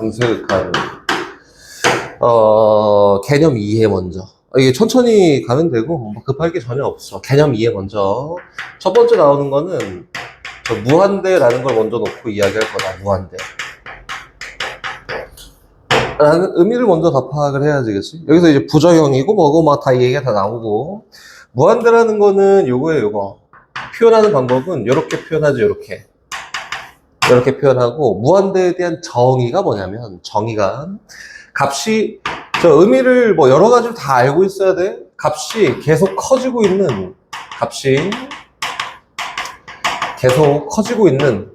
함수의 극한. 개념 이해 먼저. 이게 천천히 가면 되고, 뭐 급할 게 전혀 없어. 개념 이해 먼저. 첫 번째 나오는 거는, 저 무한대라는 걸 먼저 놓고 이야기할 거다. 무한대. 라는 의미를 먼저 다 파악을 해야지, 그치? 여기서 이제 부정형이고 뭐고 막 다 얘기가 다 나오고. 무한대라는 거는 요거예요, 요거. 표현하는 방법은 요렇게 표현하지, 요렇게. 이렇게 표현하고, 무한대에 대한 정의가 뭐냐면, 정의가 값이, 저 의미를 뭐 여러 가지로 다 알고 있어야 돼. 값이 계속 커지고 있는, 값이 계속 커지고 있는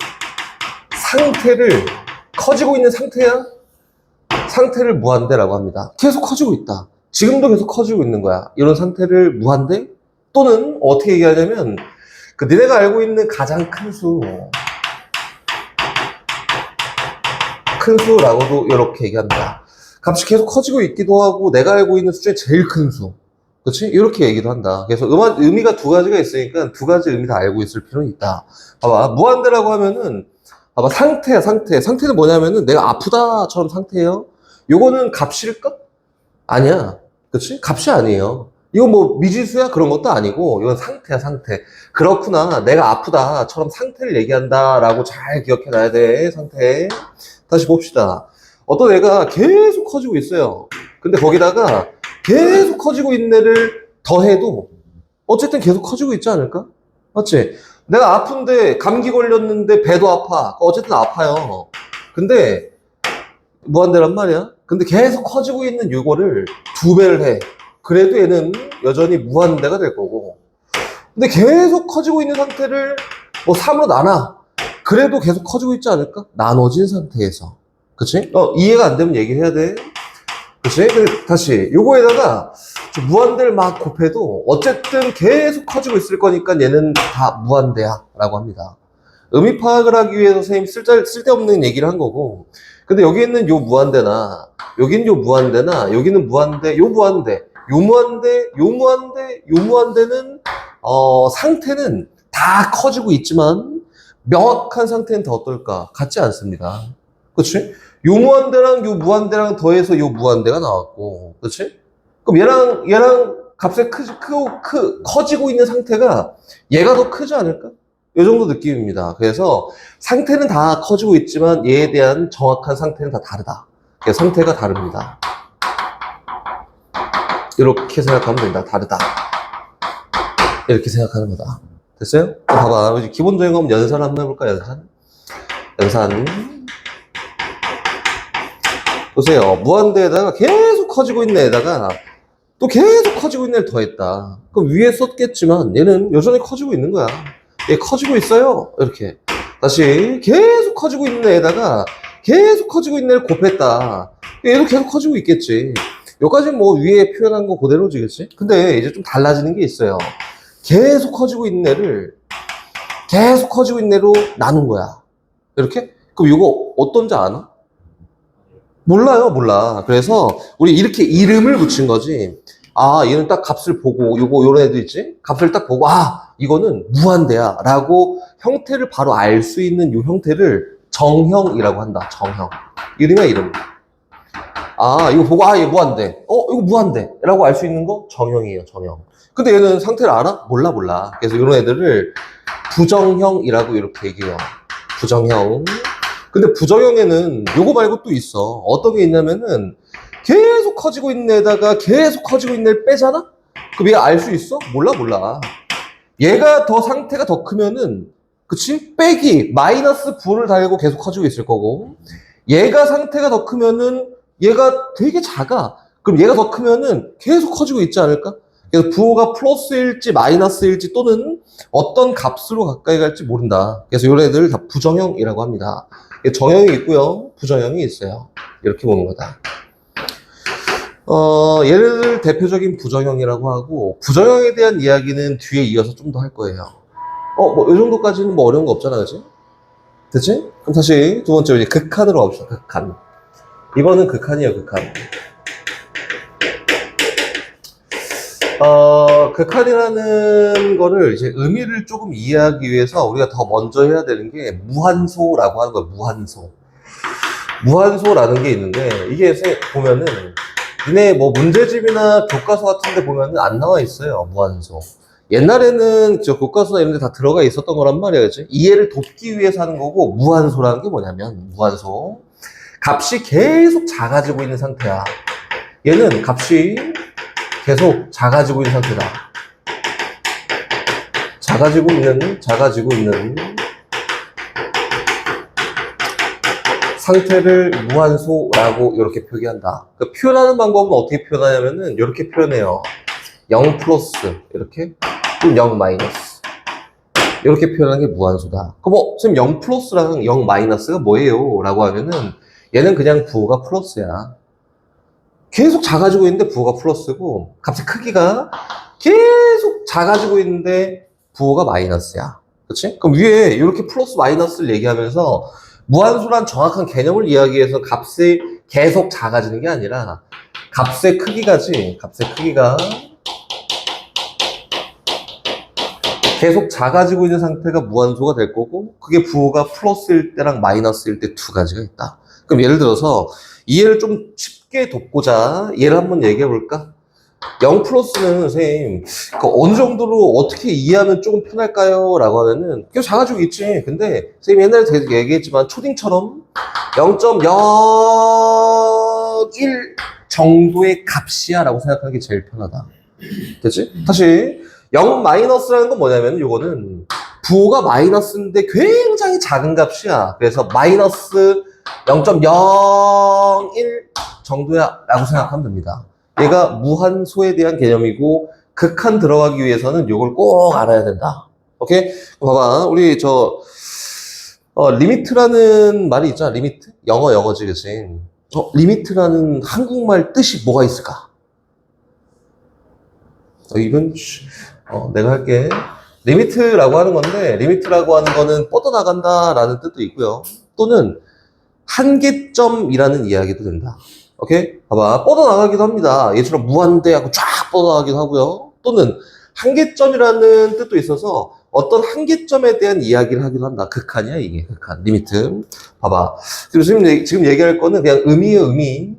상태를, 커지고 있는 상태야? 상태를 무한대라고 합니다. 계속 커지고 있다. 지금도 계속 커지고 있는 거야. 이런 상태를 무한대? 또는 어떻게 얘기하냐면, 그 니네가 알고 있는 가장 큰 수, 큰 수라고도 이렇게 얘기합니다. 값이 계속 커지고 있기도 하고 내가 알고 있는 수 중에 제일 큰 수, 그렇지? 이렇게 얘기도 한다. 그래서 의미가 두 가지가 있으니까 두 가지 의미 다 알고 있을 필요는 있다. 봐봐, 무한대라고 하면은 봐봐, 상태야. 상태는 뭐냐면은 내가 아프다처럼 상태예요. 요거는 값일까? 아니야, 그렇지? 값이 아니에요. 이거 뭐 미지수야? 그런 것도 아니고 이건 상태야, 상태. 그렇구나, 내가 아프다처럼 상태를 얘기한다라고 잘 기억해 놔야 돼. 상태. 다시 봅시다. 어떤 애가 계속 커지고 있어요. 근데 거기다가 계속 커지고 있는 애를 더해도 어쨌든 계속 커지고 있지 않을까? 맞지? 내가 아픈데 감기 걸렸는데 배도 아파. 어쨌든 아파요. 근데 무한대란 말이야. 근데 계속 커지고 있는 요거를 두 배를 해. 그래도 얘는 여전히 무한대가 될 거고. 근데 계속 커지고 있는 상태를 뭐 3으로 나눠. 그래도 계속 커지고 있지 않을까? 나눠진 상태에서. 그치? 이해가 안 되면 얘기해야 돼. 그치? 다시, 요거에다가 무한대를 막 곱해도 어쨌든 계속 커지고 있을 거니까 얘는 다 무한대야. 라고 합니다. 의미 파악을 하기 위해서 선생님 쓸데없는 얘기를 한 거고. 근데 여기 있는 요 무한대나, 여기는 요 무한대나, 여기는 무한대, 요 무한대, 요 무한대, 요 무한대, 요 무한대는, 상태는 다 커지고 있지만, 명확한 상태는 더 어떨까? 같지 않습니다. 그치? 요 무한대랑 요 무한대랑 더해서 요 무한대가 나왔고, 그치? 그럼 얘랑 값이 커지고 있는 상태가 얘가 더 크지 않을까? 요 정도 느낌입니다. 그래서 상태는 다 커지고 있지만 얘에 대한 정확한 상태는 다 다르다. 그래서 상태가 다릅니다. 이렇게 생각하면 된다. 다르다. 이렇게 생각하는 거다. 됐어요? 봐봐. 이제 기본적인 건 연산 한번 해볼까? 연산. 보세요. 무한대에다가 계속 커지고 있는 애다가 또 계속 커지고 있는 애를 더했다. 그럼 위에 썼겠지만 얘는 여전히 커지고 있는 거야. 얘 커지고 있어요. 이렇게. 다시 계속 커지고 있는 애에다가 계속 커지고 있는 애를 곱했다. 얘도 계속 커지고 있겠지. 여기까지는 뭐 위에 표현한 거 그대로지, 그치? 근데 이제 좀 달라지는 게 있어요. 계속 커지고 있는 애를 계속 커지고 있는 애로 나눈 거야. 이렇게? 그럼 이거 어떤지 아나? 몰라요, 몰라. 그래서 우리 이렇게 이름을 붙인 거지. 아, 얘는 딱 값을 보고, 요런 애들 있지? 값을 딱 보고, 아, 이거는 무한대야. 라고 형태를 바로 알 수 있는 요 형태를 정형이라고 한다. 정형. 이름이야, 이름. 아, 이거 보고, 아, 얘 무한대. 이거 무한대. 라고 알 수 있는 거? 정형이에요, 정형. 근데 얘는 상태를 알아? 몰라. 그래서 이런 애들을 부정형이라고 이렇게 얘기해요. 부정형. 근데 부정형에는 요거 말고 또 있어. 어떤 게 있냐면은 계속 커지고 있는 애다가 계속 커지고 있는 애를 빼잖아? 그럼 얘가 알 수 있어? 몰라. 얘가 더 상태가 더 크면은, 그치? 빼기, 마이너스 부호를 달고 계속 커지고 있을 거고, 얘가 상태가 더 크면은 얘가 되게 작아. 그럼 얘가 더 크면은 계속 커지고 있지 않을까? 그래서 부호가 플러스일지 마이너스일지 또는 어떤 값으로 가까이 갈지 모른다. 그래서 이런 애들 다 부정형이라고 합니다. 정형이 있고요, 부정형이 있어요. 이렇게 보는 거다. 얘를 대표적인 부정형이라고 하고, 부정형에 대한 이야기는 뒤에 이어서 좀 더 할 거예요. 뭐, 이 정도까지는 뭐 어려운 거 없잖아, 그치? 됐지? 그럼 다시 두 번째, 이제 극한으로 가봅시다, 극한. 이거는 극한이에요, 극한. 극한이라는 거를 이제 의미를 조금 이해하기 위해서 우리가 더 먼저 해야 되는 게 무한소라고 하는 거예요, 무한소. 무한소라는 게 있는데, 이게 보면은, 니네 뭐 문제집이나 교과서 같은 데 보면은 안 나와 있어요, 무한소. 옛날에는 저 교과서나 이런 데 다 들어가 있었던 거란 말이야, 그치? 이해를 돕기 위해서 하는 거고, 무한소라는 게 뭐냐면, 무한소. 값이 계속 작아지고 있는 상태야. 얘는 값이 계속 작아지고 있는 상태다. 작아지고 있는 상태를 무한소라고 이렇게 표기한다. 그러니까 표현하는 방법은 어떻게 표현하냐면은 이렇게 표현해요. 0 플러스 이렇게 또는 0 마이너스 이렇게 표현하는 게 무한소다. 그럼 선생님 0 플러스랑 0 마이너스가 뭐예요? 라고 하면은 얘는 그냥 부호가 플러스야. 계속 작아지고 있는데 부호가 플러스고 값의 크기가 계속 작아지고 있는데 부호가 마이너스야. 그치? 그럼 위에 이렇게 플러스 마이너스를 얘기하면서 무한소란 정확한 개념을 이야기해서 값이 계속 작아지는 게 아니라 값의 크기가지, 값의 크기가 계속 작아지고 있는 상태가 무한소가 될 거고 그게 부호가 플러스일 때랑 마이너스일 때 두 가지가 있다. 그럼 예를 들어서 이해를 좀 쉽게 돕고자 예를 한번 얘기해 볼까? 0 플러스는 선생님 어느 정도로 어떻게 이해하면 조금 편할까요? 라고 하면은 계속 작아지고 있지. 근데 선생님 옛날에 되게 얘기했지만 초딩처럼 0.01 정도의 값이야 라고 생각하는 게 제일 편하다. 됐지? 다시 0 마이너스라는 건 뭐냐면 요거는 부호가 마이너스인데 굉장히 작은 값이야. 그래서 마이너스 0.01 정도야 라고 생각하면 됩니다. 얘가 무한소에 대한 개념이고 극한 들어가기 위해서는 이걸 꼭 알아야 된다. 오케이? 봐봐. 우리 리미트라는 말이 있잖아. 리미트? 영어지, 그치? 리미트라는 한국말 뜻이 뭐가 있을까? 이건 내가 할게. 리미트라고 하는 건데 리미트라고 하는 거는 뻗어나간다라는 뜻도 있고요. 또는 한계점이라는 이야기도 된다. 오케이? 봐봐. 뻗어나가기도 합니다. 얘처럼 무한대하고 쫙 뻗어나가기도 하고요. 또는 한계점이라는 뜻도 있어서 어떤 한계점에 대한 이야기를 하기도 한다. 극한이야, 이게. 극한. 리미트. 봐봐. 지금 얘기할 거는 그냥 의미예요, 의미.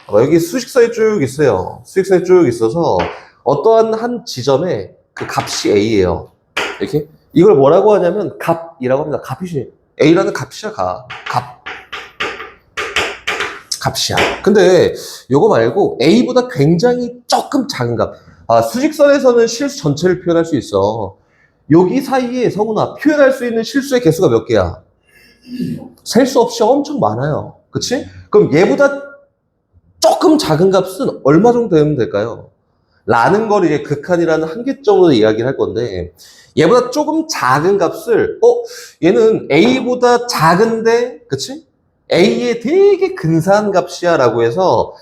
봐봐. 여기 수식사에 쭉 있어요. 수식사에 쭉 있어서 어떠한 한 지점에 그 값이 A예요. 이렇게? 이걸 뭐라고 하냐면 값이라고 합니다. 값이 A라는 값이야, 값. 값이야. 근데 요거 말고 A보다 굉장히 조금 작은 값. 수직선에서는 실수 전체를 표현할 수 있어. 여기 사이에 성훈아 표현할 수 있는 실수의 개수가 몇 개야? 셀 수 없이 엄청 많아요. 그치? 그럼 얘보다 조금 작은 값은 얼마 정도 되면 될까요? 라는 걸 이제 극한이라는 한계점으로 이야기를 할 건데 얘보다 조금 작은 값을 얘는 A보다 작은데 그치? A의 되게 근사한 값이야 라고 해서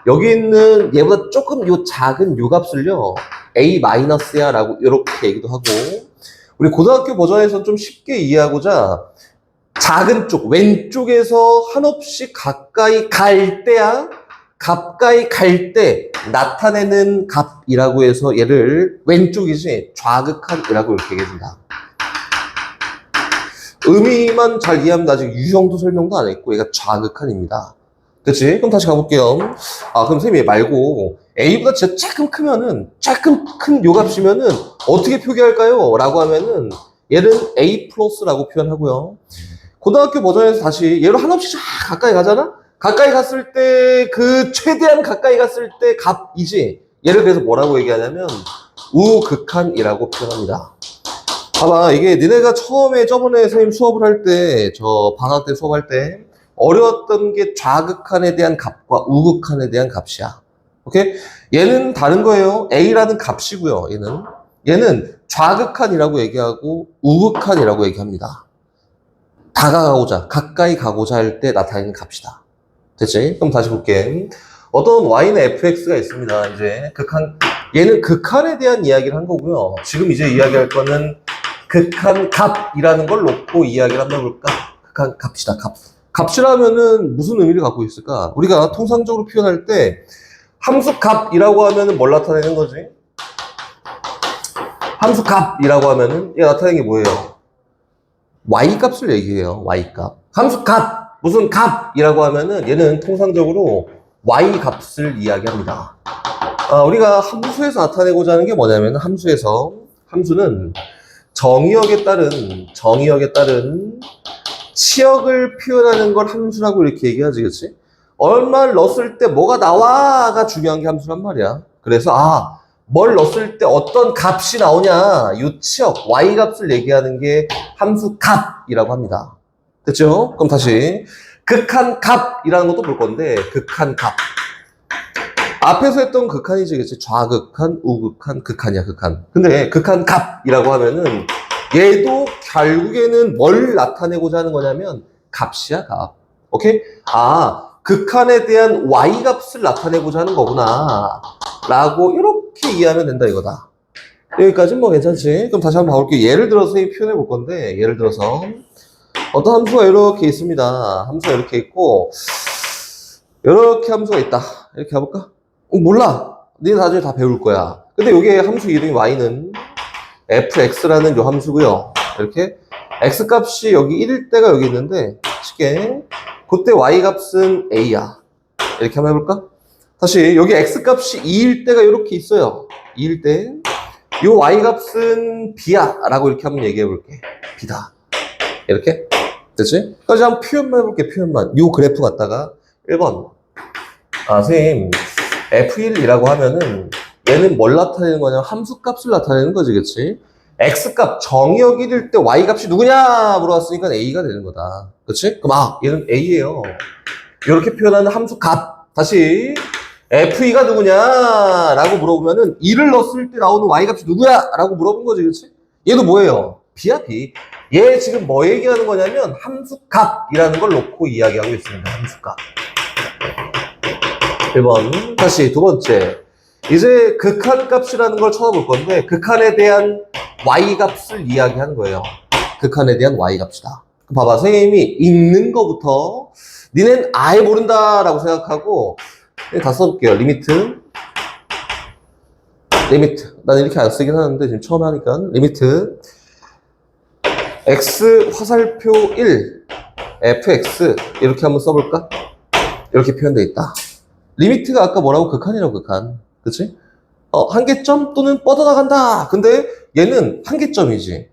여기 있는 얘보다 조금 요 작은 요 값을요 A-야 라고 이렇게 얘기도 하고 우리 고등학교 버전에서 좀 쉽게 이해하고자 작은 쪽 왼쪽에서 한없이 가까이 갈 때야 가까이 갈 때 나타내는 값이라고 해서 얘를 왼쪽이지 좌극한이라고 이렇게 얘기해준다. 의미만 잘 이해하면 아직 유형도 설명도 안 했고 얘가 좌극한입니다. 그치? 그럼 다시 가볼게요. 그럼 선생님 말고 A보다 진짜 조금 큰 요 값이면은 어떻게 표기할까요? 라고 하면은 얘는 A 플러스라고 표현하고요. 고등학교 버전에서 다시 얘로 한없이 쫙 가까이 가잖아? 가까이 갔을 때 최대한 가까이 갔을 때 값이지. 얘를 그래서 뭐라고 얘기하냐면 우극한이라고 표현합니다. 봐봐, 이게 니네가 처음에 저번에 선생님 수업을 할 때, 방학 때 수업할 때 어려웠던 게 좌극한에 대한 값과 우극한에 대한 값이야. 오케이? 얘는 다른 거예요. A라는 값이고요. 얘는 좌극한이라고 얘기하고 우극한이라고 얘기합니다. 가까이 가고자 할 때 나타내는 값이다. 됐지? 그럼 다시 볼게. 어떤 y는 fx가 있습니다. 이제 얘는 극한에 대한 이야기를 한 거고요. 지금 이제 이야기할 거는 극한 값이라는 걸 놓고 이야기를 한번 해볼까? 극한 값이다, 값. 값이라면은 무슨 의미를 갖고 있을까? 우리가 통상적으로 표현할 때 함수 값이라고 하면은 뭘 나타내는 거지? 함수 값이라고 하면은 얘가 나타내는 게 뭐예요? y 값을 얘기해요, y 값. 함수 값! 무슨 값이라고 하면은 얘는 통상적으로 y 값을 이야기합니다. 우리가 함수에서 나타내고자 하는 게 뭐냐면 함수는 정의역에 따른 치역을 표현하는 걸 함수라고 이렇게 얘기하지, 그치? 얼마를 넣었을 때 뭐가 나와가 중요한 게 함수란 말이야. 그래서 뭘 넣었을 때 어떤 값이 나오냐, 이 치역 y 값을 얘기하는 게 함수 값이라고 합니다. 됐죠? 그럼 다시 극한 값이라는 것도 볼 건데, 극한 값. 앞에서 했던 극한이지, 그치? 좌극한, 우극한, 극한이야, 극한. 근데 극한 값이라고 하면은 얘도 결국에는 뭘 나타내고자 하는 거냐면 값이야, 값. 오케이? 극한에 대한 y 값을 나타내고자 하는 거구나 라고 이렇게 이해하면 된다, 이거다. 여기까지는 뭐 괜찮지? 그럼 다시 한번 봐볼게요. 예를 들어서 표현해 볼 건데, 예를 들어서 어떤 함수가 이렇게 있습니다. 함수가 이렇게 있고 이렇게 함수가 있다. 이렇게 가볼까? 몰라. 니네 나중에 다 배울 거야. 근데 여기에 함수 이름이 y는 fx라는 요 함수고요. 이렇게 x 값이 여기 1일 때가 여기 있는데 쉽게 그때 y 값은 a야. 이렇게 한번 해볼까? 다시 여기 x 값이 2일 때가 이렇게 있어요. 2일 때 요 y 값은 b야 라고 이렇게 한번 얘기해 볼게. b다. 이렇게 됐지? 그래서 한번 표현만 해볼게. 표현만. 요 그래프 갖다가 1번 선생님 F1이라고 하면은 얘는 뭘 나타내는 거냐? 함수값을 나타내는 거지, 그치? X값 정의역 1일 때 Y값이 누구냐? 물어봤으니까 A가 되는 거다. 그치? 그럼 얘는 A예요. 이렇게 표현하는 함수값. 다시 F2가 누구냐? 라고 물어보면은 2를 넣었을 때 나오는 Y값이 누구야? 라고 물어본 거지, 그치? 얘도 뭐예요? B야, B. 얘 지금 뭐 얘기하는 거냐면 함수값이라는 걸 놓고 이야기하고 있습니다. 함수값. 1번. 다시 두 번째. 이제 극한값이라는 걸 찾아볼 건데 극한에 대한 y값을 이야기하는 거예요. 극한에 대한 y값이다. 봐봐. 선생님이 읽는 거부터 니넨 아예 모른다라고 생각하고 다 써볼게요. 리미트. 난 이렇게 안 쓰긴 하는데 지금 처음 하니까 리미트 x 화살표 1 fx 이렇게 한번 써볼까? 이렇게 표현되어 있다. 리미트가 아까 뭐라고? 극한이라고, 극한. 그치? 한계점 또는 뻗어나간다. 근데 얘는 한계점이지.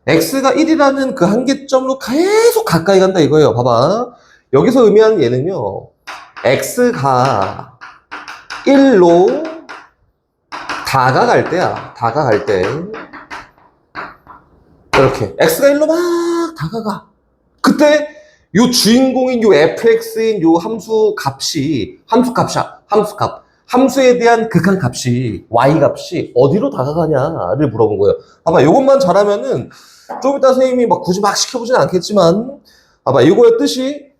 x가 1이라는 그 한계점으로 계속 가까이 간다 이거예요. 봐봐. 여기서 의미하는 얘는요. x가 1로 다가갈 때야. 다가갈 때. 이렇게. x가 1로 막 다가가. 그때 요 주인공인 요 fx인 요 함수에 대한 극한 값이 y 값이 어디로 다가가냐를 물어본 거예요. 봐봐, 요것만 잘하면은 좀 이따 선생님이 굳이 막 시켜보진 않겠지만 봐봐, 이거의 뜻이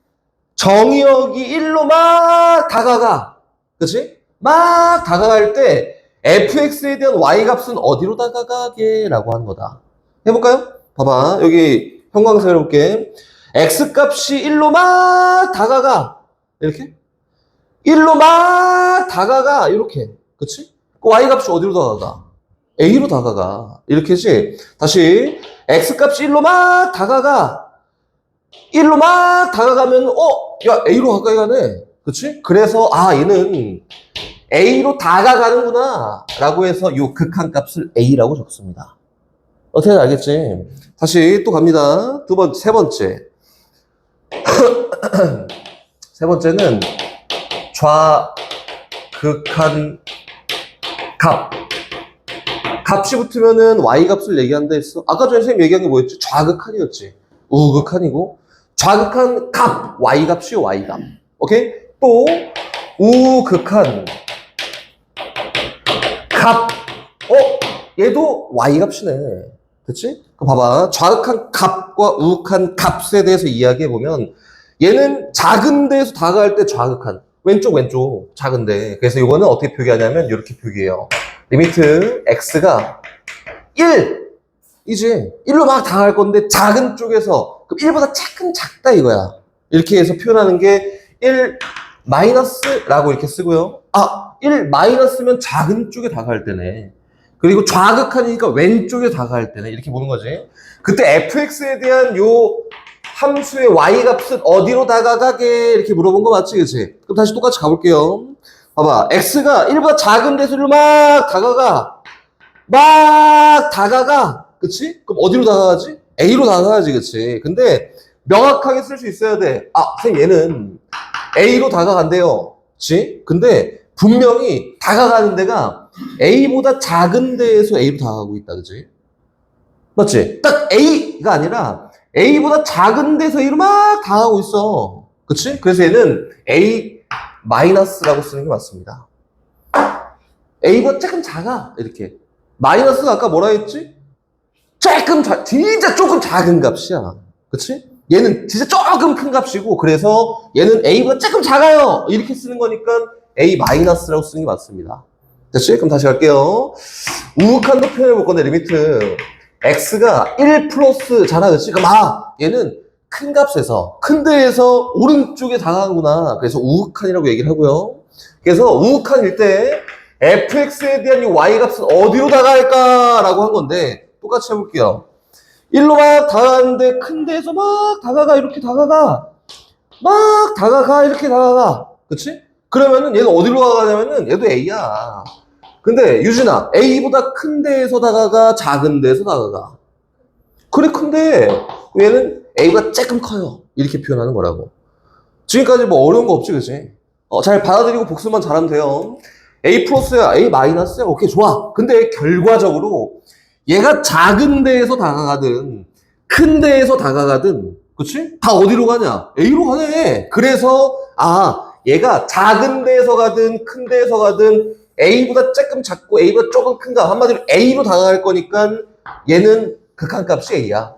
정의역이 1로 막 다가가. 그치? 막 다가갈 때 fx에 대한 y 값은 어디로 다가가게? 라고 하는 거다. 해볼까요? 봐봐, 여기 형광색 해볼게. x값이 1로 막 다가가. 이렇게. 1로 막 다가가. 이렇게. 그치? 그 y값이 어디로 다가가? a로 다가가. 이렇게지. 다시. x값이 1로 막 다가가. 1로 막 다가가면 야, a로 가까이 가네. 그치? 그래서 얘는 a로 다가가는구나 라고 해서 요 극한값을 a라고 적습니다. 어떻게 알겠지? 다시 또 갑니다. 세 번째. 세 번째는 좌극한 값이 붙으면은 y값을 얘기한다 했어. 아까 전에 선생님 얘기한 게 뭐였지? 좌극한이었지. 우극한이고 좌극한 값 y값이요. y값. 오케이? 또 우극한 값 얘도 y값이네. 그치? 봐봐. 좌극한 값과 우극한 값에 대해서 이야기해보면 얘는 작은 데에서 다가갈 때 좌극한. 왼쪽. 작은데. 그래서 이거는 어떻게 표기하냐면 이렇게 표기해요. 리미트 x가 1! 이제 1로 막 다가갈 건데 작은 쪽에서 그럼 1보다 작다 이거야. 이렇게 해서 표현하는 게 1 마이너스라고 이렇게 쓰고요. 1 마이너스면 작은 쪽에 다가갈 때네. 그리고 좌극하니까 왼쪽에 다가갈 때네. 이렇게 보는 거지. 그때 fx에 대한 요 함수의 y 값은 어디로 다가가게 이렇게 물어본 거 맞지, 그치? 그럼 다시 똑같이 가볼게요. 봐봐, x가 1보다 작은 대수로 막 다가가, 그치? 그럼 어디로 다가가지? a로 다가가지, 그치? 근데 명확하게 쓸 수 있어야 돼. 선생님 얘는 a로 다가간대요, 그치? 근데 분명히 다가가는 데가 a보다 작은 데에서 a로 다가가고 있다, 그치? 맞지? 딱 a가 아니라 a보다 작은 데서 a로 막 다가가고 있어, 그치? 그래서 얘는 a 마이너스라고 쓰는 게 맞습니다. a보다 조금 작아, 이렇게. 마이너스가 아까 뭐라 했지? 진짜 조금 작은 값이야. 그치? 얘는 진짜 조금 큰 값이고, 그래서 얘는 a보다 조금 작아요. 이렇게 쓰는 거니까 a 마이너스라고 쓰는 게 맞습니다. 됐지? 그럼 다시 갈게요. 우극한도 표현해 볼 건데, 리미트. x가 1 플러스잖아, 그치? 그럼 얘는 큰 값에서, 큰 데에서 오른쪽에 다가가구나. 그래서 우극한이라고 얘기를 하고요. 그래서 우극한일 때 fx에 대한 이 y 값은 어디로 다가갈까라고 한 건데, 똑같이 해볼게요. 1로 막 다가가는데 큰 데에서 막 다가가, 이렇게 다가가. 이렇게 다가가. 그치? 그러면은 얘는 어디로 다가가냐면은 얘도 a야. 근데 유진아, a보다 큰 데에서 다가가, 작은 데에서 다가가. 그래, 큰데 얘는 a보다 조금 커요. 이렇게 표현하는 거라고. 지금까지 뭐 어려운 거 없지, 그치? 잘 받아들이고 복습만 잘하면 돼요. a 플러스야, a 마이너스야, 오케이, 좋아. 근데 결과적으로 얘가 작은 데에서 다가가든 큰 데에서 다가가든, 그치? 다 어디로 가냐? a로 가네. 그래서 얘가 작은 데에서 가든 큰 데에서 가든 a보다 조금 작고 a보다 조금 큰가, 한마디로 a로 다가갈 거니까 얘는 극한값이 a야.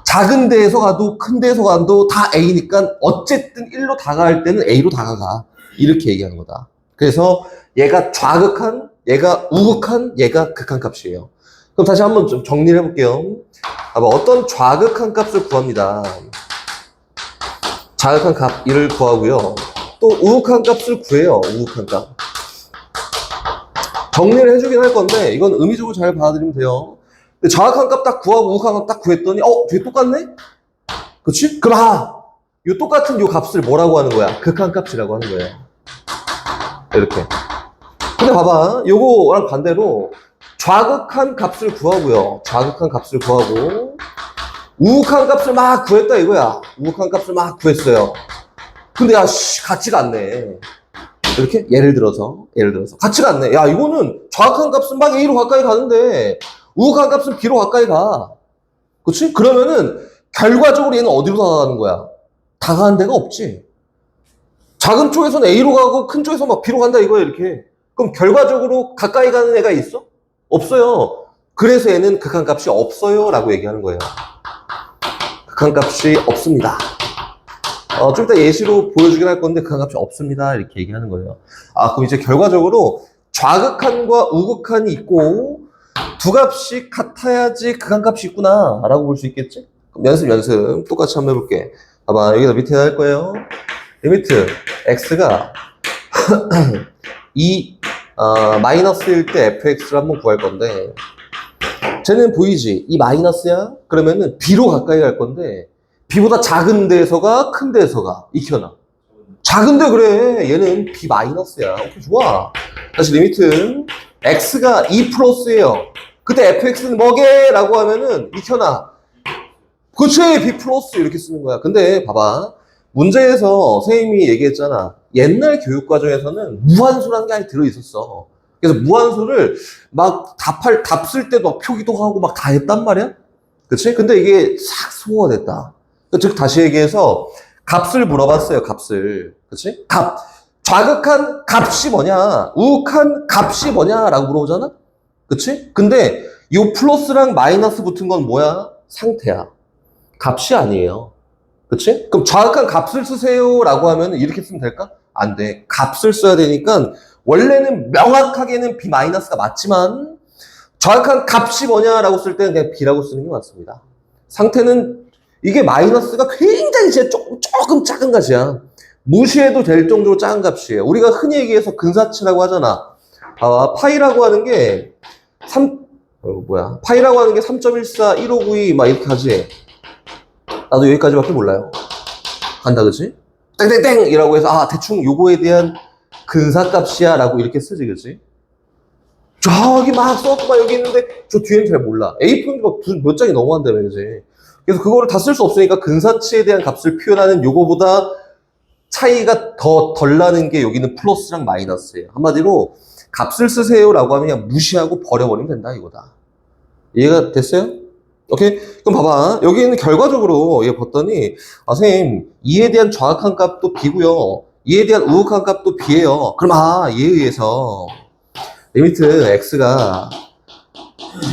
작은 데에서 가도 큰 데에서 가도 다 a니까 어쨌든 1로 다가갈 때는 a로 다가가, 이렇게 얘기하는 거다. 그래서 얘가 좌극한, 얘가 우극한, 얘가 극한값이에요. 그럼 다시 한번 좀 정리를 해볼게요. 어떤 좌극한 값을 구합니다. 좌극한 값 1을 구하고요. 또 우극한 값을 구해요. 우극한 값. 정리를 해주긴 할 건데 이건 의미적으로 잘 받아들이면 돼요. 근데 좌극한 값 딱 구하고 우극한 값 딱 구했더니 되게 똑같네? 그치? 그럼 요 똑같은 요 값을 뭐라고 하는 거야? 극한 값이라고 하는 거예요. 이렇게. 근데 봐봐, 요거랑 반대로 좌극한 값을 구하고요. 좌극한 값을 구하고 우극한 값을 막 구했다 이거야. 우극한 값을 막 구했어요. 근데 같지가 않네. 이렇게 예를 들어서 같지가 않네. 이거는 좌극한 값은 막 a로 가까이 가는데 우극한 값은 b로 가까이 가. 그치? 그러면은 결과적으로 얘는 어디로 다가가는 거야? 다가가는 데가 없지. 작은 쪽에서는 a로 가고 큰 쪽에서 막 b로 간다 이거야, 이렇게. 그럼 결과적으로 가까이 가는 애가 있어? 없어요. 그래서 얘는 극한값이 없어요 라고 얘기하는 거예요. 극한값이 없습니다. 좀 이따 예시로 보여주긴 할 건데 극한값이 없습니다 이렇게 얘기하는 거예요. 그럼 이제 결과적으로 좌극한과 우극한이 있고 두 값이 같아야지 극한값이 있구나 라고 볼 수 있겠지? 그럼 연습 똑같이 한번 해볼게. 봐봐, 여기다 밑에 할 거예요. 리미트 x가 마이너스일 때 fx를 한번 구할 건데, 쟤는 보이지? 이 마이너스야? 그러면은 b로 가까이 갈 건데 b보다 작은 데에서가 큰 데에서가 익혀놔. 작은데 그래. 얘는 b 마이너스야. 오케이, 좋아. 다시 리미트 x가 2 플러스예요. 그때 fx는 뭐게? 라고 하면은 익혀놔. 그치, b 플러스 이렇게 쓰는 거야. 근데 봐봐, 문제에서 선생님이 얘기했잖아. 옛날 교육과정에서는 무한수라는 게 안에 들어있었어. 그래서 무한수를 막 답 쓸 때도 막 표기도 하고 막 다 했단 말이야? 그치? 근데 이게 싹 소화가 됐다. 즉, 다시 얘기해서 값을 물어봤어요, 값을. 그치? 좌극한 값이 뭐냐? 우극한 값이 뭐냐? 라고 물어보잖아? 그치? 근데 이 플러스랑 마이너스 붙은 건 뭐야? 상태야. 값이 아니에요. 그치? 그럼 좌극한 값을 쓰세요 라고 하면 이렇게 쓰면 될까? 안 돼. 값을 써야 되니까 원래는 명확하게는 b 마이너스가 맞지만 좌극한 값이 뭐냐라고 쓸 때는 그냥 b라고 쓰는 게 맞습니다. 상태는 이게 마이너스가 굉장히 조금 작은 값이야. 무시해도 될 정도로 작은 값이에요. 우리가 흔히 얘기해서 근사치라고 하잖아. 파이라고 하는 게 파이라고 하는 게 3.14, 1592 막 이렇게 하지. 나도 여기까지밖에 몰라요. 간다, 그치? 땡땡땡! 이라고 해서, 아, 대충 요거에 대한 근사값이야. 라고 이렇게 쓰지, 그치? 저기 막 써갖고 막 여기 있는데, 저 뒤에는 잘 몰라. A4용지 몇 장이 넘어간다며, 그치? 그래서 그거를 다 쓸 수 없으니까 근사치에 대한 값을 표현하는 요거보다 차이가 더 덜 나는 게 여기는 플러스랑 마이너스예요. 한마디로, 값을 쓰세요라고 하면 그냥 무시하고 버려버리면 된다, 이거다. 이해가 됐어요? 오케이? 그럼 봐봐. 여기는 결과적으로 얘 봤더니, 아, 선생님, 2에 대한 정확한 값도 B고요. 2에 대한 우극한 값도 B예요. 그럼 얘에 의해서 리미트 X가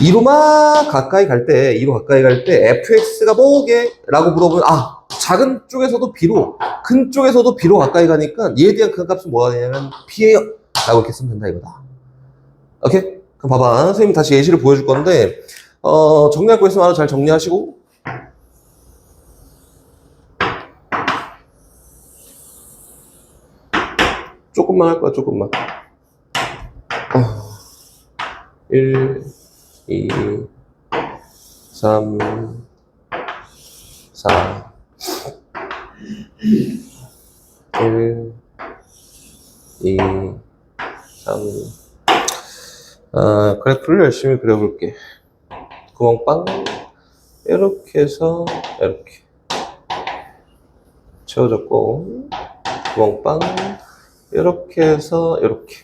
2로 막 가까이 갈 때, 2로 가까이 갈 때 fx가 뭐게? 라고 물어보면, 아, 작은 쪽에서도 B로, 큰 쪽에서도 B로 가까이 가니까 얘에 대한 그 값은 뭐가 되냐면 B예요. 라고 이렇게 쓰면 된다, 이거다. 오케이? 그럼 봐봐. 선생님이 다시 예시를 보여줄 건데, 정리할 거 있으면 알아 잘 정리하시고. 조금만 할 거야, 조금만. 1, 2, 3, 4, 1, 2, 3. 그래프를 열심히 그려볼게. 구멍빵. 이렇게 해서, 이렇게. 채워졌고, 구멍빵. 이렇게 해서, 이렇게.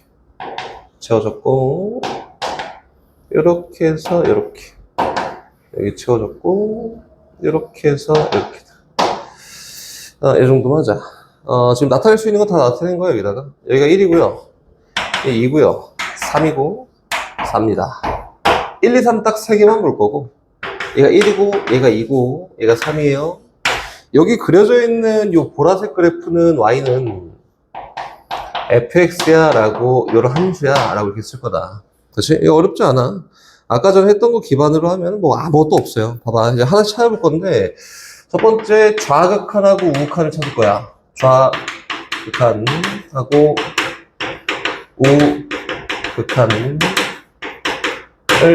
채워졌고, 이렇게 해서, 이렇게. 여기 채워졌고, 이렇게 해서, 이렇게. 이 정도만 하자. 지금 나타낼 수 있는 건 다 나타낸 거야, 여기다가. 여기가 1이고요. 여기 2고요. 3이고, 4입니다. 1, 2, 3 딱 3개만 볼 거고, 얘가 1이고, 얘가 2고, 얘가 3이에요. 여기 그려져 있는 이 보라색 그래프는 y는 fx야 라고, 요런 함수야 라고 이렇게 쓸 거다. 그치? 이거 어렵지 않아. 아까 전에 했던 거 기반으로 하면 뭐 아무것도 없어요. 봐봐. 이제 하나씩 찾아볼 건데, 첫 번째 좌극한하고 우극한을 찾을 거야. 좌극한하고 우극한을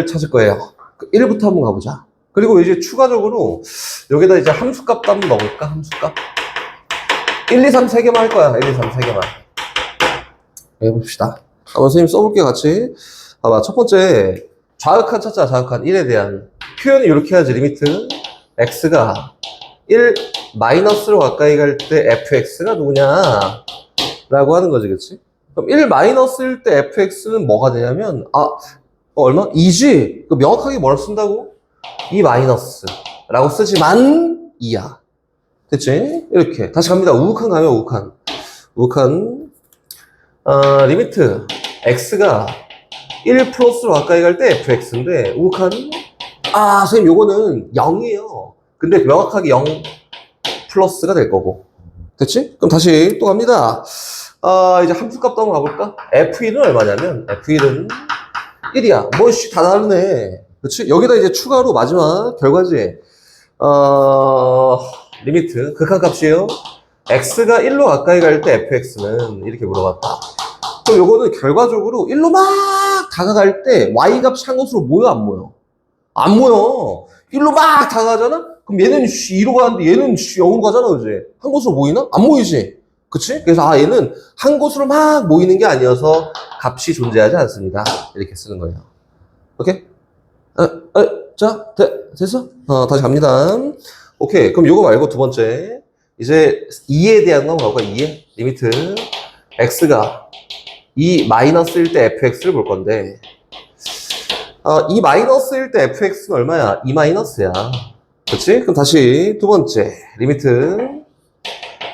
찾을 거예요. 1부터 한번 가보자. 그리고 이제 추가적으로 여기다 이제 함수값도 한번 넣을까? 함수값. 1, 2, 3 3개만 할 거야. 1, 2, 3 3개만. 해봅시다. 한번 선생님 써볼게 같이. 봐봐. 첫 번째 좌극한 찾자. 좌극한 1에 대한 표현을 이렇게 해야지. 리미트 x가 1 마이너스로 가까이 갈 때 fx가 누구냐 라고 하는 거지, 그치? 그럼 1 마이너스일 때 fx는 뭐가 되냐면 얼마? 2지? 명확하게 뭐를 쓴다고? 2 마이너스 라고 쓰지만 2야. 됐지? 이렇게 다시 갑니다. 우극한 가면 우극한. 우극한 리미트 x가 1 플러스로 가까이 갈 때 fx인데 우극한 선생님 요거는 0이에요. 근데 명확하게 0 플러스가 될 거고. 됐지? 그럼 다시 또 갑니다. 이제 함수값도 한번 가볼까? f1은 얼마냐면 f1은 1이야. 다 다르네. 그치? 여기다 이제 추가로 마지막 결과지. 리미트 극한값이에요. x가 1로 가까이 갈 때 fx는 이렇게 물어봤다. 그럼 요거는 결과적으로 1로 막 다가갈 때 y값이 한 곳으로 모여 안 모여? 안 모여. 1로 막 다가가잖아? 그럼 얘는 2로 가는데 얘는 0으로 가잖아, 그지? 한 곳으로 모이나? 안 모이지? 그치? 그래서 얘는 한 곳으로 막 모이는 게 아니어서 값이 존재하지 않습니다. 이렇게 쓰는 거예요. 오케이? 자, 됐어? 다시 갑니다. 오케이. 그럼 요거 말고 두 번째. 이제 2에 대한 건 뭐가 2에? 리미트 x가 2 마이너스일 때 fx를 볼 건데 2 마이너스일 때 fx는 얼마야? 2 마이너스야. 그치? 그럼 다시 두 번째. 리미트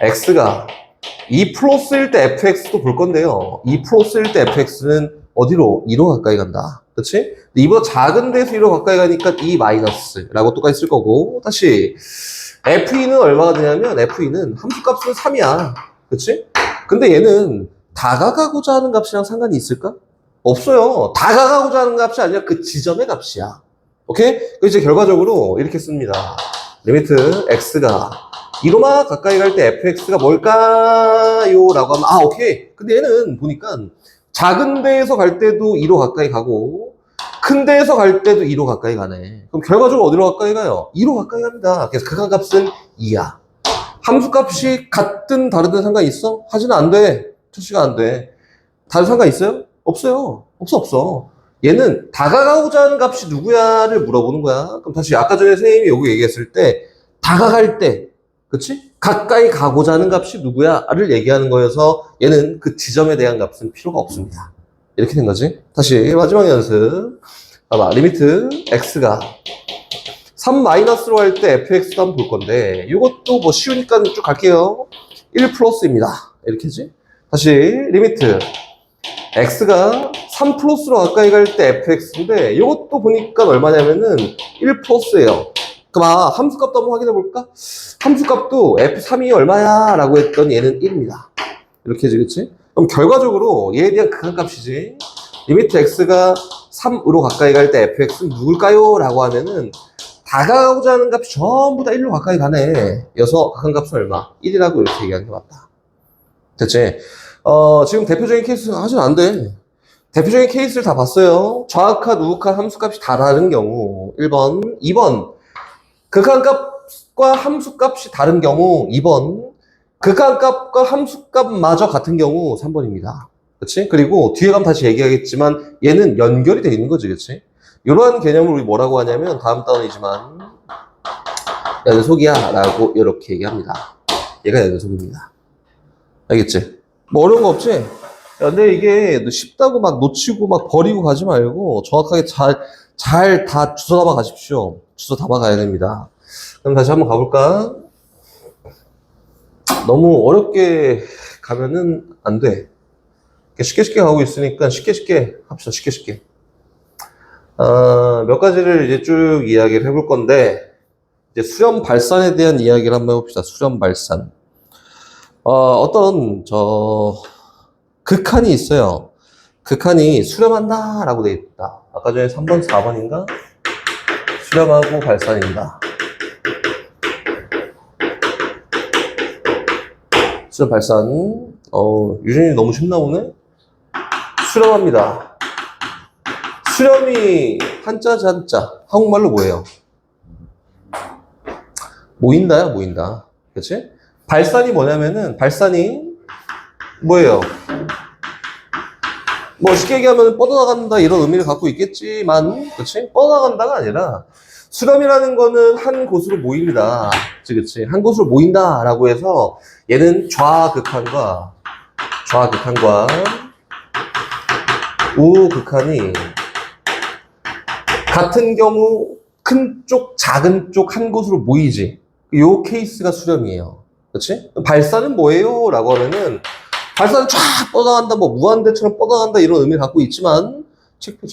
x가 2 플러스일 때 fx도 볼 건데요. 2 플러스일 때 fx는 어디로? 2로 가까이 간다. 그치? 2보다 작은 데서 2로 가까이 가니까 2 마이너스라고 똑같이 쓸 거고. 다시 f2는 얼마가 되냐면 f2는 함수값은 3이야. 그치? 근데 얘는 다가가고자 하는 값이랑 상관이 있을까? 없어요. 다가가고자 하는 값이 아니라 그 지점의 값이야. 오케이? 그래서 이제 결과적으로 이렇게 씁니다. 리미트 x가 2로만 가까이 갈 때 fx가 뭘까요? 라고 하면 오케이. 근데 얘는 보니까 작은 데에서 갈 때도 2로 가까이 가고 큰 데에서 갈 때도 2로 가까이 가네. 그럼 결과적으로 어디로 가까이 가요? 2로 가까이 갑니다. 그래서 극한값은 2야. 함수값이 같든 다르든 상관이 있어? 하지는 안 돼. 표시가 안 돼. 다른 상관 있어요? 없어요. 없어. 얘는 다가가고자 하는 값이 누구야를 물어보는 거야. 그럼 다시 아까 전에 선생님이 여기 얘기했을 때 다가갈 때, 그치? 가까이 가고자 하는 값이 누구야를 얘기하는 거여서 얘는 그 지점에 대한 값은 필요가 없습니다. 이렇게 된 거지. 다시 마지막 연습. 봐봐. 리미트 x가 3-로 할 때 fx도 한번 볼 건데 이것도 뭐 쉬우니까 쭉 갈게요. 1 플러스입니다. 이렇게지. 다시 리미트 x가 3 플러스로 가까이 갈 때 fx인데 이것도 보니까 얼마냐면은 1 플러스예요. 그럼 함수값도 한번 확인해 볼까? 함수값도 f3이 얼마야? 라고 했더니 얘는 1입니다. 이렇게 해지겠지? 그럼 결과적으로 얘에 대한 극한값이지. 리미트 x가 3으로 가까이 갈 때 fx는 누굴까요? 라고 하면은 다가가고자 하는 값이 전부 다 1로 가까이 가네. 여서 극한값은 얼마? 1이라고 이렇게 얘기하는 게 맞다. 됐지? 지금 대표적인 케이스 하시면 안 돼. 대표적인 케이스를 다 봤어요. 좌극한, 우극한 함수값이 다 다른 경우 1번, 2번 극한값과 함수값이 다른 경우 2번, 극한값과 함수값마저 같은 경우 3번입니다. 그치? 그리고 뒤에 가면 다시 얘기하겠지만 얘는 연결이 돼 있는 거지, 그치? 이러한 개념을 우리 뭐라고 하냐면 다음 단원이지만 연속이야 라고 이렇게 얘기합니다. 얘가 연속입니다. 알겠지? 뭐 어려운 거 없지? 야, 근데 이게 쉽다고 막 놓치고 막 버리고 가지 말고 정확하게 잘 다 주워 담아 가십시오. 주워 담아 가야 됩니다. 그럼 다시 한번 가볼까? 너무 어렵게 가면은 안 돼. 쉽게 가고 있으니까 쉽게 합시다. 쉽게. 몇 가지를 이제 쭉 이야기를 해볼 건데, 이제 수렴 발산에 대한 이야기를 한번 해봅시다. 수렴 발산. 어떤, 극한이 있어요. 극한이 수렴한다 라고 되어 있다. 아까 전에 3번, 4번인가? 수렴하고 발산입니다. 수렴 발산. 유진이 너무 쉽나 보네? 수렴합니다. 수렴이 한자지 한자. 한국말로 뭐예요? 모인다야, 모인다. 그치? 발산이 뭐냐면은, 발산이 뭐예요? 뭐 쉽게 얘기하면 뻗어나간다 이런 의미를 갖고 있겠지만, 그치? 뻗어나간다가 아니라, 수렴이라는 거는 한 곳으로 모입니다. 그치? 한 곳으로 모인다라고 해서, 얘는 좌극한과 우극한이 같은 경우 큰 쪽, 작은 쪽 한 곳으로 모이지. 요 케이스가 수렴이에요. 그렇지? 발산은 뭐예요? 라고 하면은 발산은 쫙 뻗어간다, 뭐 무한대처럼 뻗어간다 이런 의미를 갖고 있지만 체크.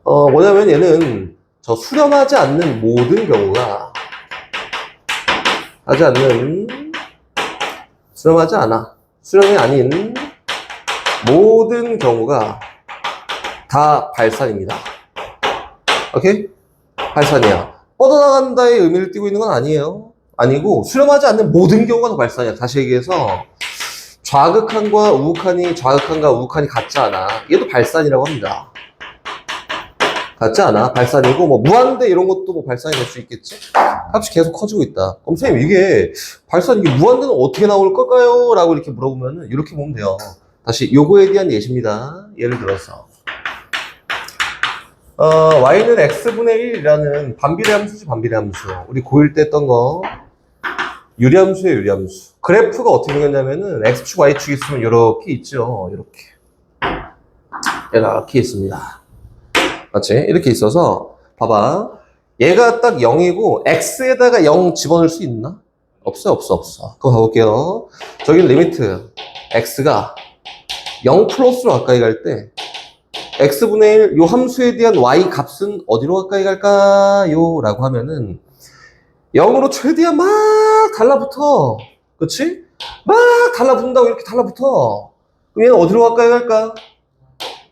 뭐냐면 얘는 저 수렴하지 않는 모든 경우가 수렴하지 않아. 수렴이 아닌 모든 경우가 다 발산입니다. 오케이? 발산이야. 뻗어나간다의 의미를 띠고 있는 건 아니에요. 아니고 수렴하지 않는 모든 경우가 다 발산이야. 다시 얘기해서 좌극한과 우극한이 같지 않아. 얘도 발산이라고 합니다. 같지 않아. 발산이고 뭐 무한대 이런 것도 뭐 발산이 될 수 있겠지. 값이 계속 커지고 있다. 그럼 선생님 이게 무한대는 어떻게 나올 걸까요? 라고 이렇게 물어보면은 이렇게 보면 돼요. 다시 요거에 대한 예시입니다. 예를 들어서 y는 x분의 1이라는 반비례 함수지, 반비례 함수. 우리 고1 때 했던 거. 유리함수예요, 유리함수. 그래프가 어떻게 생겼냐면은 x축, y축 있으면 이렇게 있죠. 이렇게 있습니다. 맞지? 이렇게 있어서 봐봐. 얘가 딱 0이고 x에다가 0 집어넣을 수 있나? 없어. 그럼 가볼게요. 저기 리미트 x가 0 플러스로 가까이 갈 때 x분의 1, 요 함수에 대한 y 값은 어디로 가까이 갈까요? 라고 하면은 0으로 최대한 막 달라붙어. 그치? 막 달라붙는다고 이렇게 달라붙어. 그럼 얘는 어디로 가까이 갈까?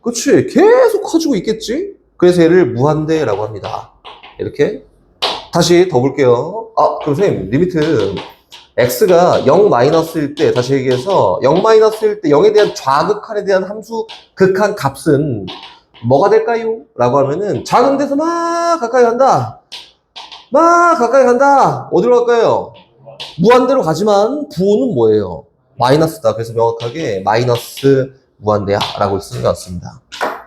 그치? 계속 커지고 있겠지? 그래서 얘를 무한대라고 합니다. 이렇게. 다시 더 볼게요. 그럼 선생님, 리미트 x가 0 마이너스일 때, 다시 얘기해서 0 마이너스일 때 0에 대한 좌극한에 대한 함수 극한 값은 뭐가 될까요? 라고 하면은 작은 데서 막 가까이 간다. 막 가까이 간다. 어디로 갈까요? 무한대로 가지만 부호는 뭐예요? 마이너스다. 그래서 명확하게 마이너스 무한대야 라고 쓰는 것 같습니다.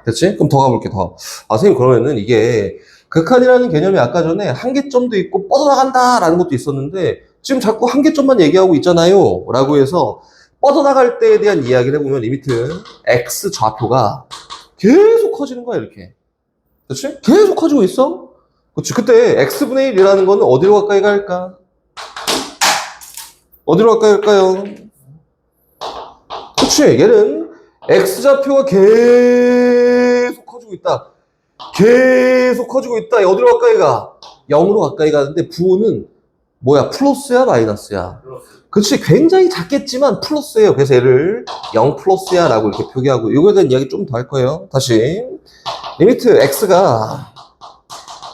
그렇지? 그럼 더 가볼게 더. 아 선생님 그러면은 이게 극한이라는 개념이 아까 전에 한계점도 있고 뻗어나간다 라는 것도 있었는데 지금 자꾸 한계점만 얘기하고 있잖아요 라고 해서 뻗어나갈 때에 대한 이야기를 해보면 리미트 x 좌표가 계속 커지는 거야 이렇게. 그렇지? 계속 커지고 있어. 그렇지? 그때 x분의 1이라는 거는 어디로 가까이 갈까? 어디로 가까이 갈까요? 그렇지? 얘는 x좌표가 계속 커지고 있다. 계속 커지고 있다. 어디로 가까이 가? 0으로 가까이 가는데 부호는 뭐야? 플러스야 마이너스야? 그렇지. 굉장히 작겠지만 플러스예요. 그래서 얘를 0 플러스야 라고 이렇게 표기하고 이거에 대한 이야기 좀 더 할 거예요. 다시 리미트 x가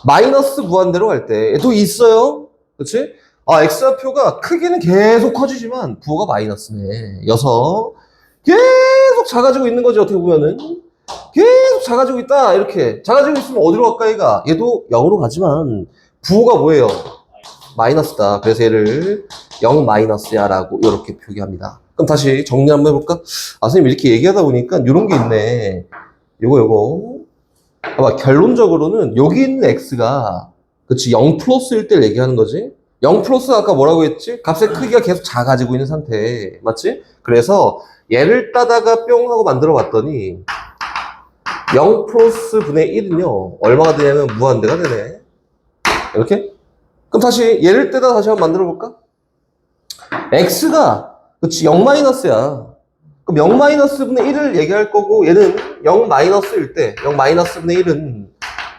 마이너스 무한대로 갈 때 얘도 있어요. 그렇지? 아 x좌표가 크기는 계속 커지지만 부호가 마이너스네. 여서 계속 작아지고 있는 거지. 어떻게 보면은 계속 작아지고 있다. 이렇게 작아지고 있으면 어디로 가까이 가? 얘도 0으로 가지만 부호가 뭐예요? 마이너스다. 그래서 얘를 0 마이너스야 라고 이렇게 표기합니다. 그럼 다시 정리 한번 해볼까? 아 선생님 이렇게 얘기하다 보니까 이런 게 있네. 요거 아마 결론적으로는 여기 있는 x가 그치 0 플러스일 때 얘기하는 거지. 0 플러스 아까 뭐라고 했지? 값의 크기가 계속 작아지고 있는 상태 맞지? 그래서 얘를 따다가 뿅 하고 만들어 봤더니 0 플러스 분의 1은요 얼마가 되냐면 무한대가 되네. 이렇게? 그럼 다시 얘를 떼다 다시 한번 만들어 볼까? x가 그치 0 마이너스야. 그럼 0 마이너스 분의 1을 얘기할 거고 얘는 0 마이너스일 때 0 마이너스 분의 1은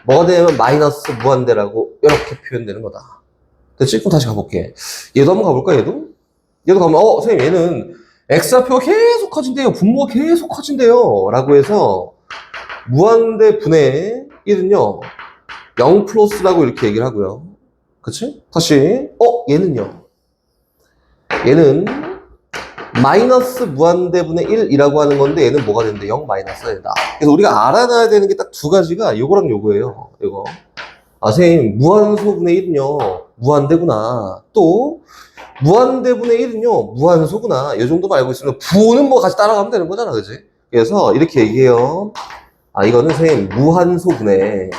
뭐가 되냐면 마이너스 무한대라고 이렇게 표현되는 거다. 됐지? 그럼 다시 가볼게. 얘도 한번 가볼까? 얘도 가면 선생님 얘는 x좌표가 계속 커진대요. 분모가 계속 커진대요 라고 해서 무한대 분의 1은요 0 플러스라고 이렇게 얘기를 하고요. 그치? 다시 얘는요 얘는 마이너스 무한대분의 1이라고 하는 건데 얘는 뭐가 되는데 0 마이너스가 된다. 그래서 우리가 알아놔야 되는 게 딱 두 가지가 요거랑 요거예요. 이거 아 선생님 무한소분의 1은요 무한대구나. 또 무한대분의 1은요 무한소구나. 이 정도만 알고 있으면 부호는 뭐 같이 따라가면 되는 거잖아. 그치? 그래서 이렇게 얘기해요. 아 이거는 선생님 무한소분의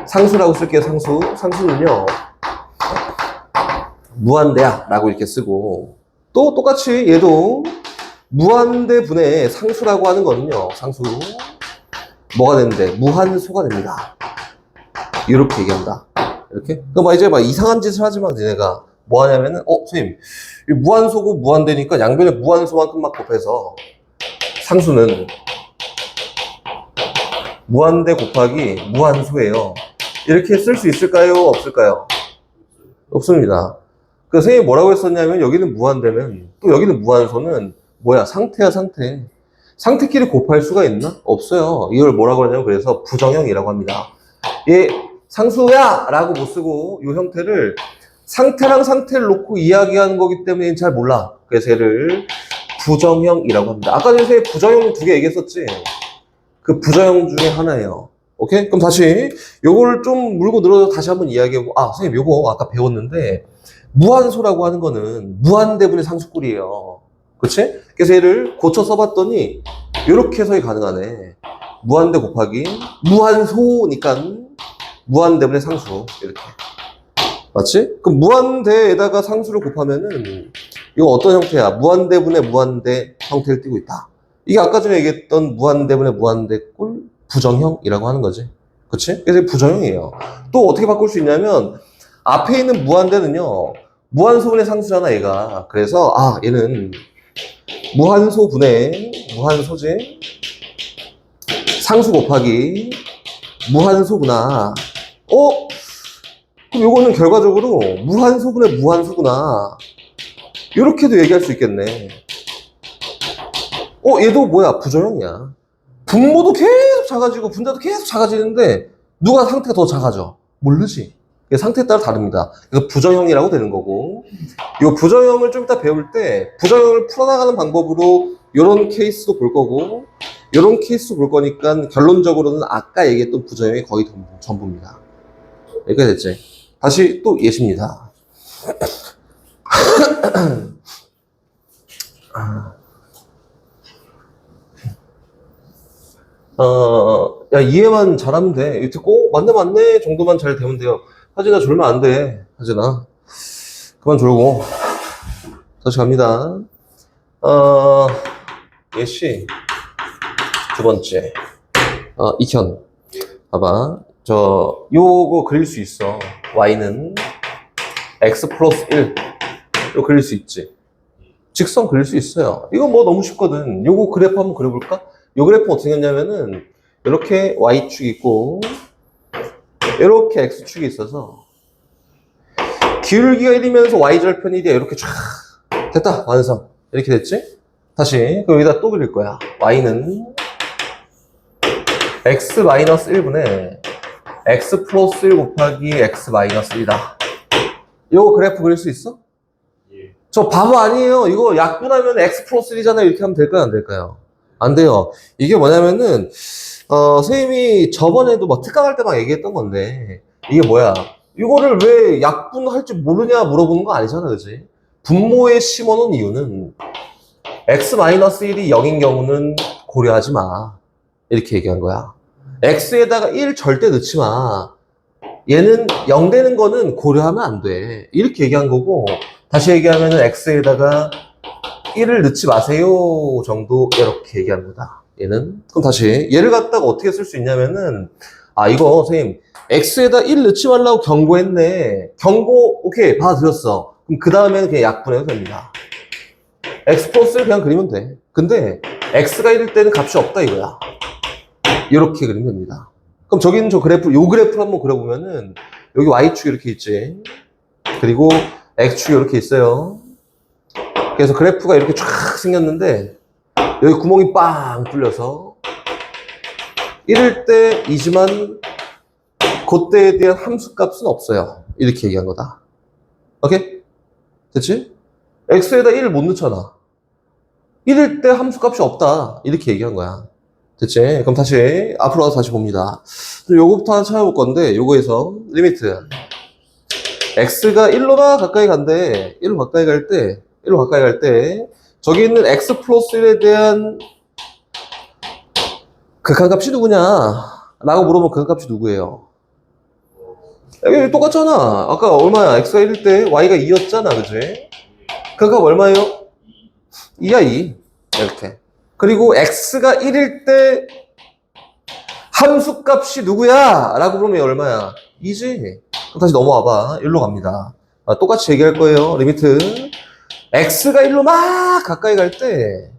상수라고 쓸게요. 상수는요 무한대야 라고 이렇게 쓰고 또 똑같이 얘도 무한대 분의 상수라고 하는 거는요 상수 뭐가 되는데 무한소가 됩니다. 이렇게 얘기한다. 이렇게 그럼 이제 막 이상한 짓을 하지만 얘네가 뭐 하냐면은 선생님 무한소고 무한대니까 양변에 무한소만큼만 곱해서 상수는 무한대 곱하기 무한소예요. 이렇게 쓸 수 있을까요? 없을까요? 없습니다. 그 선생님이 뭐라고 했었냐면 여기는 무한대면 또 여기는 무한소는 뭐야? 상태야 상태. 상태끼리 곱할 수가 있나? 없어요. 이걸 뭐라고 하냐면 그래서 부정형이라고 합니다. 얘 상수야! 라고 못 쓰고 이 형태를 상태랑 상태를 놓고 이야기하는 거기 때문에 잘 몰라. 그래서 얘를 부정형이라고 합니다. 아까 전에 부정형 두 개 얘기했었지? 그 부정형 중에 하나예요. 오케이? 그럼 다시 요거를 좀 물고 늘어서 다시 한번 이야기해보고 선생님 요거 아까 배웠는데 무한소라고 하는 거는 무한대분의 상수꼴이에요. 그치? 그래서 얘를 고쳐 써봤더니 이렇게 해석이 가능하네. 무한대 곱하기 무한소니까 무한대분의 상수 이렇게 맞지? 그럼 무한대에다가 상수를 곱하면은 이거 어떤 형태야? 무한대분의 무한대 형태를 띠고 있다. 이게 아까 전에 얘기했던 무한대분의 무한대꼴 부정형이라고 하는 거지. 그치? 그래서 부정형이에요. 또 어떻게 바꿀 수 있냐면 앞에 있는 무한대는요 무한소분의 상수잖아 얘가. 그래서 얘는 무한소분의 무한소지 상수 곱하기 무한소구나. 그럼 요거는 결과적으로 무한소분의 무한소구나. 이렇게도 얘기할 수 있겠네. 얘도 뭐야? 부정형이야. 분모도 계속 작아지고 분자도 계속 작아지는데 누가 상태가 더 작아져? 모르지. 상태에 따라 다릅니다. 그래서 부정형이라고 되는 거고 이 부정형을 좀 이따 배울 때 부정형을 풀어나가는 방법으로 이런 케이스도 볼 거고 이런 케이스 볼 거니까 결론적으로는 아까 얘기했던 부정형이 거의 전부입니다. 여기까지 됐지? 다시 또 예시입니다. 야, 이해만 잘하면 돼. 이거 듣고, 맞네 정도만 잘 되면 돼요. 하진아, 졸면 안 돼. 하진아. 그만 졸고. 다시 갑니다. 예시. 두 번째. 이현. 봐봐. 요거 그릴 수 있어. y는 x 플러스 1. 이거 그릴 수 있지. 직선 그릴 수 있어요. 이거 뭐 너무 쉽거든. 요거 그래프 한번 그려볼까? 요 그래프 어떻게 생겼냐면은, 이렇게 y축이 있고, 이렇게 x축이 있어서, 기울기가 1이면서 y절편 1이야. 이렇게 쫙. 됐다. 완성. 이렇게 됐지? 다시, 그럼 여기다 또 그릴 거야. y는 x 마이너스 1분의 x 플러스 1 곱하기 x 마이너스 1이다. 요거 그래프 그릴 수 있어? 예. 저 바보 아니에요. 이거 약분하면 x 플러스 1이잖아요. 이렇게 하면 될까요? 안 될까요? 안 돼요. 이게 뭐냐면은, 선생님이 저번에도 뭐 특강할 때 막 얘기했던 건데, 이게 뭐야? 이거를 왜 약분할 줄 모르냐 물어보는 거 아니잖아, 그지? 분모에 심어놓은 이유는, x-1이 0인 경우는 고려하지 마. 이렇게 얘기한 거야. x에다가 1 절대 넣지 마. 얘는 0 되는 거는 고려하면 안 돼. 이렇게 얘기한 거고, 다시 얘기하면은 x에다가 1을 넣지 마세요 정도 이렇게 얘기하는 거다. 얘는. 그럼 다시 얘를 갖다가 어떻게 쓸 수 있냐면은, 이거 선생님 x에다 1 넣지 말라고 경고했네. 경고 오케이 받아들였어. 그럼 그 다음에는 그냥 약분해도 됩니다. x 플러스를 그냥 그리면 돼. 근데 x가 1일 때는 값이 없다 이거야. 이렇게 그리면 됩니다. 그럼 저기는 저 그래프, 요 그래프를 한번 그려보면은 여기 y축이 이렇게 있지. 그리고 x축이 이렇게 있어요. 그래서 그래프가 이렇게 쫙 생겼는데 여기 구멍이 빵 뚫려서 1일 때 2지만 그때에 대한 함수값은 없어요. 이렇게 얘기한 거다. 오케이? 됐지? x에다 1을 못 넣잖아. 1일 때 함수값이 없다. 이렇게 얘기한 거야. 됐지? 그럼 다시 앞으로 와서 다시 봅니다. 요거부터 하나 찾아볼 건데 요거에서 리미트 x가 1로나 가까이 간대. 1로 가까이 갈 때 저기 있는 x 플러스 1에 대한 극한값이 누구냐 라고 물어보면 극한값이 누구예요? 여기 똑같잖아. 아까 얼마야? x가 1일 때 y가 2였잖아. 그치? 극한값 얼마예요? 2야 2. 이렇게. 그리고 x가 1일 때 함수값이 누구야? 라고 물으면 얼마야? 2지. 그럼 다시 넘어와봐. 1로 갑니다. 똑같이 얘기할 거예요. 리미트 x가 1로 막 가까이 갈 때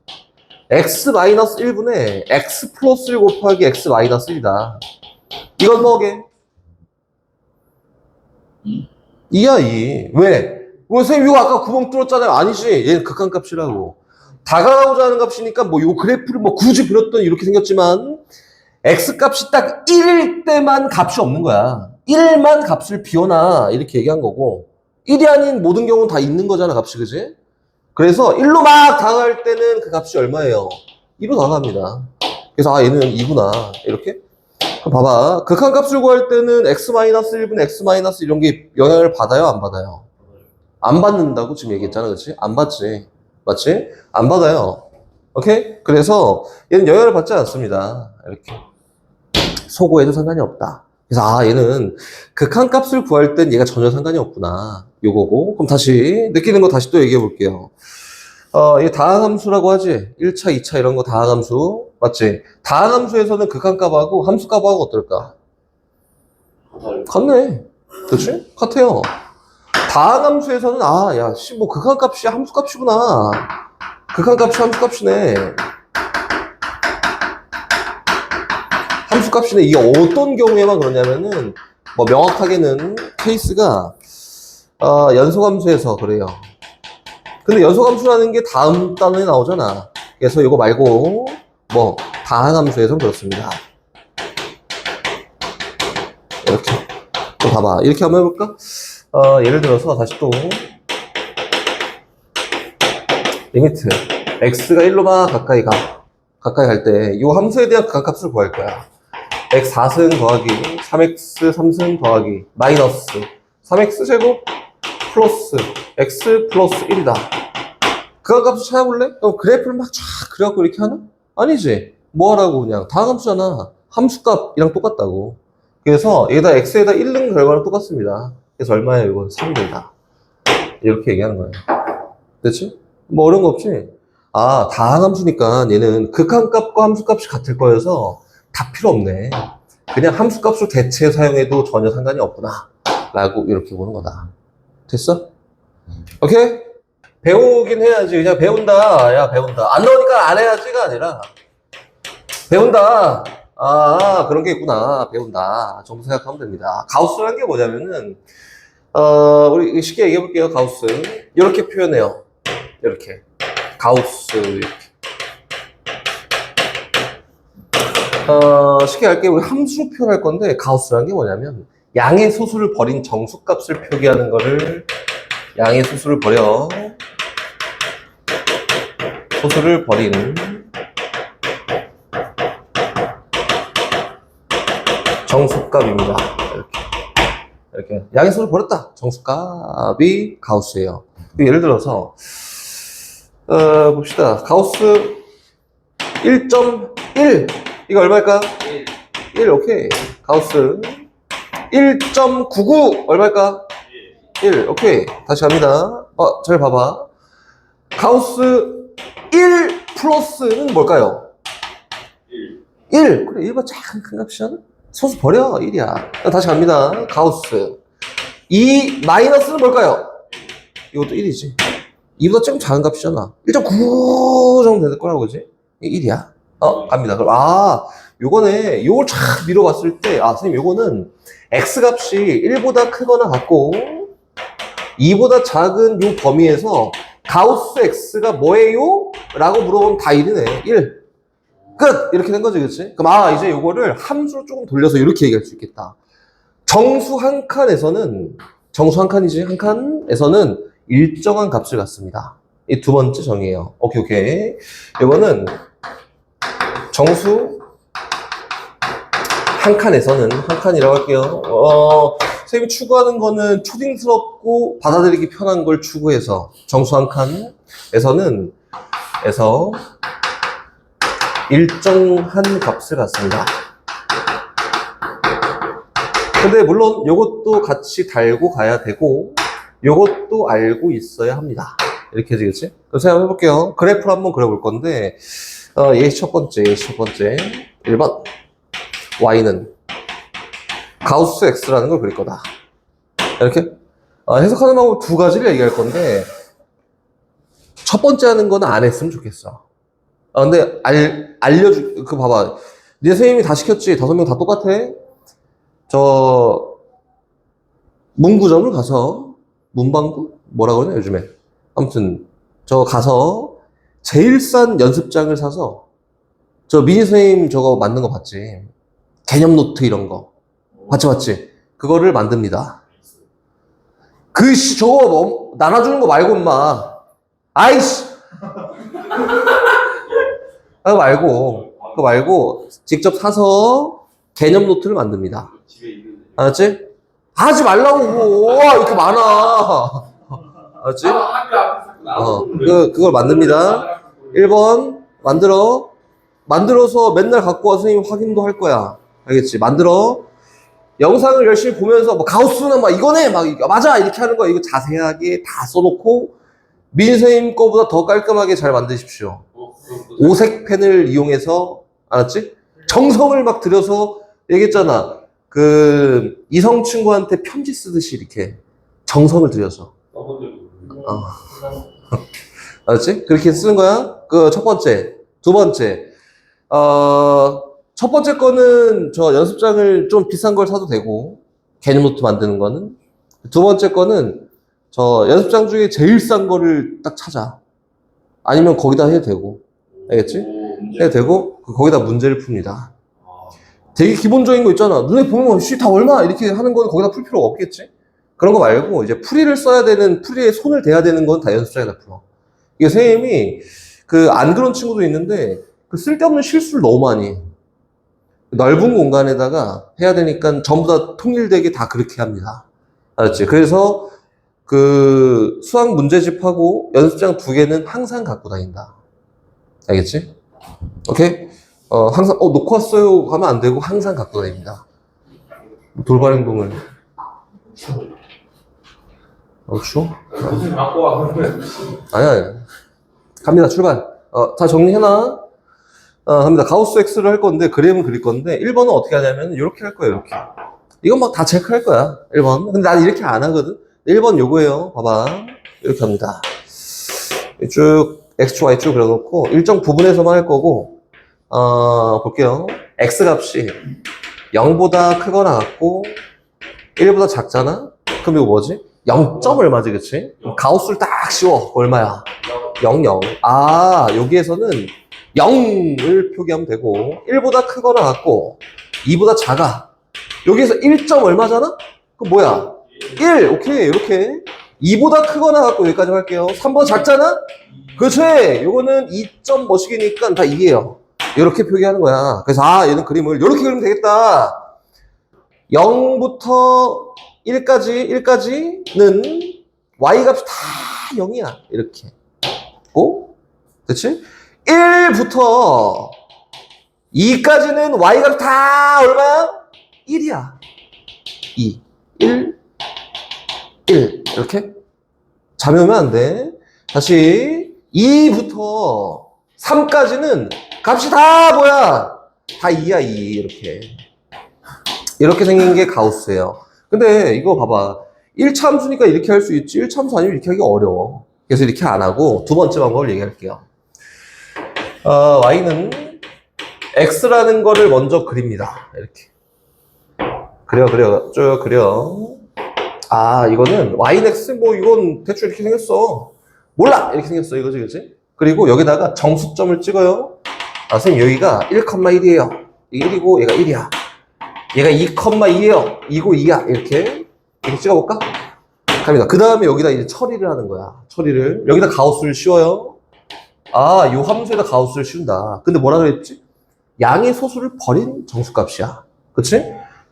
x-1분의 x 플러스 1 곱하기 x 마이너스 1이다. 이건 뭐게? 2야 2. 왜? 선생님 이거 아까 구멍 뚫었잖아요. 아니지. 얘는 극한값이라고. 다가가고자 하는 값이니까 뭐 요 그래프를 뭐 굳이 그렸더니 이렇게 생겼지만 x값이 딱 1일 때만 값이 없는 거야. 1만 값을 비워놔. 이렇게 얘기한 거고 1이 아닌 모든 경우는 다 있는 거잖아. 값이. 그지? 그래서 1로 막 다가갈 때는 그 값이 얼마예요? 2로 다가갑니다. 그래서 얘는 2구나. 이렇게. 그럼 봐봐. 극한값을 구할 때는 x-1분 x- 이런 게 영향을 받아요? 안 받아요? 안 받는다고 지금 얘기했잖아. 그렇지? 안 받지. 맞지? 안 받아요. 오케이? 그래서 얘는 영향을 받지 않습니다. 이렇게. 소고해도 상관이 없다. 그래서 얘는 극한값을 구할 땐 얘가 전혀 상관이 없구나. 요거고. 그럼 다시 느끼는 거 다시 또 얘기해 볼게요. 이게 다항함수라고 하지. 1차, 2차 이런 거 다항함수. 맞지? 다항함수에서는 극한값하고 함수값하고 어떨까? 같네. 그렇지? 같아요. 다항함수에서는 뭐 극한값이 함수값이구나. 극한값이 함수값이네. 함수값이네. 이게 어떤 경우에만 그러냐면은 뭐 명확하게는 케이스가 연소함수에서 그래요. 근데 연소함수라는 게 다음 단원에 나오잖아. 그래서 이거 말고 뭐 다항함수에서는 그렇습니다. 이렇게. 또 봐봐. 이렇게 한번 해볼까? 예를 들어서 다시 또 리미트 x가 1로만 가까이 가. 가까이 갈 때 이 함수에 대한 극한값을 구할 거야. x 4승 더하기 3x 3승 더하기 마이너스 3x 제곱 플러스 x 플러스 1이다. 극한값을 찾아볼래? 그럼 그래프를 막 쫙 그려갖고 이렇게 하나? 아니지. 뭐 하라고 그냥 다항함수잖아. 함수값이랑 똑같다고. 그래서 여기다 x에다 1 넣은 결과랑 똑같습니다. 그래서 얼마예요? 이건 3이다. 이렇게 얘기하는 거예요. 됐지? 뭐 어려운 거 없지? 아, 다항함수니까 얘는 극한값과 함수값이 같을 거여서 다 필요 없네. 그냥 함수값으로 대체 사용해도 전혀 상관이 없구나. 라고 이렇게 보는 거다. 됐어? 오케이? 배우긴 해야지. 그냥 배운다. 야, 배운다. 안 나오니까 안 해야지가 아니라 배운다. 아, 그런 게 있구나. 배운다. 정도 생각하면 됩니다. 가우스라는 게 뭐냐면은 우리 쉽게 얘기해 볼게요. 가우스. 이렇게 표현해요. 이렇게. 가우스. 이렇게. 쉽게 할게 우리 함수로 표현할 건데 가우스라는 게 뭐냐면 양의 소수를 버린 정수값을 표기하는 거를 양의 소수를 버려 소수를 버린 정수값입니다. 이렇게 양의 소수를 버렸다. 정수값이 가우스예요. 예를 들어서 봅시다. 가우스 1.1 이거 얼마일까? 1 오케이. 가우스 1.99 얼마일까? 1 오케이. 다시 갑니다. 잘 봐봐. 가우스 1 플러스는 뭘까요? 1 그래 1보다 작은 큰 값이잖아. 소수 버려 1이야. 다시 갑니다. 가우스 2 마이너스는 뭘까요? 이것도 1이지. 2보다 조금 작은 값이잖아. 1.9 정도 될 거라고 그지? 1이야. 갑니다. 그럼 요거네. 요걸 쫙 밀어봤을 때 선생님 요거는 x값이 1보다 크거나 같고 2보다 작은 요 범위에서 가우스 x가 뭐예요? 라고 물어보면 다 1이네. 1. 끝! 이렇게 된 거지, 그치? 그럼 이제 요거를 함수로 조금 돌려서 이렇게 얘기할 수 있겠다. 정수 한 칸이지. 한 칸에서는 일정한 값을 갖습니다. 이 두 번째 정의예요. 오케이. 이거는 정수 한 칸이라고 할게요. 선생님이 추구하는 거는 초딩스럽고 받아들이기 편한 걸 추구해서 정수 한 칸에서는 일정한 값을 갖습니다. 근데 물론 요것도 같이 달고 가야 되고 요것도 알고 있어야 합니다. 이렇게 해야지, 그치? 그럼 제가 한번 해볼게요. 그래프를 한번 그려볼 건데 예시 첫 번째 1번 y는 가우스 x라는 걸 그릴 거다. 이렇게 해석하는 방법 두 가지를 얘기할 건데 첫 번째 하는 거는 안 했으면 좋겠어. 근데 봐봐. 네 선생님이 다 시켰지. 5명 다 똑같아. 문구점을 가서 문방구? 뭐라고 그러냐 요즘에. 아무튼 가서 제일 싼 연습장을 사서 미니 선생님 저거 만든 거 봤지? 개념 노트 이런 거 봤지? 그거를 만듭니다. 저거 나눠주는 거 말고 임마. 아이씨. 그거 말고 직접 사서 개념 노트를 만듭니다. 알았지? 하지 말라고 이렇게 많아. 알았지? 그걸 만듭니다. 1번 만들어서 맨날 갖고 와서 선생님 확인도 할 거야. 알겠지? 영상을 열심히 보면서 가우스는 이거네 맞아 이렇게 하는 거 이거 자세하게 다 써놓고 민 선생님 거보다 더 깔끔하게 잘 만드십시오. 오색펜을 이용해서 알았지? 정성을 막 들여서 얘기했잖아. 이성 친구한테 편지 쓰듯이 이렇게 정성을 들여서. 알았지? 그렇게 쓰는 거야. 첫 번째. 두 번째. 첫 번째 거는 연습장을 좀 비싼 걸 사도 되고 개념 노트 만드는 거는. 두 번째 거는 연습장 중에 제일 싼 거를 딱 찾아. 아니면 거기다 해도 되고. 알겠지? 해도 되고 거기다 문제를 풉니다. 되게 기본적인 거 있잖아. 눈에 보면 다 얼마 이렇게 하는 건 거기다 풀 필요가 없겠지? 그런 거 말고 이제 풀이를 써야 되는, 풀이에 손을 대야 되는 건 다 연습장에다 풀어. 이게 선생님이 안 그런 친구도 있는데 그 쓸데없는 실수를 너무 많이 해. 넓은 공간에다가 해야 되니까 전부 다 통일되게 다 그렇게 합니다. 알았지? 그래서 그 수학 문제집하고 연습장 2개는 항상 갖고 다닌다. 알겠지? 오케이? 항상 놓고 왔어요 가면 안 되고 항상 갖고 다닙니다. 돌발 행동을. 추워? 무슨 갖고 와 그러면 아니야. 갑니다. 출발. 다 정리해놔. 갑니다. 가우스 X를 할 건데, 그림은 그릴 건데, 1번은 어떻게 하냐면, 이렇게 할 거예요, 이렇게. 이건 막 다 체크할 거야, 1번. 근데 난 이렇게 안 하거든? 1번 요거예요. 봐봐. 이렇게 합니다. 쭉, X, Y 쭉 그려놓고, 일정 부분에서만 할 거고, 볼게요. X 값이 0보다 크거나 같고, 1보다 작잖아? 그럼 이거 뭐지? 0점 얼마지, 그치? 가우스를 딱 씌워. 얼마야? 0, 0. 여기에서는 0을 표기하면 되고 1보다 크거나 같고 2보다 작아. 여기에서 1점 얼마잖아? 그럼 뭐야? 1. 오케이. 이렇게 2보다 크거나 같고 여기까지 할게요. 3보다 작잖아? 그렇지. 요거는 2점 뭐시기니까 다 2예요. 이렇게 표기하는 거야. 그래서 얘는 그림을 이렇게 그리면 되겠다. 0부터 1까지는 Y값이 다 0이야. 이렇게. 그치? 1부터 2까지는 Y값이 다 얼마야? 1이야. 2, 1, 1. 이렇게? 잠이 안 돼. 다시 2부터 3까지는 값이 다 뭐야? 다 2야, 2. 이렇게. 이렇게 생긴 게 가우스예요. 근데 이거 봐봐. 1차 함수니까 이렇게 할 수 있지. 1차 함수 아니면 이렇게 하기 어려워. 그래서 이렇게 안 하고 두 번째 방법을 얘기할게요. Y는 X라는 거를 먼저 그립니다. 이렇게. 그려. 쭉 그려. 이거는 Y는 X, 이건 대충 이렇게 생겼어. 몰라! 이렇게 생겼어. 이거지, 그치? 그리고 여기다가 정수점을 찍어요. 선생님, 여기가 1,1이에요. 이게 1이고, 얘가 1이야. 얘가 2,2예요. 2고 2야. 이렇게 찍어볼까? 갑니다. 그 다음에 여기다 이제 처리를 하는 거야. 처리를. 여기다 가우스를 씌워요. 요 함수에다 가우스를 씌운다. 근데 뭐라 그랬지? 양의 소수를 버린 정수값이야. 그치?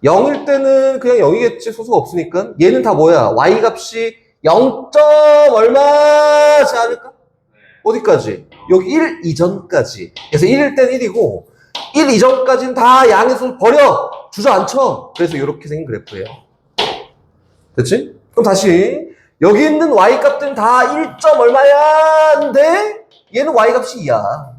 0일 때는 그냥 0이겠지. 소수가 없으니까. 얘는 다 뭐야? Y 값이 0. 얼마지 않을까? 어디까지? 여기 1 이전까지. 그래서 1일 땐 1이고, 1 이전까지는 다 양의 소수 버려! 주저앉혀! 그래서 이렇게 생긴 그래프예요. 됐지? 그럼 다시. 여기 있는 Y 값들은 다 1. 얼마야인데, 얘는 Y 값이 2야.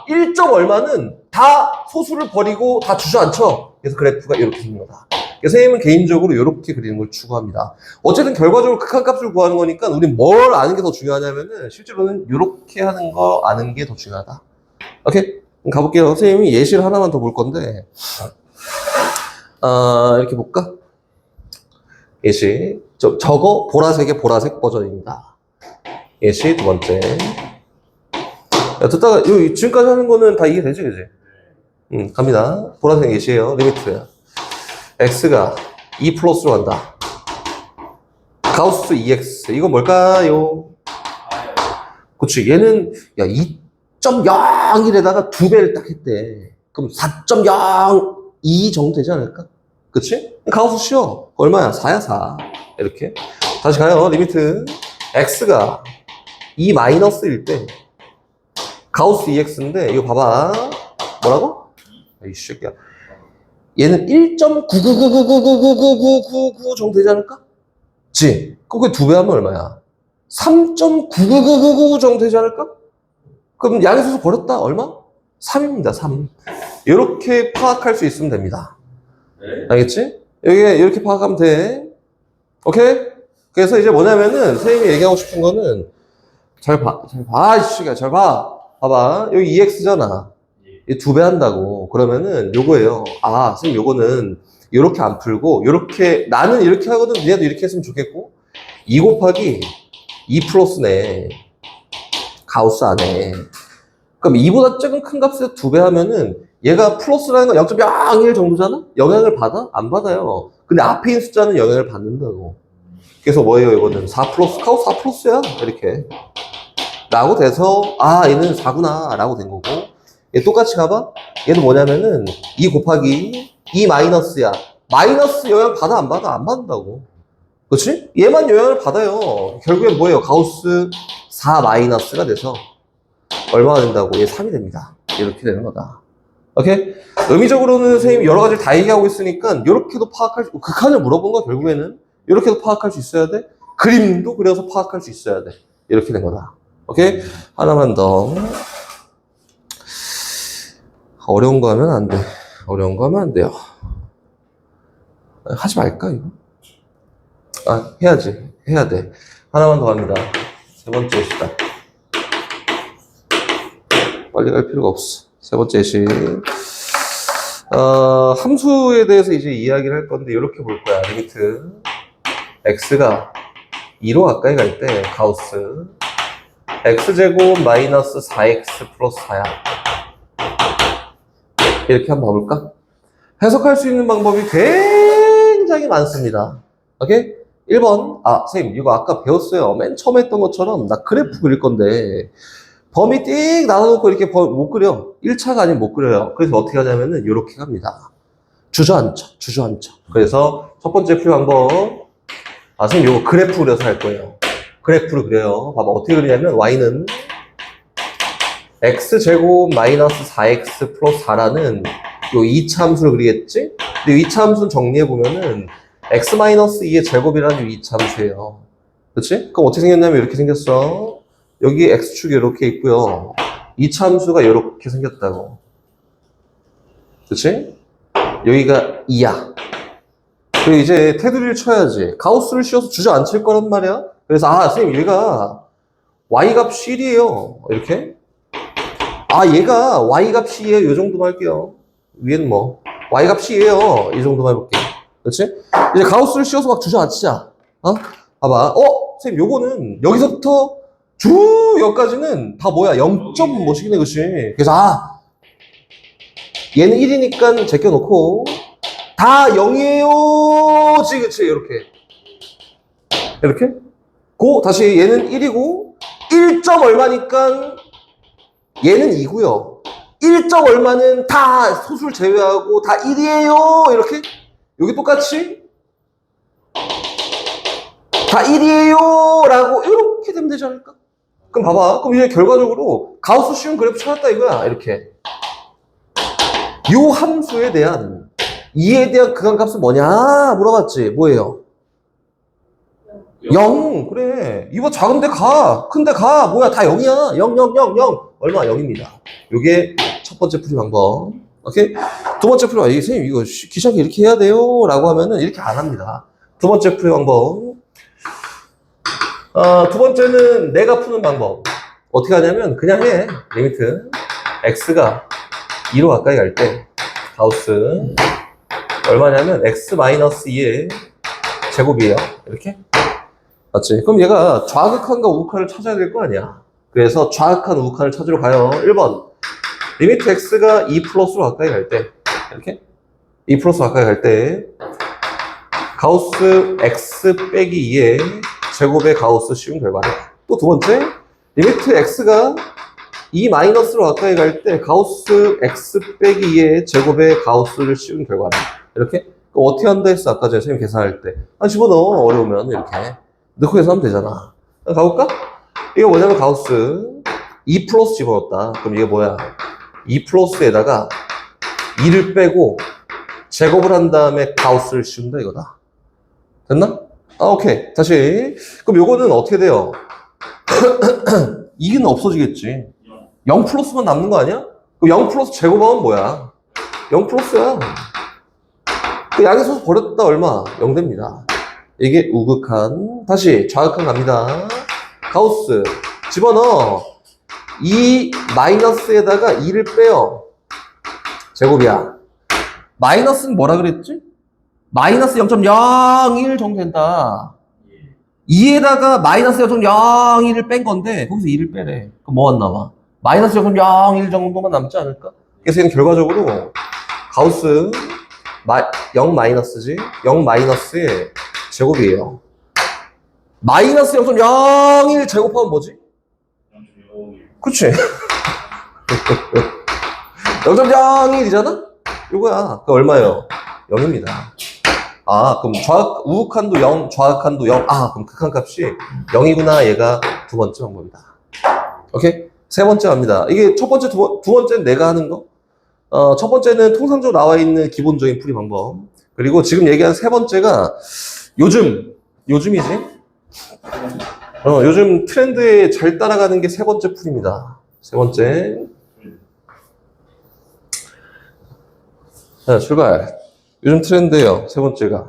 1. 얼마는 다 소수를 버리고 다 주저앉혀. 그래서 그래프가 이렇게 생긴 거다. 선생님은 개인적으로 이렇게 그리는 걸 추구합니다. 어쨌든 결과적으로 극한값을 구하는 거니까 우린 뭘 아는 게 더 중요하냐면은 실제로는 이렇게 하는 거 아는 게 더 중요하다. 오케이? 가볼게요. 선생님이 예시를 하나만 더 볼 건데 이렇게 볼까? 예시. 저거 보라색의 보라색 버전입니다. 예시 두 번째. 듣다가 지금까지 하는 거는 다 이해되지, 그지? 갑니다. 보라색 예시예요. 리미트. X가 2 플러스로 간다. 가우스 2X. 이건 뭘까요? 그치. 얘는, 2.01에다가 2배를 딱 했대. 그럼 4.02 정도 되지 않을까? 그치? 가우스 쉬워. 얼마야? 4야, 4. 이렇게. 다시 가요. 리미트. X가 2 마이너스일 때, 가우스 2X인데, 이거 봐봐. 뭐라고? 이 새끼야. 얘는 1.99999999999 정도 되지 않을까? 그치? 그게 2배 하면 얼마야? 3.99999 정도 되지 않을까? 그럼 양의 소수 버렸다. 얼마? 3입니다. 3. 이렇게 파악할 수 있으면 됩니다. 알겠지? 이렇게 파악하면 돼. 오케이? 그래서 이제 뭐냐면은 선생님이 얘기하고 싶은 거는 잘 봐. 이 씨가 잘 봐. 봐봐. 여기 2x잖아. 2배 한다고. 그러면은 요거예요. 선생님 요거는 요렇게 안 풀고 요렇게 나는 이렇게 하거든. 니네도 이렇게 했으면 좋겠고 2 곱하기 2 플러스네. 가우스 안에. 그럼 2보다 조금 큰 값에서 2배 하면은 얘가 플러스라는 건 0.01 정도잖아? 영향을 받아? 안 받아요. 근데 앞에 있는 숫자는 영향을 받는다고. 그래서 뭐예요 이거는? 4 플러스, 가우스 4 플러스야. 이렇게. 라고 돼서 얘는 4구나 라고 된 거고 얘 똑같이 가봐? 얘도 뭐냐면은 2 곱하기 2 마이너스야. 마이너스 영향 받아 안 받아? 안 받는다고. 그렇지? 얘만 영향을 받아요. 결국엔 뭐예요? 가우스 4 마이너스가 돼서 얼마가 된다고? 얘 3이 됩니다. 이렇게 되는 거다. 오케이? 의미적으로는 선생님이 여러 가지를 다 얘기하고 있으니까 이렇게도 파악할 수, 극한을 물어본 거 결국에는 이렇게도 파악할 수 있어야 돼. 그림도 그려서 파악할 수 있어야 돼. 이렇게 된 거다. 오케이? 하나만 더. 어려운 거 하면 안 돼. 어려운 거 하면 안 돼요. 하지 말까, 이거? 아, 해야지. 해야 돼. 하나만 더 합니다. 세 번째 시다. 빨리 갈 필요가 없어. 세 번째 시. 함수에 대해서 이제 이야기를 할 건데, 이렇게 볼 거야. 리미트. x가 2로 가까이 갈 때, 가우스. x제곱 마이너스 4x 플러스 4야. 이렇게 한번 봐볼까? 해석할 수 있는 방법이 굉장히 많습니다. 오케이? 1번. 선생님, 이거 아까 배웠어요. 맨 처음 했던 것처럼 나 그래프 그릴 건데, 범위 띡 나눠놓고 이렇게 못 그려. 1차가 아니면 못 그려요. 그래서 어떻게 하냐면은, 이렇게 갑니다. 주저앉혀. 그래서 첫 번째 풀이 방법. 선생님, 이거 그래프 그려서 할 거예요. 그래프를 그려요. 봐봐. 어떻게 그리냐면, y는 x제곱 마이너스 4x 플러스 4라는 요 2차 함수를 그리겠지? 근데 2차 함수는 정리해보면은 x 마이너스 2의 제곱이라는 요 2차 함수예요. 그치? 그럼 어떻게 생겼냐면 이렇게 생겼어. 여기 x축이 이렇게 있고요. 2차 함수가 이렇게 생겼다고. 그치? 여기가 2야. 그리고 이제 테두리를 쳐야지. 가우스를 씌워서 주저앉힐 거란 말이야. 그래서 선생님 얘가 y값이 1이에요. 이렇게. 얘가 y값이 2에요. 요 정도만 할게요. 위에는 뭐 y값이 2에요. 이 정도만 해볼게요. 그렇지? 이제 가우스를 씌워서 막 주저앉히자. 봐봐. 선생님 요거는 여기서부터 쭉 여기까지는 다 뭐야? 0점 뭐씩이네, 그치? 그래서 얘는 1이니까 제껴놓고 다 0이에요. 그치? 이렇게. 다시 얘는 1이고 1점 얼마니까 얘는 2고요. 1점 얼마는 다 소수를 제외하고 다 1이에요. 이렇게. 여기 똑같이 다 1이에요. 라고 이렇게 되면 되지 않을까? 그럼 봐봐. 그럼 이제 결과적으로 가우스 쉬운 그래프 찾았다 이거야. 이렇게. 요 함수에 대한 2에 대한 극한값은 뭐냐? 물어봤지. 뭐예요? 0. 그래. 이거 작은데 가. 큰데 가. 뭐야? 다 0이야. 0, 0, 0, 0. 얼마? 0입니다. 요게 첫 번째 풀이 방법. 오케이? 두 번째 풀이 방법. 선생님, 이거 귀찮게 이렇게 해야 돼요? 라고 하면은 이렇게 안 합니다. 두 번째 풀이 방법. 두 번째는 내가 푸는 방법. 어떻게 하냐면, 그냥 해. 리미트. x가 2로 가까이 갈 때, 가우스. 얼마냐면, x-2의 제곱이에요. 이렇게. 맞지? 그럼 얘가 좌극한과 우극한을 찾아야 될 거 아니야. 그래서 좌극한, 우극한을 찾으러 가요. 1번. 리미트 x가 2 플러스로 가까이 갈 때, 이렇게. 2 플러스 가까이 갈 때, 가우스 x 빼기 2의 제곱의 가우스 쉬운 결과를. 또 두 번째, 리미트 x가 2 마이너스로 가까이 갈 때, 가우스 x 빼기 2의 제곱의 가우스를 씌운 결과를. 이렇게. 어떻게 한다 했어? 아까 전에 선생님 계산할 때. 집어넣어. 어려우면 이렇게. 넣고 계산하면 되잖아. 가볼까? 이거 뭐냐면 가우스 2 플러스 집어넣었다. 그럼 이게 뭐야? 2 플러스에다가 2를 빼고 제곱을 한 다음에 가우스를 씌운다 이거다. 됐나? 오케이. 다시. 그럼 요거는 어떻게 돼요? 2는 없어지겠지. 0 플러스만 남는 거 아니야? 그럼 0 플러스 제곱하면 뭐야? 0 플러스야. 그 양의 소수 버렸다 얼마? 0 됩니다. 이게 우극한. 다시 좌극한 갑니다. 가우스 집어넣어. 2 마이너스에다가 2를 빼요. 제곱이야. 마이너스는 뭐라 그랬지? 마이너스 0.01 정도 된다. 2에다가 마이너스 0.01을 뺀 건데 거기서 2를 빼래. 그럼 뭐가 나와? 마이너스 0.01 정도만 남지 않을까? 그래서 얘는 결과적으로 가우스 0 마이너스지? 0 마이너스의 제곱이에요. 마이너스 0.01 제곱하면 뭐지? 그치? 0.01이잖아? 이거야. 그 얼마예요? 0입니다. 아, 그럼 우극한도 0, 좌극한도 0. 아, 그럼 극한값이 0이구나. 얘가 두 번째 방법이다. 오케이? 세 번째 갑니다. 이게 첫 번째, 두 번째는 내가 하는 거. 첫 번째는 통상적으로 나와 있는 기본적인 풀이 방법. 그리고 지금 얘기한 세 번째가 요즘이지? 요즘 트렌드에 잘 따라가는 게 세 번째 풀입니다. 세 번째. 자, 출발. 요즘 트렌드예요. 세 번째가.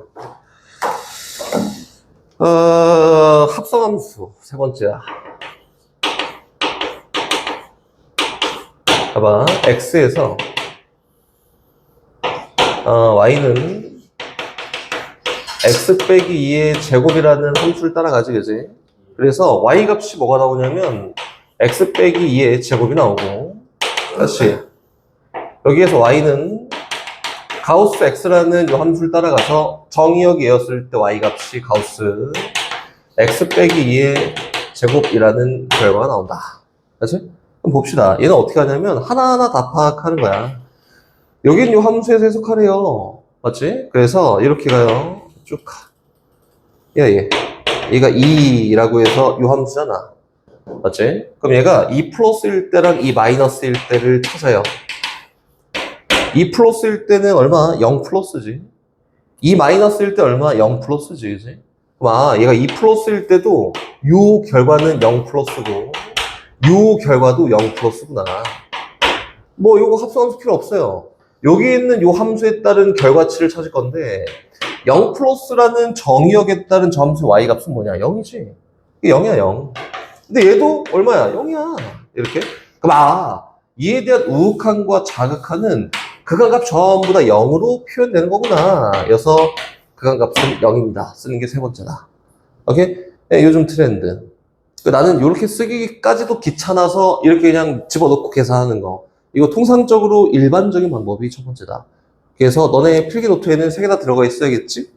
합성함수. 세 번째야. 봐봐. X에서, Y는 X 빼기 2의 제곱이라는 함수를 따라가지, 그지? 그래서 Y 값이 뭐가 나오냐면, X 빼기 2의 제곱이 나오고, 다시. 여기에서 Y는 가우스 X라는 이 함수를 따라가서 정의역이 에었을 때 Y 값이 가우스 X 빼기 2의 제곱이라는 결과가 나온다. 그치? 그럼 봅시다. 얘는 어떻게 하냐면 하나하나 다 파악하는 거야. 여긴 이 함수에서 해석하래요. 맞지? 그래서 이렇게 가요. 쭉 가. 얘가 2라고 해서 이 함수잖아. 맞지? 그럼 얘가 2 플러스일 때랑 2 마이너스일 때를 찾아요. 2 플러스일 때는 얼마? 0 플러스지. 2 마이너스일 때 얼마? 0 플러스지, 그지? 그럼 얘가 2 플러스일 때도 요 결과는 0 플러스고 요 결과도 0 플러스구나. 뭐 요거 합성함수 필요 없어요. 여기 있는 요 함수에 따른 결과치를 찾을 건데 0 플러스라는 정의역에 따른 저 함수의 y 값은 뭐냐? 0이지. 이게 0이야, 0. 근데 얘도 얼마야? 0이야. 이렇게. 그럼 이에 대한 우극한과 자극한은 극한값 전부 다 0으로 표현되는 거구나. 여서 극한값은 0입니다. 쓰는 게 세 번째다. 오케이? 네, 요즘 트렌드. 나는 이렇게 쓰기까지도 귀찮아서 이렇게 그냥 집어넣고 계산하는 거. 이거 통상적으로 일반적인 방법이 첫 번째다. 그래서 너네 필기 노트에는 3개 다 들어가 있어야겠지?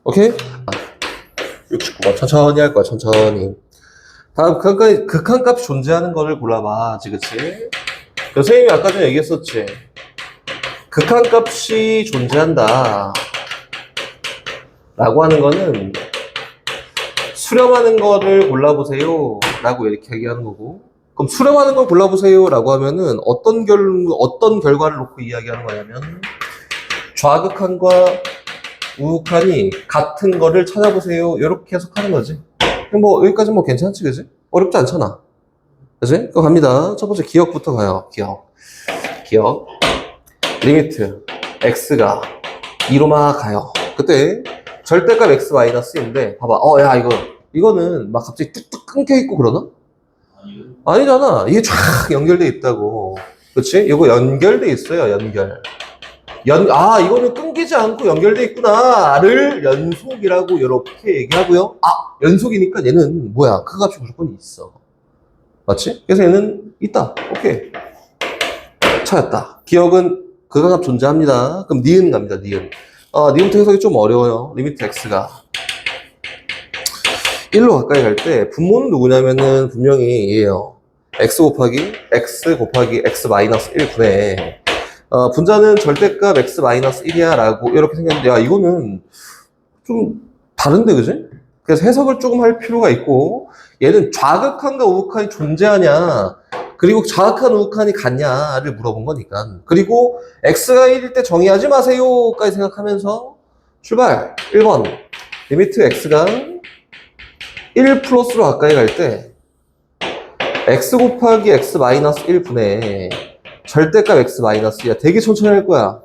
오케이? 69번. 천천히 할 거야, 천천히. 다음, 극한값이 존재하는 거를 골라봐. 그치? 선생님이 아까 전에 얘기했었지? 극한값이 존재한다 라고 하는 거는 수렴하는 거를 골라보세요 라고 이렇게 얘기하는 거고, 그럼 수렴하는 걸 골라보세요 라고 하면은 어떤 결과를 놓고 이야기하는 거냐면 좌극한과 우극한이 같은 거를 찾아보세요 이렇게 해석하는 거지. 뭐 여기까지 뭐 괜찮지, 그지? 어렵지 않잖아, 그지? 그럼 갑니다. 첫 번째 기억부터 가요. 기억 리미트 x가 2로만 가요. 그때 절대값 x-인데 봐봐. 야 이거는 막 갑자기 뚝뚝 끊겨 있고 그러나? 아니잖아. 이게 쫙 연결돼 있다고. 그렇지? 이거 연결돼 있어요. 이거는 끊기지 않고 연결돼 있구나를 연속이라고 이렇게 얘기하고요. 연속이니까 얘는 뭐야? 그 값이 무조건 있어. 맞지? 그래서 얘는 있다. 오케이. 찾았다. 기억은 극한값 존재합니다. 그럼 니은 갑니다. 니은부터 해석이 좀 어려워요. 리미트 x가 1로 가까이 갈 때 분모는 누구냐면은 분명히 얘예요. x 곱하기 x 마이너스 1분의 분자는 절대값 x 마이너스 1이야 라고 이렇게 생겼는데 이거는 좀 다른데, 그지? 그래서 해석을 조금 할 필요가 있고, 얘는 좌극한과 우극한이 존재하냐 그리고 좌극한 우극한이 같냐를 물어본 거니까. 그리고 x가 1일 때 정의하지 마세요까지 생각하면서 출발. 1번 리미트 x가 1 플러스로 가까이 갈 때 x 곱하기 x 마이너스 1분의 절대값 x 마이너스 2야. 되게 천천히 할 거야.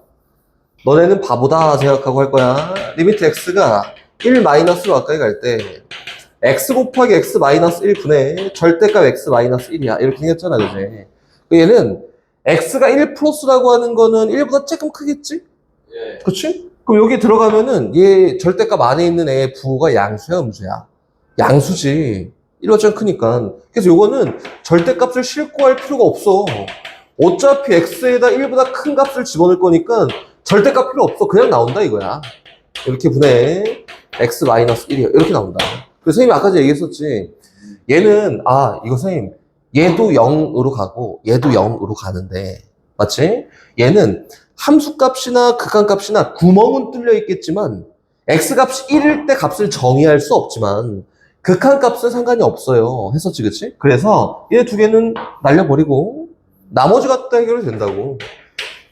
너네는 바보다 생각하고 할 거야. 리미트 x가 1 마이너스로 가까이 갈 때 x 곱하기 x 마이너스 1분의 절대값 x 마이너스 1이야. 이렇게 생겼잖아, 그지? 얘는 x가 1 플러스라고 하는 거는 1보다 조금 크겠지? 예. 그치? 그럼 여기 들어가면은 얘 절대값 안에 있는 애의 부호가 양수야, 음수야? 양수지. 1보다 좀 크니까. 그래서 요거는 절대값을 싣고 할 필요가 없어. 어차피 x에다 1보다 큰 값을 집어넣을 거니까 절대값 필요 없어. 그냥 나온다 이거야. 이렇게 분해 x 마이너스 1이야. 이렇게 나온다. 그래서 선생님이 아까 전에 얘기했었지. 얘는 이거 선생님 얘도 0으로 가고 얘도 0으로 가는데 맞지? 얘는 함수값이나 극한값이나 구멍은 뚫려 있겠지만 x값이 1일 때 값을 정의할 수 없지만 극한값은 상관이 없어요. 했었지, 그치? 그래서 얘 두 개는 날려버리고 나머지 갖다 해결이 된다고.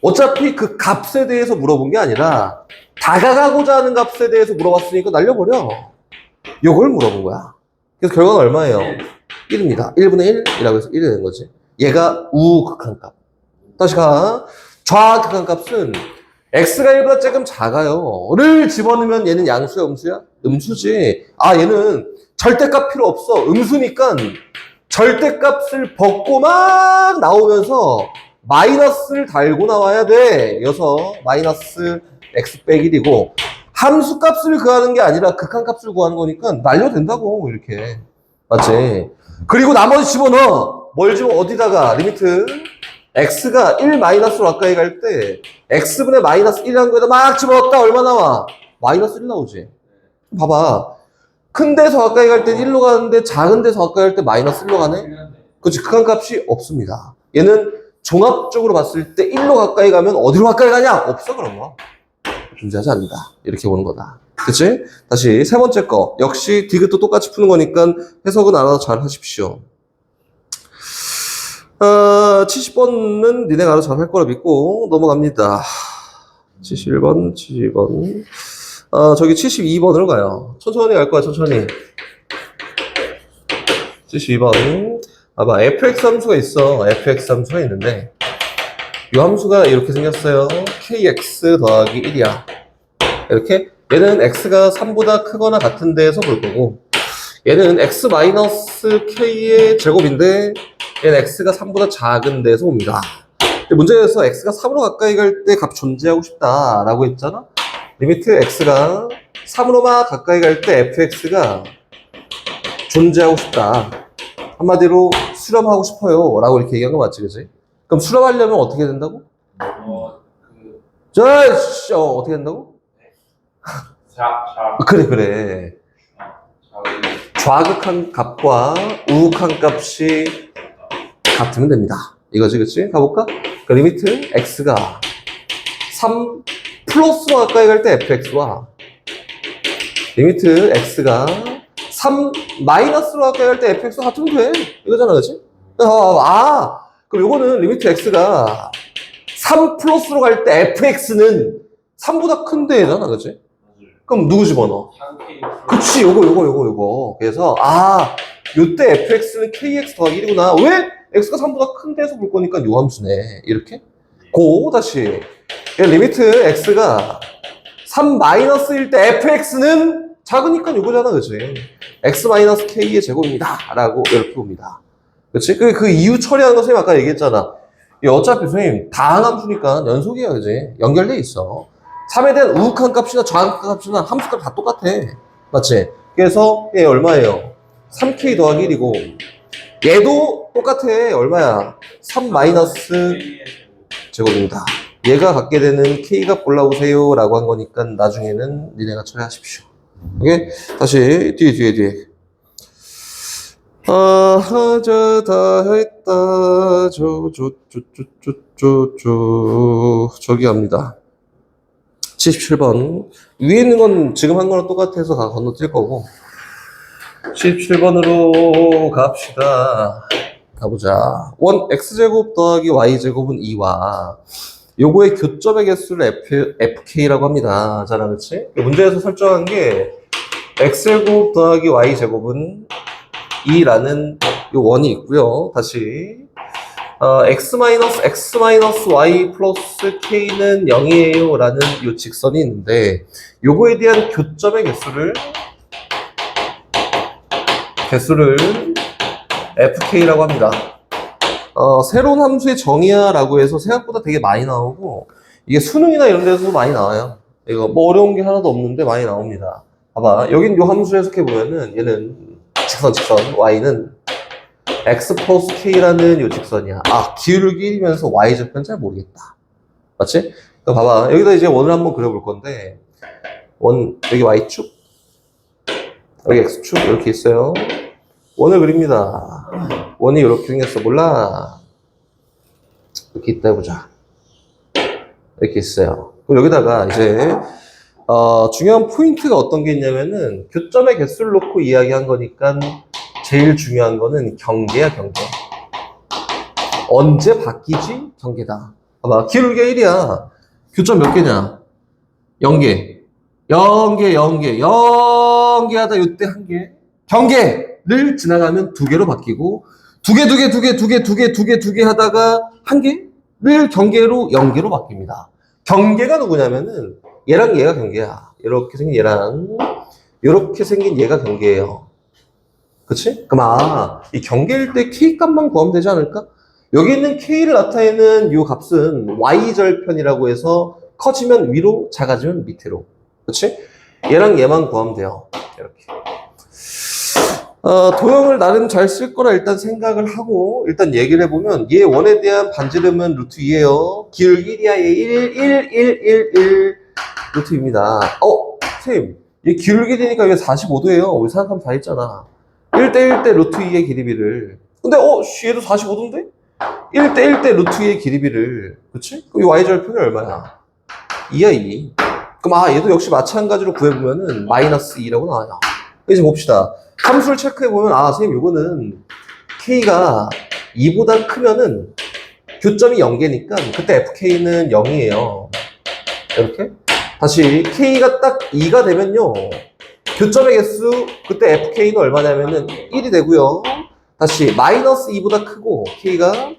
어차피 그 값에 대해서 물어본 게 아니라 다가가고자 하는 값에 대해서 물어봤으니까 날려버려. 요걸 물어본 거야. 그래서 결과는 얼마예요? 1입니다. 1분의 1이라고 해서 1이 되는 거지. 얘가 우극한값. 다시 가. 좌극한값은 x가 1보다 조금 작아요. 를 집어넣으면 얘는 양수야, 음수야? 음수지. 아, 얘는 절대값 필요 없어. 음수니까 절대값을 벗고 막 나오면서 마이너스를 달고 나와야 돼. 여기서 마이너스 x 빼기 1이고 함수값을 구하는 게 아니라 극한값을 구하는 거니까 날려도 된다고 이렇게. 맞지? 그리고 나머지 집어넣어. 뭘 집어 어디다가 리미트 x가 1 마이너스로 가까이 갈 때 x분의 마이너스 1이라는 거에다 막 집어넣었다. 얼마 나와? 마이너스 1 나오지. 봐봐. 큰 데서 가까이 갈 때 1로 가는데 작은 데서 가까이 갈 때 마이너스 1로 가네? 그렇지. 극한값이 없습니다. 얘는 종합적으로 봤을 때 1로 가까이 가면 어디로 가까이 가냐? 없어, 그런 거. 존재하지 않는다. 이렇게 보는 거다. 그치? 다시 세 번째 거. 역시 디귿도 똑같이 푸는 거니까 해석은 알아서 잘 하십시오. 70번은 니네가 알아서 잘 할 거라 믿고 넘어갑니다. 71번, 72번. 저기 72번으로 가요. 천천히 갈 거야, 천천히. 72번. 봐봐, fx 함수가 있어. fx 함수가 있는데, 이 함수가 이렇게 생겼어요. kx 더하기 1이야. 이렇게. 얘는 x가 3보다 크거나 같은 데에서 볼 거고, 얘는 x-k의 제곱인데, 얘는 x가 3보다 작은 데에서 봅니다. 문제에서 x가 3으로 가까이 갈 때 값 존재하고 싶다라고 했잖아? 리미트 x가 3으로 막 가까이 갈 때 fx가 존재하고 싶다. 한마디로 수렴하고 싶어요. 라고 이렇게 얘기한 거 맞지, 그지? 그럼 수렴하려면 어떻게 된다고? 어떻게 된다고? 그래. 좌극한 값과 우극한 값이 같으면 됩니다. 이거지, 그치? 가볼까? 그 리미트 x가 3 플러스로 가까이 갈 때 fx와 리미트 x가 3 마이너스로 가까이 갈 때 fx와 같으면 돼. 이거잖아, 그치? 그럼 요거는 리미트 x가 3 플러스로 갈 때 fx는 3보다 큰 데잖아, 그치? 그럼 누구 집어넣어? 그치, 요거. 그래서, 요때 fx는 kx 더하기 1이구나. 왜? x가 3보다 큰 데서 볼 거니까 요 함수네. 이렇게. 다시. 리미트 x가 3 마이너스일 때 fx는 작으니까 요거잖아, 그치? x 마이너스 k의 제곱입니다. 라고 이렇게 봅니다. 그치? 그 이유 처리하는 거 선생님 아까 얘기했잖아. 어차피 선생님, 다항함수니까 연속이야, 그치? 연결돼 있어. 3에 대한 우극한 값이나 좌극한 값이나 함수값 다 똑같아. 맞지? 그래서 얘 얼마예요? 3k 더하기 1이고 얘도 똑같아. 얼마야? 3 마이너스 제곱입니다. 얘가 갖게 되는 k값 골라보세요 라고 한 거니까 나중에는 니네가 처리하십시오. 오케이? 다시 뒤에 하자 다 했다 저기 합니다. 77번. 위에 있는 건 지금 한 거랑 똑같아서 다 건너뛸 거고 77번으로 갑시다. 가보자. x제곱 더하기 y제곱은 2와 요거의 교점의 개수를 fk라고 합니다. 자, 그렇지? 문제에서 설정한 게 x제곱 더하기 y제곱은 2라는 요 원이 있고요. 다시 x-y 플러스 k는 0이에요 라는 요 직선이 있는데 요거에 대한 교점의 개수를 fk라고 합니다. 새로운 함수의 정의야 라고 해서 생각보다 되게 많이 나오고 이게 수능이나 이런 데서도 많이 나와요. 이거 뭐 어려운 게 하나도 없는데 많이 나옵니다. 봐봐, 여긴 요 함수 해석해보면은 얘는 직선 y는 x 플러스 k라는 요 직선이야. 기울기 1이면서 y절편 잘 모르겠다. 맞지? 그럼 봐봐, 여기다 이제 원을 한번 그려볼 건데 여기 y축, 여기 x축 이렇게 있어요. 원을 그립니다. 원이 이렇게 생겼어. 몰라. 이렇게 있다 해보자. 이렇게 있어요. 그럼 여기다가 이제 중요한 포인트가 어떤 게 있냐면은 교점의 개수를 놓고 이야기한 거니까 제일 중요한 거는 경계야, 경계. 언제 바뀌지? 경계다. 봐봐, 기울기가 1이야. 교점 몇 개냐? 0개. 0개, 0개, 0개 하다 요때 1개. 경계를 지나가면 2개로 바뀌고, 2개, 2개, 2개, 2개, 2개, 2개, 2개 하다가 1개를 경계로 0개로 바뀝니다. 경계가 누구냐면은 얘랑 얘가 경계야. 이렇게 생긴 얘랑 이렇게 생긴 얘가 경계예요. 그치? 그럼 이 경계일 때 K 값만 구하면 되지 않을까? 여기 있는 K를 나타내는 이 값은 Y절편이라고 해서 커지면 위로, 작아지면 밑으로. 그치? 얘랑 얘만 구하면 돼요. 이렇게. 도형을 나름 잘 쓸 거라 일단 생각을 하고, 일단 얘기를 해보면, 얘 원에 대한 반지름은 루트 2예요. 기울기 1이야, 얘 1, 루트입니다. 선생님, 얘 기울기 되니까 이게 45도예요. 우리 생각하면 다 했잖아. 1대1대 루트 2의 길이비를. 근데, 얘도 45도인데? 1대1대 루트 2의 길이비를. 그치? 그럼 이 Y절편이 얼마야? 2야, 2. 그럼 얘도 역시 마찬가지로 구해보면은 마이너스 2라고 나와요. 이제 봅시다. 함수를 체크해보면, 선생님, 요거는 K가 2보다 크면은 교점이 0개니까 그때 FK는 0이에요. 이렇게. 다시, K가 딱 2가 되면요. 교점의 개수, 그때 FK는 얼마냐면은 1이 되고요. 다시, 마이너스 2보다 크고, K가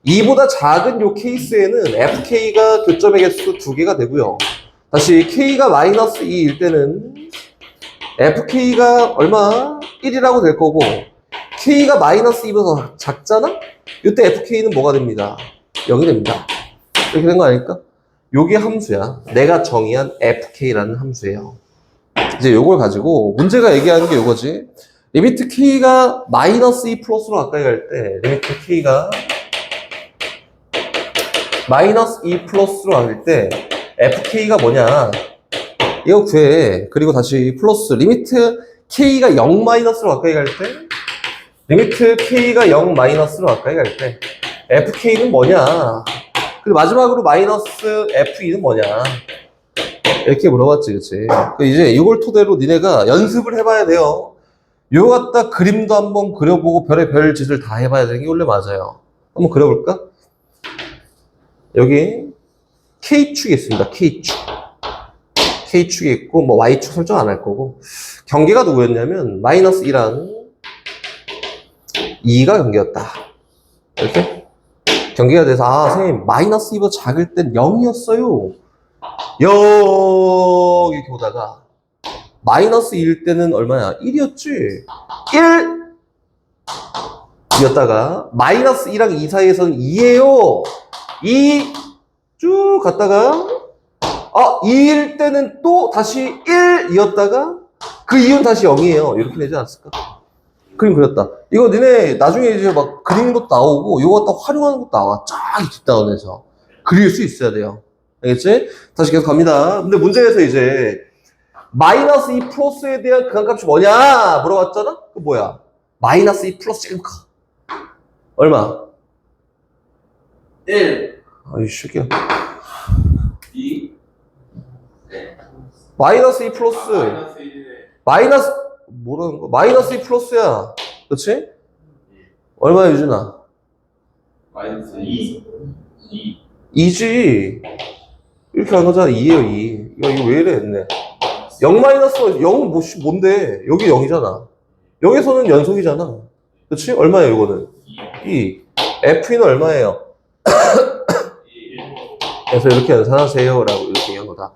2보다 작은 요 케이스에는 FK가 교점의 개수 2개가 되고요. 다시, K가 마이너스 2일 때는 FK가 얼마? 1이라고 될 거고, K가 마이너스 2보다 작잖아? 이때 FK는 뭐가 됩니다? 0이 됩니다. 이렇게 된 거 아닐까? 요게 함수야. 내가 정의한 FK라는 함수예요. 이제 요걸 가지고 문제가 얘기하는 게 요거지. 리미트 K가 마이너스 2 플러스로 가까이 갈 때, 리미트 K가 마이너스 2 플러스로 갈 때, FK가 뭐냐? 이거 구해. 그리고 다시 플러스 리미트 K가 0 마이너스로 가까이 갈 때, 리미트 K가 0 마이너스로 가까이 갈 때, FK는 뭐냐? 그리고 마지막으로 마이너스 F2는 뭐냐? 이렇게 물어봤지, 그치? 이제 이걸 토대로 니네가 연습을 해봐야 돼요. 요거 갖다 그림도 한번 그려보고 별의 별 짓을 다 해봐야 되는 게 원래 맞아요. 한번 그려볼까? 여기 K축이 있습니다. K축. K축이 있고, 뭐 Y축 설정 안 할 거고. 경계가 누구였냐면, 마이너스 2랑 2가 경계였다. 이렇게? 경계가 돼서, 선생님, 마이너스 2보다 작을 땐 0이었어요. 이렇게 오다가, 마이너스 2일 때는 얼마야? 1이었지? 1! 이었다가, 마이너스 2랑 2 사이에서는 2예요. 2, 쭉 갔다가, 2일 때는 또 다시 1이었다가, 그 이유는 다시 0이에요. 이렇게 되지 않았을까? 그림 그렸다. 이거 니네 나중에 이제 막 그리는 것도 나오고, 이거 갖다 활용하는 것도 나와. 쫙 뒷다운해서. 그릴 수 있어야 돼요. 알겠지? 다시 계속 갑니다. 근데 문제에서 이제, 마이너스 2 플러스에 대한 극한값이 뭐냐? 물어봤잖아? 그 뭐야? 마이너스 2 플러스 제곱값. 얼마? 1, 아이, 새끼야. 2, 마이너스 2 플러스. 마이너스 1이네. 마이너스, 뭐라는 거? 마이너스 2 플러스야. 그치? 얼마야, 유진아? 마이너스 2, 2. 2지. 이렇게 한 거잖아. 2예요, 2. 이거 왜 이래, 했네. 0 마이너스, 0은 뭔데? 여기 0이잖아. 여기서는 연속이잖아. 그치? 얼마예요, 이거는? 2. F는 얼마예요? 2, 그래서 이렇게 연산하세요. 라고 이렇게 얘기한 거다.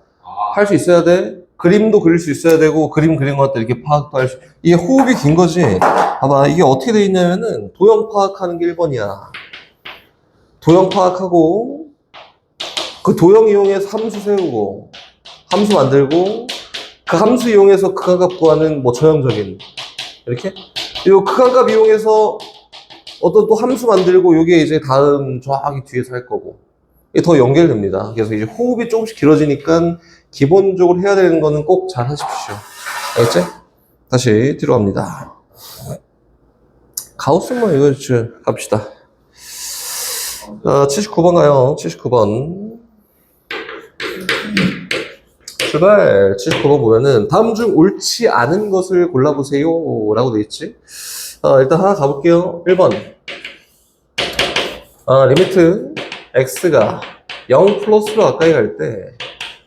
할 수 있어야 돼. 그림도 그릴 수 있어야 되고, 그림 그린 것 같다 이렇게 파악도 할 수, 이게 호흡이 긴 거지. 봐봐, 이게 어떻게 돼 있냐면은, 도형 파악하는 게 1번이야. 도형 파악하고, 그 도형 이용해서 함수 세우고, 함수 만들고, 그 함수 이용해서 극한값 구하는 뭐 전형적인, 이렇게? 이 극한값 이용해서 어떤 또 함수 만들고, 요게 이제 다음 저기 뒤에서 할 거고. 이게 더 연결됩니다. 그래서 이제 호흡이 조금씩 길어지니까 기본적으로 해야 되는 거는 꼭 잘 하십시오. 알겠지? 다시 뒤로 갑니다. 가우스만 이거 갑시다. 79번 가요. 79번. 출발 79번 보면은 다음 중 옳지 않은 것을 골라보세요 라고 돼 있지. 일단 하나 가볼게요. 1번 리미트 x가 0 플러스로 가까이 갈 때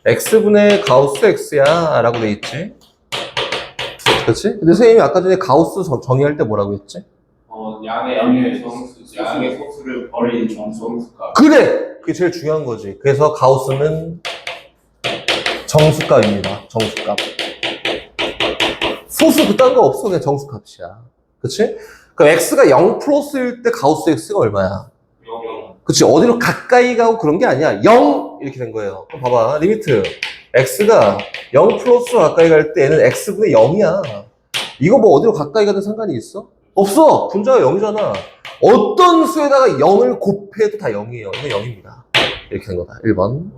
x분의 가우스 x야 라고 돼 있지. 그렇지? 근데 선생님이 아까 전에 가우스 정의할 때 뭐라고 했지? 양의 소수를 버린 정수값. 그래! 그게 제일 중요한 거지. 그래서 가우스는 정수값입니다. 정수값. 소수 그딴 거 없어. 그냥 정수값이야. 그치? 그럼 x가 0 플러스일 때 가우스 x가 얼마야? 0. 그치? 어디로 가까이 가고 그런 게 아니야. 0! 이렇게 된 거예요. 그럼 봐봐. 리미트. x가 0 플러스로 가까이 갈 때 얘는 x분의 0이야. 이거 뭐 어디로 가까이 가든 상관이 있어? 없어! 분자가 0이잖아. 어떤 수에다가 0을 곱해도 다 0이에요. 이거 0입니다. 이렇게 된 거다. 1번.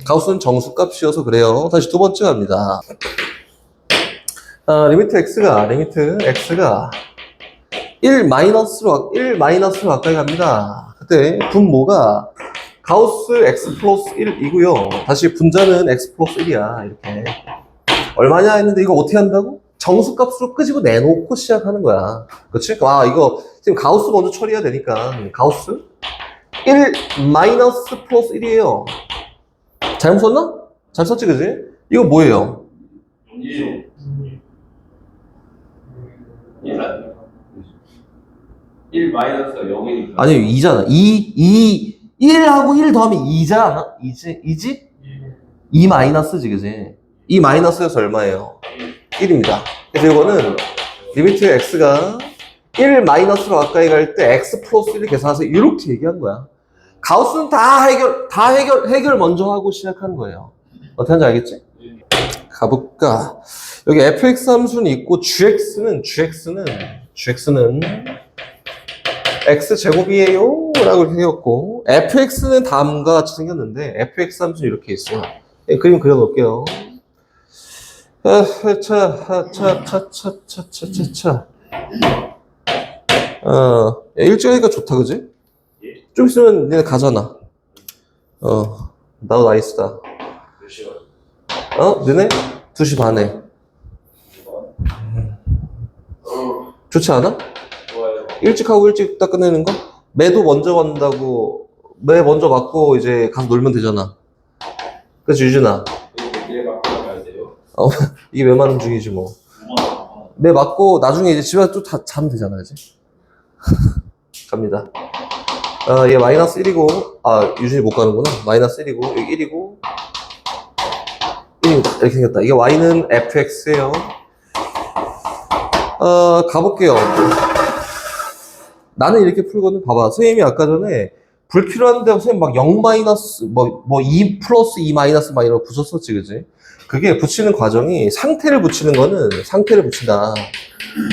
가우스는 정수값이어서 그래요. 다시 두 번째 갑니다. 리미트 x가 1 마이너스로 가까이 갑니다. 그때 분모가 가우스 x 플러스 1이고요. 다시 분자는 x 플러스 1이야. 이렇게. 얼마냐 했는데 이거 어떻게 한다고? 정수값으로 끄집어 내놓고 시작하는 거야. 그치? 이거 지금 가우스 먼저 처리해야 되니까 가우스 1 마이너스 플러스 1이에요. 잘못 썼나? 잘 썼지, 그지? 이거 뭐예요? 1 마이너스 0이니까. 아니, 2잖아. 1하고 1 더하면 2잖아? 2지? 2 마이너스지, 그지? 2 마이너스여서 얼마예요? 1입니다. 그래서 이거는 리미트 x가 1 마이너스로 가까이 갈 때 x 플러스 1을 계산해서 이렇게 얘기한 거야. 가우스는 해결 먼저 하고 시작하는 거예요. 어떻게 하는지 알겠지? 가볼까? 여기 fx 함수는 있고 gx는 x제곱이에요 라고 이렇게 생겼고 fx는 다음과 같이 생겼는데 fx 함수는 이렇게 있어요. 그림 그려놓을게요. 일찍하니까 좋다, 그지? 좀 있으면 니네 가잖아. 나도 나이스다. 몇 시간? 너네? 2시 반에. 좋지 않아? 좋아요. 일찍 하고 일찍 딱 끝내는 거? 매도 먼저 간다고, 매 먼저 맞고 이제 가서 놀면 되잖아. 그치, 유진아? 이게 막 가야 돼요? 이게 매 맞는 중이지, 뭐. 매 맞고 나중에 이제 집에 또 자면 되잖아, 그지? 갑니다. 얘 마이너스 1이고, 유진이 못 가는구나. 마이너스 1이고, 여기 1이고, 1입니다. 이렇게 생겼다. 이게 y는 fx예요. 가볼게요. 나는 이렇게 풀거든. 봐봐. 선생님이 아까 전에 불필요한데 선생님 막 0 마이너스, 2 플러스 2 마이너스 막 이런 거 붙였었지, 그지? 그게 붙이는 과정이 상태를 붙이는 거는 상태를 붙인다.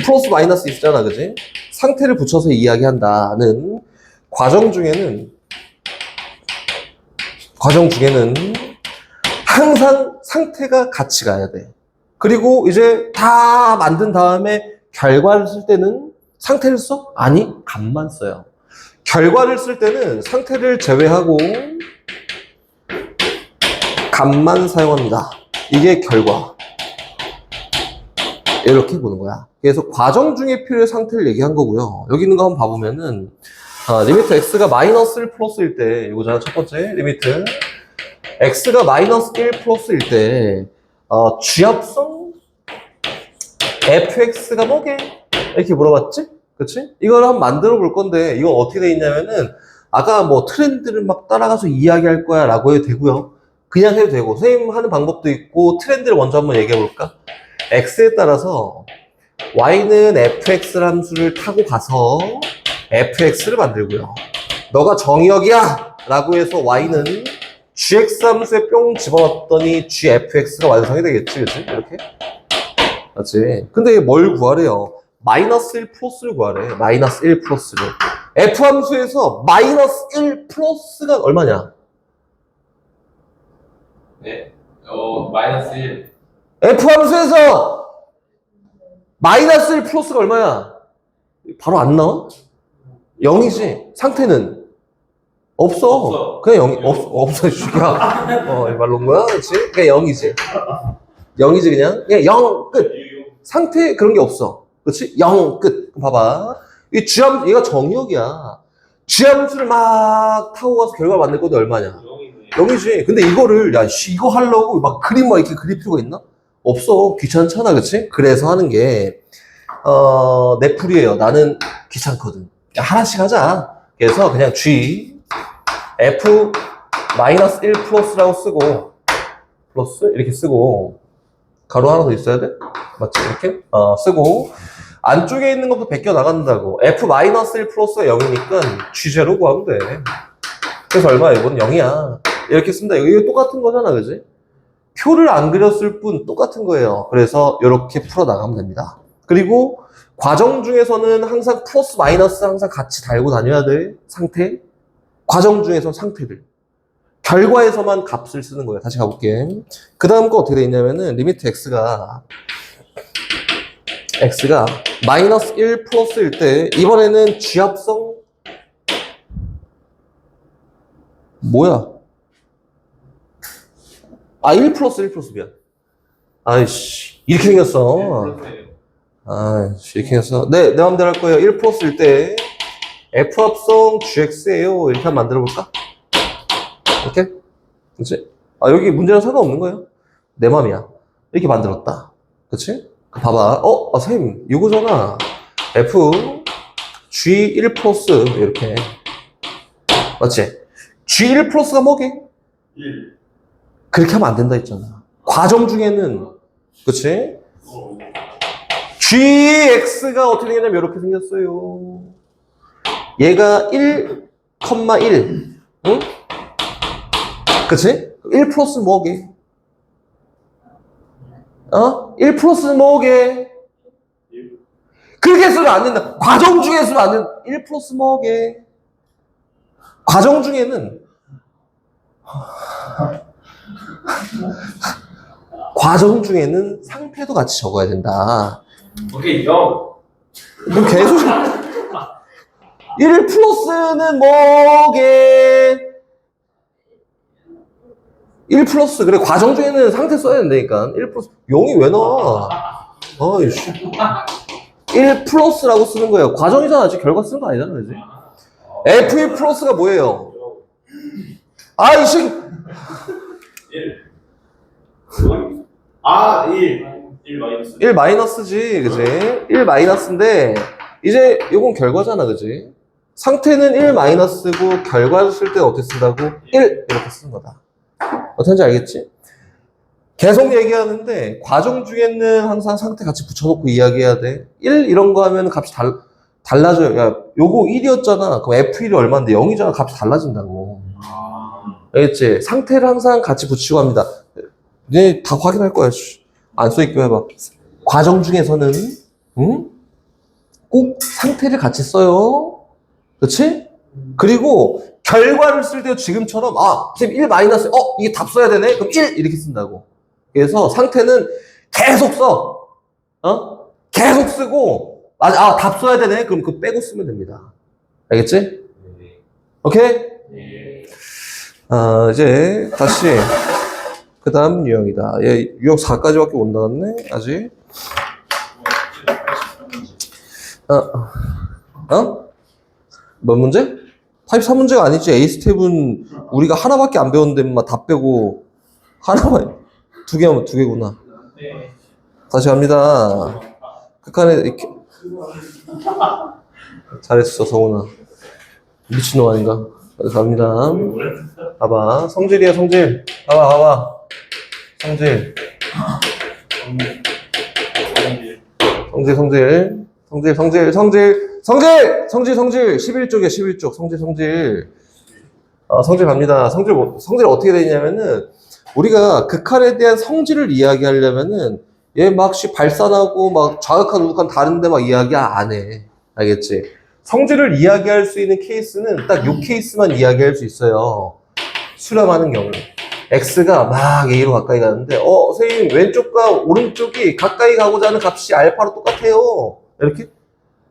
플러스 마이너스 있잖아, 그지? 상태를 붙여서 이야기한다는 과정 중에는 항상 상태가 같이 가야 돼. 그리고 이제 다 만든 다음에 결과를 쓸 때는 상태를 써? 아니, 값만 써요. 결과를 쓸 때는 상태를 제외하고 값만 사용합니다. 이게 결과. 이렇게 보는 거야. 그래서 과정 중에 필요한 상태를 얘기한 거고요. 여기 있는 거 한번 봐보면은 리미트 x가 마이너스 1 플러스일 때 이거잖아. 첫 번째 리미트 x가 마이너스 1 플러스일 때 쥐합성 fx가 뭐게? 이렇게 물어봤지? 그치? 이걸 한번 만들어 볼 건데 이건 어떻게 돼 있냐면은 아까 뭐 트렌드를 막 따라가서 이야기할 거야 라고 해도 되고요. 그냥 해도 되고 선생님 하는 방법도 있고 트렌드를 먼저 한번 얘기해 볼까? x에 따라서 y는 fx 함수를 타고 가서 fx를 만들고요. 너가 정의역이야! 라고 해서 y는 gx 함수에 뿅 집어넣었더니 gfx가 완성이 되겠지, 그치? 이렇게? 맞지? 근데 이게 뭘 구하래요? 마이너스 1 플러스를 구하래. 마이너스 1 플러스를. f 함수에서 마이너스 1 플러스가 얼마냐? 네. 마이너스 1. f 함수에서 마이너스 1 플러스가 얼마야? 바로 안 나와? 0이지. 상태는 없어. 그냥 0이 없어 야. 이 말로 온 거야, 그렇지? 그냥 0이지. 0이지 그냥 0 끝. 상태 그런 게 없어. 그렇지? 0 끝. 봐봐. 이 주함 얘가 정의역이야. 주함수를 막 타고 가서 결과 만들 것도 얼마냐? 0이지. 근데 이거를 이거 하려고 막 그림 막 이렇게 그릴 필요가 있나? 없어. 귀찮잖아, 그렇지? 그래서 하는 게 내 풀이에요. 나는 귀찮거든. 하나씩 하자. 그래서 그냥 G F-1 플러스라고 쓰고 플러스 이렇게 쓰고 가로 하나 더 있어야 돼? 맞지? 이렇게? 쓰고 안쪽에 있는 것도 베껴 나간다고. F-1 플러스가 0이니까 G0 구하면 돼. 그래서 얼마야? 이건 0이야. 이렇게 쓴다. 이거 똑같은 거잖아, 그지? 표를 안 그렸을 뿐 똑같은 거예요. 그래서 이렇게 풀어 나가면 됩니다. 그리고 과정 중에서는 항상 플러스 마이너스 항상 같이 달고 다녀야 돼. 상태. 과정 중에서 상태들. 결과에서만 값을 쓰는 거예요. 다시 가볼게. 그 다음 거 어떻게 돼 있냐면은 리미트 x가 마이너스 1 플러스일 때 이번에는 쥐합성 뭐야? 1 플러스 1 플러스 미안. 아이씨 이렇게 생겼어. 아이씨 이렇게 생겼어. 내 맘대로 할 거예요. 1 플러스일 때 f 합성 gx예요. 이렇게 한번 만들어 볼까? 이렇게? 그치? 여기 문제랑 상관없는 거예요. 내 맘이야. 이렇게 만들었다. 그치? 봐봐. 선생님, 이거잖아. F, G1 플러스, 이렇게. 맞지? G1 플러스가 뭐게? 1. 그렇게 하면 안 된다 했잖아. 과정 중에는, 그치? GX가 어떻게 되냐면, 이렇게 생겼어요. 얘가 1, 1. 응? 그치? 1 플러스 뭐게? 1 플러스 뭐게? 그렇게 쓰면 안 된다. 과정 중에 쓰면 안 된다. 1 플러스 뭐게? 과정 중에는 상태도 같이 적어야 된다. 오케이, 0. 그럼 계속 1 플러스는 뭐게? 1 플러스 그래 과정 중에는 상태 써야 된다니까. 1 플러스 0이 왜 나와? 아이씨 1 플러스라고 쓰는 거예요. 과정이잖아. 아직 결과 쓰는 거 아니잖아, 그지? F1 플러스가 뭐예요? 이씨 1. 1 마이너스. 1 마이너스지, 그지? 1 마이너스인데 이제 요건 결과잖아, 그지? 상태는 1 마이너스고 결과를 쓸 때 어떻게 쓴다고? 1 이렇게 쓰는 거다. 어떤지 알겠지? 계속 얘기하는데 과정 중에는 항상 상태 같이 붙여놓고 이야기해야 돼. 1 이런 거 하면 값이 달라져요. 야, 요거 1이었잖아. 그럼 F1이 얼마인데 0이잖아. 값이 달라진다고. 알겠지? 상태를 항상 같이 붙이고 합니다. 네, 다 확인할 거야. 안 써있게 해봐. 과정 중에서는 꼭 상태를 같이 써요. 그렇지? 그리고 결과를 쓸 때 지금처럼 선생님 1 마이너스 이게 답 써야 되네? 그럼 1 이렇게 쓴다고. 그래서 상태는 계속 써. 계속 쓰고 맞아. 답 써야 되네? 그럼 그거 빼고 쓰면 됩니다. 알겠지? 오케이? 네. 이제 다시 그 다음 유형이다. 얘 유형 4까지밖에 못 나갔네? 아직? 몇 문제? 83문제가 아니지. 에이스텝은 우리가 하나밖에 안 배웠는데 다 빼고 하나만 2개구나. 네. 다시 갑니다. 극한에 이렇게 잘했어, 성훈아. 미친놈 아닌가? 다시 갑니다. 봐봐, 성질이야, 성질. 봐봐. 성질. 성질. 11쪽이야, 11쪽. 성질. 성질 갑니다. 성질 어떻게 되냐면은, 우리가 극한에 대한 성질을 이야기하려면은, 얘 막 발산하고, 막 좌극한, 우극한 다른데 막 이야기 안 해. 알겠지? 성질을 이야기할 수 있는 케이스는 딱 요 케이스만 이야기할 수 있어요. 수렴하는 경우. X가 막 A로 가까이 가는데, 선생님, 왼쪽과 오른쪽이 가까이 가고자 하는 값이 알파로 똑같아요. 이렇게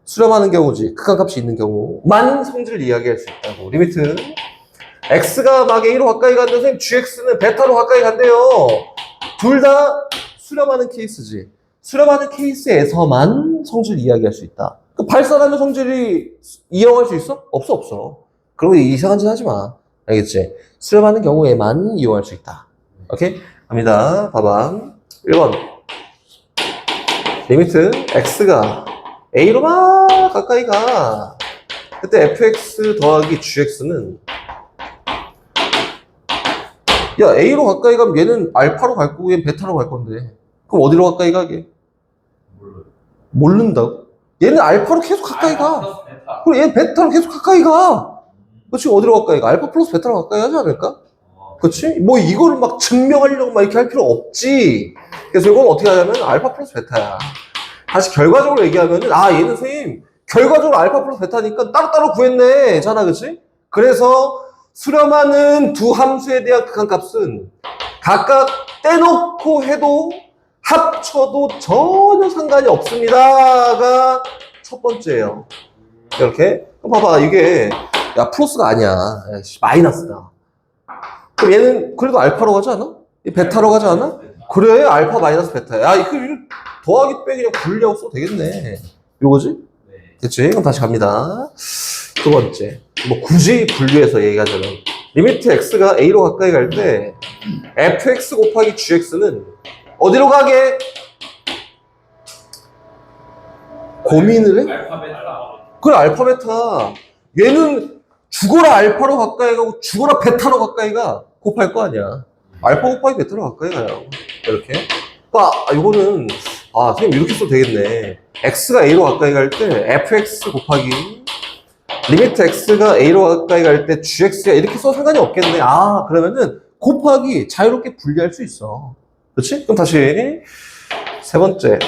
수렴하는 경우지. 극한 값이 있는 경우만 성질을 이야기할 수 있다고. 리미트 x가 막 a로 가까이 간다. 선생님, gx는 베타로 가까이 간대요. 둘 다 수렴하는 케이스지. 수렴하는 케이스에서만 성질 이야기할 수 있다. 그 발산하면 성질이 이용할 수 있어? 없어, 없어. 그런 거 이상한 짓 하지 마. 알겠지? 수렴하는 경우에만 이용할 수 있다. 오케이? 갑니다. 봐봐. 1번. 리미트 x가 a로 막 가까이 가. 그때 fx 더하기 gx는 야, a로 가까이 가면 얘는 알파로 갈 거고 얘는 베타로 갈 건데 그럼 어디로 가까이 가게? 모른다고? 얘는 알파로 계속 가까이 가. 그리고 얘는 베타로 계속 가까이 가. 그렇지? 어디로 가까이 가? 알파 플러스 베타로 가까이 하지 않을까? 그렇지? 뭐 이거를 막 증명하려고 막 이렇게 할 필요 없지. 그래서 이건 어떻게 하냐면 알파 플러스 베타야. 다시 결과적으로 얘기하면은 얘는 선생님 결과적으로 알파 플러스 베타니까 따로따로 구했네 잖아. 그렇지? 그래서 수렴하는 두 함수에 대한 극한값은 각각 떼놓고 해도 합쳐도 전혀 상관이 없습니다가 첫 번째예요. 이렇게 봐봐. 이게 야 플러스가 아니야. 야, 마이너스다. 그럼 얘는 그래도 알파로 가지 않아? 베타로 가지 않아? 그래, 알파 마이너스 베타야. 야, 이거 더하기 빼기 그냥 분리하고 써도 되겠네. 요거지? 됐지? 그럼 다시 갑니다. 두 번째. 뭐 굳이 분류해서 얘기하자면 리미트 x가 a로 가까이 갈 때 fx 곱하기 gx는 어디로 가게? 고민을 해? 알파 베타. 그래, 알파 베타. 얘는 죽어라 알파로 가까이 가고 죽어라 베타로 가까이 가. 곱할 거 아니야. 알파 곱하기 베타로 가까이 가요. 이렇게. 이거는 선생님 이렇게 써도 되겠네. x가 a로 가까이 갈 때 fx 곱하기 리미트 x가 a로 가까이 갈 때 gx가 이렇게 써도 상관이 없겠네. 그러면은 곱하기 자유롭게 분리할 수 있어. 그렇지? 그럼 다시 세 번째.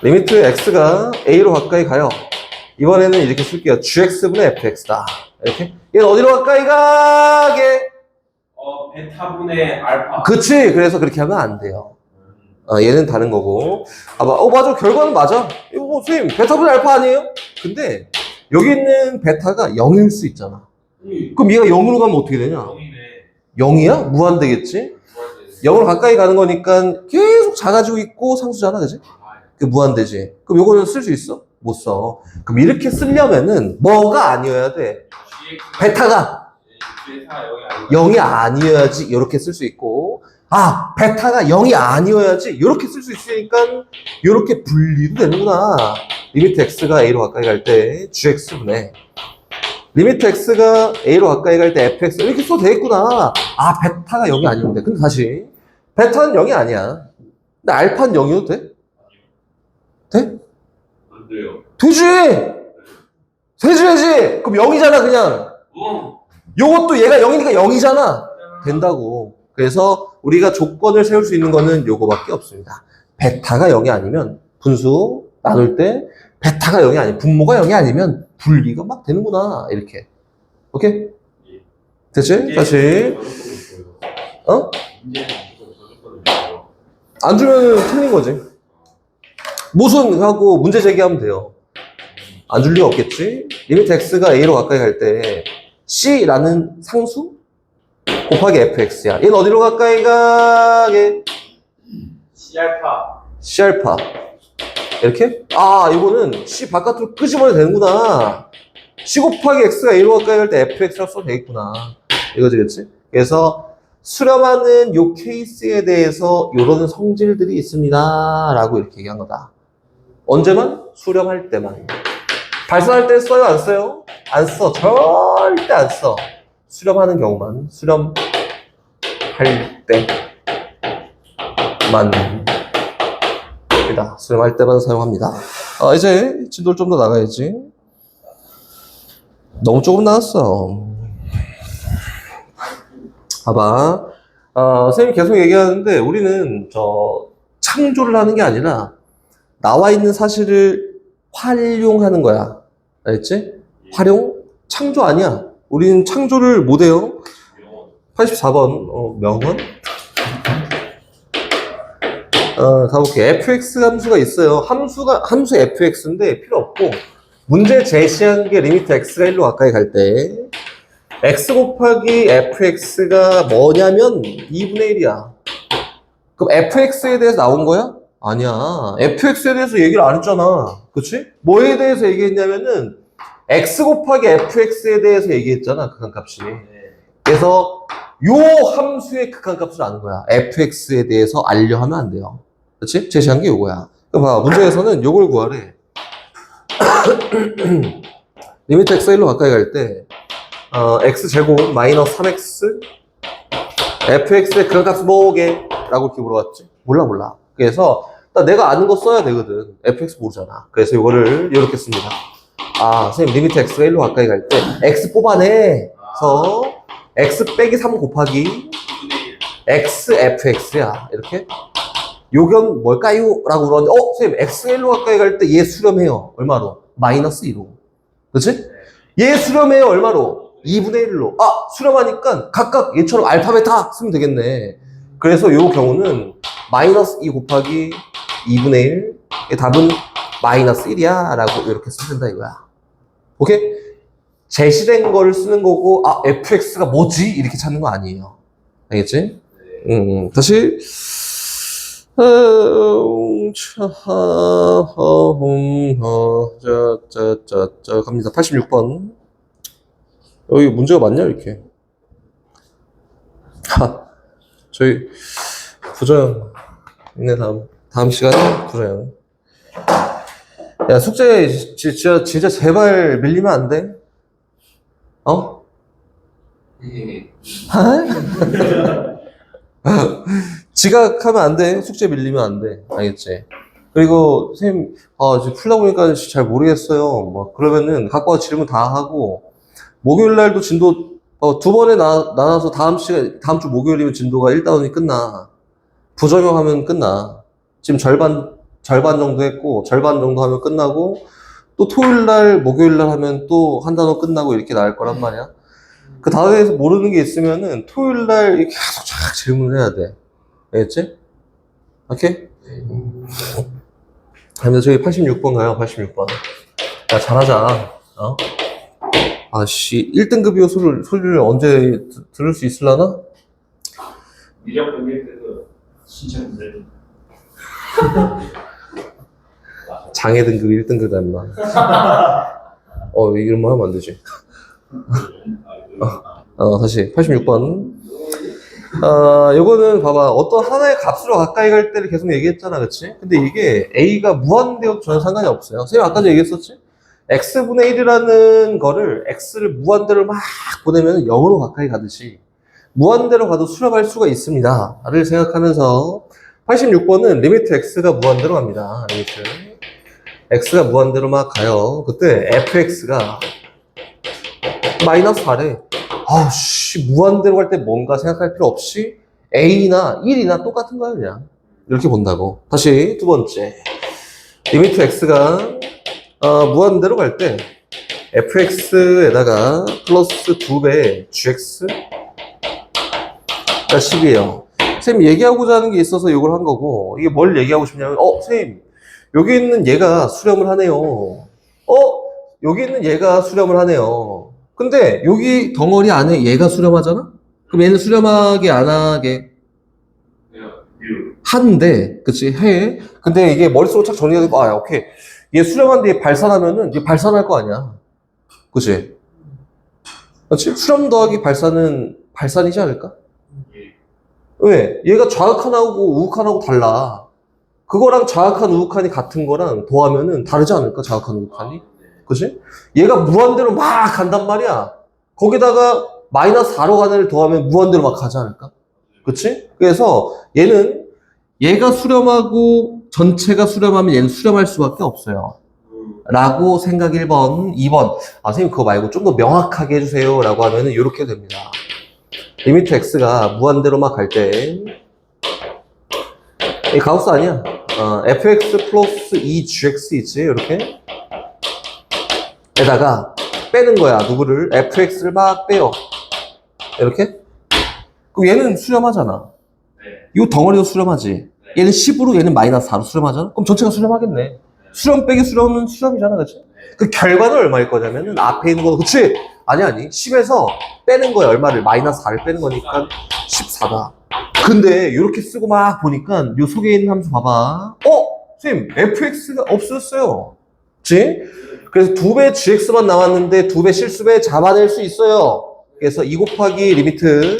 리미트 x가 a로 가까이 가요. 이번에는 이렇게 쓸게요. gx분의 fx다. 이렇게. 얘는 어디로 가까이 가게? 베타분의 알파. 그치. 그래서 그렇게 하면 안 돼요. 얘는 다른 거고. 맞아. 결과는 맞아. 이거 뭐, 선생님, 베타분의 알파 아니에요? 근데, 여기 있는 베타가 0일 수 있잖아. 그럼 얘가 0으로 가면 어떻게 되냐? 0이야? 무한되겠지? 0으로 가까이 가는 거니까 계속 작아지고 있고 상수잖아. 그치? 그 무한되지. 그럼 요거는 쓸 수 있어? 못 써. 그럼 이렇게 쓰려면은 뭐가 아니어야 돼? 베타가 0이 아니어야지 이렇게 쓸 수 있고 베타가 0이 아니어야지 이렇게 쓸 수 있으니까 이렇게 분리도 되는구나. 리미트 x가 a로 가까이 갈 때 gx분의 리미트 x가 a로 가까이 갈 때 fx 이렇게 써도 되겠구나. 베타가 0이 아니는데. 근데 다시 베타는 0이 아니야. 근데 알파는 0이어도 돼? 돼? 안 돼요. 되지! 세줘야지! 그럼 0이잖아 그냥. 요것도 얘가 0이니까 0이잖아. 된다고. 그래서 우리가 조건을 세울 수 있는 거는 요거밖에 없습니다. 베타가 0이 아니면 분수 나눌 때 베타가 0이 아니면 분모가 0이 아니면 분리가 막 되는구나. 이렇게. 오케이? 됐지? 다시. 안 주면 틀린 거지. 모순하고 문제 제기하면 돼요. 안 줄 리가 없겠지? 리미트 x가 a로 가까이 갈 때 c라는 상수 곱하기 fx야. 얘는 어디로 가까이 가게? C알파. C알파. 이렇게? 이거는 C 바깥으로 끄집어내야 되는구나. C 곱하기 X가 A로 가까이 갈 때 fx라고 써도 되겠구나. 이거지, 그치? 그래서 수렴하는 요 케이스에 대해서 요런 성질들이 있습니다. 라고 이렇게 얘기한 거다. 언제만? 수렴할 때만. 발산할 때 써요? 안 써요? 안 써. 절대 안 써. 수렴하는 경우만. 수렴할 때만. 수렴할 때만 사용합니다. 이제 진도를 좀 더 나가야지. 너무 조금 나왔어. 봐봐. 선생님이 계속 얘기하는데 우리는 창조를 하는 게 아니라 나와 있는 사실을 활용하는 거야. 알겠지? 활용? 창조 아니야. 우리는 창조를 못해요. 84번 명언? 가볼게. fx 함수가 있어요. 함수 fx인데 필요 없고 문제 제시한 게 리미트 x가 1로 가까이 갈 때 x 곱하기 fx가 뭐냐면 2분의 1이야. 그럼 fx에 대해서 나온 거야? 아니야. fx에 대해서 얘기를 안 했잖아. 그치? 뭐에 대해서 얘기했냐면은 x 곱하기 fx에 대해서 얘기했잖아. 극한값이. 그래서 요 함수의 극한값을 아는 거야. fx에 대해서 알려 하면 안 돼요. 그치? 제시한 게 요거야. 그럼 봐. 문제에서는 요걸 구하래. 리미트 x가 1로 가까이 갈 때 x제곱 마이너스 3x fx의 극한값 뭐게? 라고 이렇게 물어봤지? 몰라. 그래서 내가 아는 거 써야 되거든. fx 모르잖아. 그래서 이거를 이렇게 씁니다. 선생님 리미트 x가 1로 가까이 갈 때 x 뽑아내서 x 빼기 3 곱하기 x fx야. 이렇게. 요견 뭘까요? 라고 물었는데 선생님 x가 1로 가까이 갈 때 얘 수렴해요. 얼마로? 마이너스 2로. 그치? 얘 수렴해요. 얼마로? 2분의 1로. 수렴하니까 각각 얘처럼 알파 베타 쓰면 되겠네. 그래서 요 경우는 마이너스 2 곱하기 2분의 1. 답은 마이너스 1이야. 라고 이렇게 쓰면 된다 이거야. 오케이? 제시된 거를 쓰는 거고, fx가 뭐지? 이렇게 찾는 거 아니에요. 알겠지? 다시. 갑니다. 86번. 여기 문제가 맞냐, 이렇게? 저희, 부정. 있네, 다음 시간에 부정. 야, 숙제, 진짜 제발 밀리면 안 돼? 지각하면 안 돼. 숙제 밀리면 안 돼. 알겠지? 그리고, 선생님, 이제 풀다 보니까 잘 모르겠어요. 그러면은, 갖고 와 질문 다 하고, 목요일 날도 진도, 두 번에 나눠서 다음 주 목요일이면 진도가 1단원이 끝나. 부정형하면 끝나. 지금 절반 정도 했고, 절반 정도 하면 끝나고, 또 토요일 날, 목요일 날 하면 또 한 단원 끝나고 이렇게 나올 거란 말이야. 그 다음에서 모르는 게 있으면은 토요일 날 계속 쫙 질문을 해야 돼. 알겠지? 오케이? 그러면 저기 86번 가요, 86번. 야, 잘하자. 1등급이요 소리를 언제 들을 수 있으려나? 미력 변경 때도 신청들. 장애 등급 1등급이다, 임마. 이런 말 하면 안 되지. 다시 86번. 요거는 봐봐. 어떤 하나의 값으로 가까이 갈 때를 계속 얘기했잖아, 그치? 근데 이게 A가 무한대여도 전혀 상관이 없어요. 선생님 아까도 얘기했었지? X분의 1이라는 거를 X를 무한대로 막 보내면 0으로 가까이 가듯이 무한대로 가도 수렴할 수가 있습니다. 를 생각하면서 86번은 리미트 X가 무한대로 갑니다. 리미트. X가 무한대로 막 가요. 그때 fx가 마이너스 4래. 무한대로 갈 때 뭔가 생각할 필요 없이 a나 1이나 똑같은 거야, 그냥. 이렇게 본다고. 다시 두 번째. 리미트 x가 무한대로 갈 때 fx에다가 플러스 2배 gx 가 10이에요. 선생님 얘기하고자 하는 게 있어서 이걸 한 거고, 이게 뭘 얘기하고 싶냐면, 선생님, 여기 있는 얘가 수렴을 하네요. 여기 있는 얘가 수렴을 하네요. 근데 여기 덩어리 안에 얘가 수렴하잖아? 그럼 얘는 수렴하게 안 하게? 하는데, 그치? 해. 근데 이게 머릿속으로 착 정리가 되고, 오케이. 얘 수렴한데 얘 발산하면은 얘 발산할 거 아니야. 그치? 그치? 수렴 더하기 발산은 발산이지 않을까? 왜? 얘가 좌극한하고 우극한하고 달라. 그거랑 좌극한, 우극한이 같은 거랑 더하면은 다르지 않을까? 좌극한, 우극한이? 그치? 얘가 무한대로 막 간단 말이야. 거기다가 마이너스 4로 가는 애를 더하면 무한대로 막 가지 않을까? 그치? 그래서 얘가 수렴하고 전체가 수렴하면 얘는 수렴할 수밖에 없어요. 라고 생각 1번. 2번. 선생님 그거 말고 좀 더 명확하게 해주세요. 라고 하면은 이렇게 됩니다. 리미트 x가 무한대로 막 갈 때, 이 가우스 아니야. fx 플러스 2gx 있지, 이렇게. 에다가 빼는 거야. 누구를? fx를 막 빼요. 이렇게. 그럼 얘는 수렴하잖아. 이 덩어리도 수렴하지. 얘는 10으로 얘는 마이너스 4로 수렴하잖아. 그럼 전체가 수렴하겠네. 수렴 빼기 수렴은 수렴이잖아, 그치? 그 결과는 얼마일 거냐면은 앞에 있는 거, 그치? 아니. 10에서 빼는 거야. 얼마를? 마이너스 4를 빼는 거니까 14다. 근데 이렇게 쓰고 막 보니까 요 속에 있는 함수 봐봐. 선생님, fx가 없어졌어요. 그치? 그래서 2배 gx만 남았는데 2배 실수배 잡아낼 수 있어요. 그래서 2 곱하기 리미트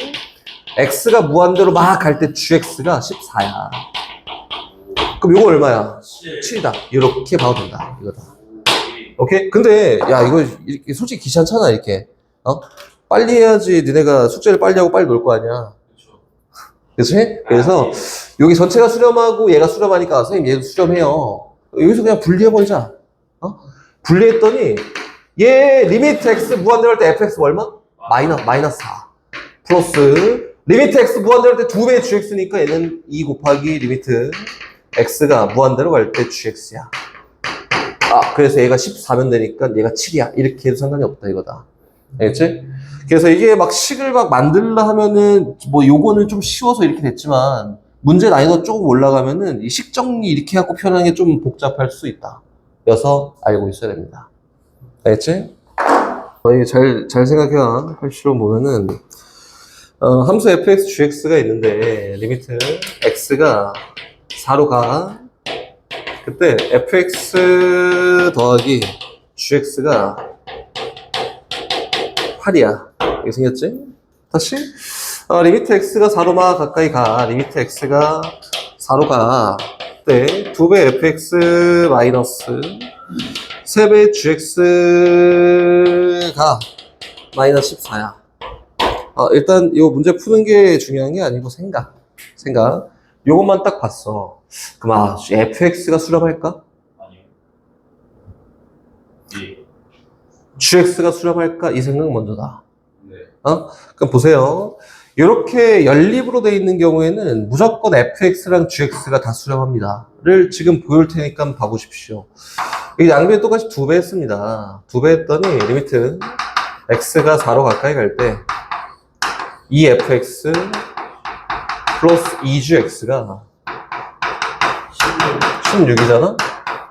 x가 무한대로 막 갈 때 gx가 14야. 그럼 이거 얼마야? 7이다. 이렇게 봐도 된다. 이거다. 오케이? 근데 야 이거 이렇게 솔직히 귀찮잖아 이렇게. 빨리 해야지. 니네가 숙제를 빨리 하고 빨리 놀 거 아니야. 그치? 그래서 여기 전체가 수렴하고 얘가 수렴하니까 선생님 얘도 수렴해요. 여기서 그냥 분리해버리자. 분리했더니 얘 리미트 x 무한대로 할 때 fx 얼마? 마이너스 4 플러스 리미트 x 무한대로 할 때 2배의 gx니까 얘는 2 곱하기 리미트 x가 무한대로 갈 때 gx야. 그래서 얘가 14면 되니까 얘가 7이야. 이렇게 해도 상관이 없다 이거다. 알겠지? 그래서 이게 막 식을 막 만들라 하면은 뭐 요거는 좀 쉬워서 이렇게 됐지만 문제 난이도 조금 올라가면은 이 식 정리 이렇게 해갖고 표현하는 게 좀 복잡할 수 있다. 그래서 알고 있어야 됩니다. 알겠지? 이게 잘 생각해야 할수록 보면은 함수 fx, gx가 있는데 리미트 x가 4로 가. 그때 fx 더하기 gx가 8이야. 이게 생겼지? 다시 리미트 x가 4로 막 가까이 가. 리미트 x가 4로 가. 그때 2배 fx 마이너스 3배 gx가 마이너스 14야. 일단 이 문제 푸는 게 중요한 게 아니고 생각. 요것만 딱 봤어. 그럼 fx가 수렴할까? 아니요. 예. gx가 수렴할까? 이 생각 먼저다. 네. 그럼 보세요. 이렇게 연립으로 되어 있는 경우에는 무조건 fx랑 gx가 다 수렴합니다. 를 지금 보일 테니까 한번 봐보십시오. 이 양변 똑같이 2배 했습니다. 2배 했더니 리미트 x가 4로 가까이 갈 때 2fx 플러스 2gx가 16이잖아?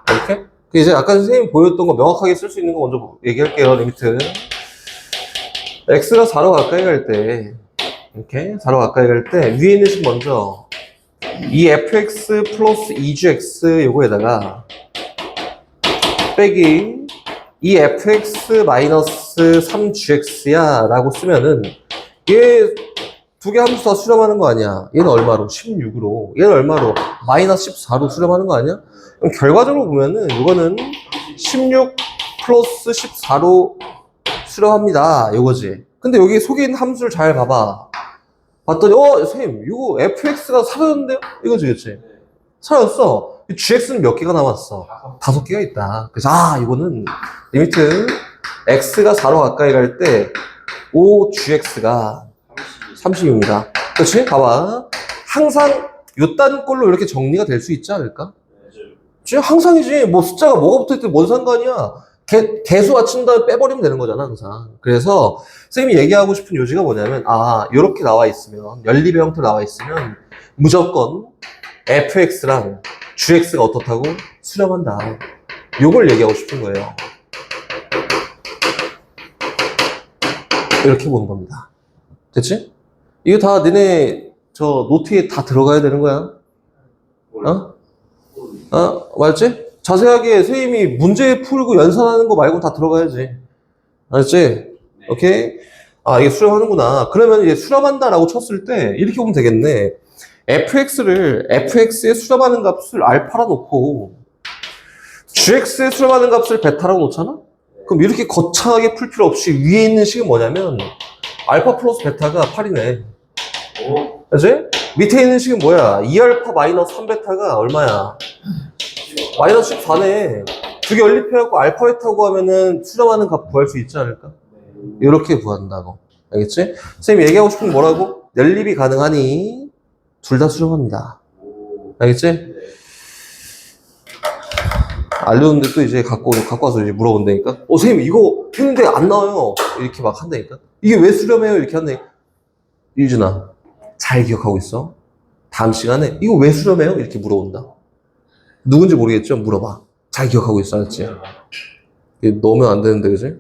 이렇게? 이제 아까 선생님이 보였던 거 명확하게 쓸 수 있는 거 먼저 얘기할게요. 리미트 x가 4로 가까이 갈 때 이렇게 4로 가까이 갈 때 위에 있는 식 먼저 이 fx 플러스 2gx 요거에다가 빼기 이 fx 마이너스 3gx야 라고 쓰면은 얘 두 개 함수 다 수렴하는 거 아니야. 얘는 얼마로? 16으로. 얘는 얼마로? 마이너스 14로 수렴하는 거 아니야? 그럼 결과적으로 보면은 이거는 16 플러스 14로 수렴합니다. 요거지. 근데 여기 속에 있는 함수를 잘 봐봐. 봤더니 선생님 이거 fx가 사라졌는데요? 이거지 그치? 사라졌어. gx는 몇 개가 남았어? 5개가 있다. 그래서 이거는 리미트 x가 4로 가까이 갈 때 5gx가 30입니다. 그렇지? 봐봐. 항상 요딴 걸로 이렇게 정리가 될 수 있지 않을까? 지금 항상이지. 뭐 숫자가 뭐가 붙어있든 뭔 상관이야. 개수 맞춘 다음에 빼버리면 되는 거잖아, 항상. 그래서 선생님이 얘기하고 싶은 요지가 뭐냐면 요렇게 나와 있으면, 연립의 형태로 나와 있으면 무조건 fx랑 gx가 어떻다고? 수렴한다. 요걸 얘기하고 싶은 거예요. 이렇게 보는 겁니다. 됐지? 이거 다 너네 저 노트에 다 들어가야 되는 거야. 맞지? 자세하게 선생님이 문제 풀고 연산하는 거 말고 다 들어가야지. 알았지? 네. 오케이? 이게 수렴하는구나. 그러면 이제 수렴한다라고 쳤을 때 이렇게 보면 되겠네. fx에 수렴하는 값을 알파라 놓고 gx에 수렴하는 값을 베타라고 놓잖아? 그럼 이렇게 거창하게 풀 필요 없이 위에 있는 식은 뭐냐면 알파 플러스 베타가 8이네. 그치? 밑에 있는 식은 뭐야? 2알파 마이너스 3베타가 얼마야? 마이너스 14네. 두 개 연립해갖고 알파 베타고 하면은 수렴하는 값 구할 수 있지 않을까? 이렇게 구한다고. 알겠지? 선생님 얘기하고 싶은 게 뭐라고? 연립이 가능하니 둘 다 수렴합니다. 알겠지? 알려줬는데 또 이제 갖고 와서 이제 물어본다니까? 선생님 이거 했는데 안 나와요. 이렇게 막 한다니까? 이게 왜 수렴해요? 이렇게 한다니까? 유준아, 잘 기억하고 있어. 다음 시간에 이거 왜 수렴해요? 이렇게 물어본다. 누군지 모르겠죠? 물어봐. 잘 기억하고 있어, 알았지? 이게 넣으면 안 되는데, 그지?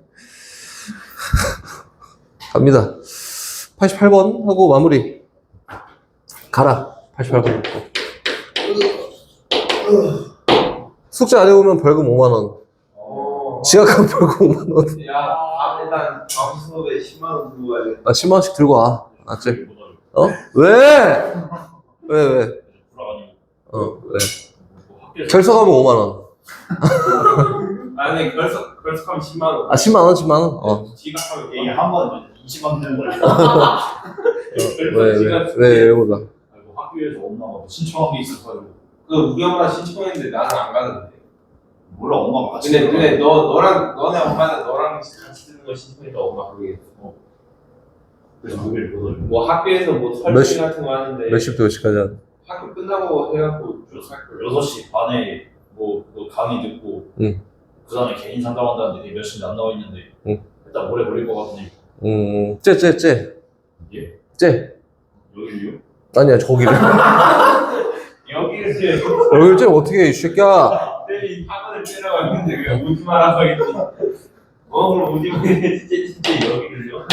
갑니다. 88번 하고 마무리. 가라. 88번. 숙제 안 해오면 벌금 5만원. 지각하면 벌금 5만원. 야, 일단 다음 수업에 10만 원 들고 가야겠다. 아, 10만원씩 들고 와. 맞지? 어? 왜? 왜? 왜? 결석하면 5만원. 아니 결석하면 10만 원. 아, 10만원? 지각하면 이게 한번 20만 되는 거야. 왜, 몰라. 학교에서 엄마가 뭐 신청한 게 있어가지고. 그 우리 엄마 신청했는데 나는 안 가는데. 몰라, 엄마가 같이. 근데 너네 엄마는 너랑 같이 듣는 거 신청했다 엄마 그게. 그래서 목요일 못 와요. 뭐 학교에서 뭐 몇 시- 설명 같은 거 하는데 몇 시부터 몇 시까지 하는? 학교 끝나고 해갖고 살 걸. 6시 반에 뭐 강의 듣고. 응. 그 다음에 개인 상담한다는데 몇 시인지 안 나와 있는데. 응. 일단 오래 걸릴 것 같으니. 쟤. 예. 쟤. 여기요? 아니야, 저기를. 여기를 여기를 쟤 어떻게 해, 이 새끼야. 때리 학원을 때려가 있는데 왜 오지만 하고 있지? 그럼 오지만 진짜 여기를요?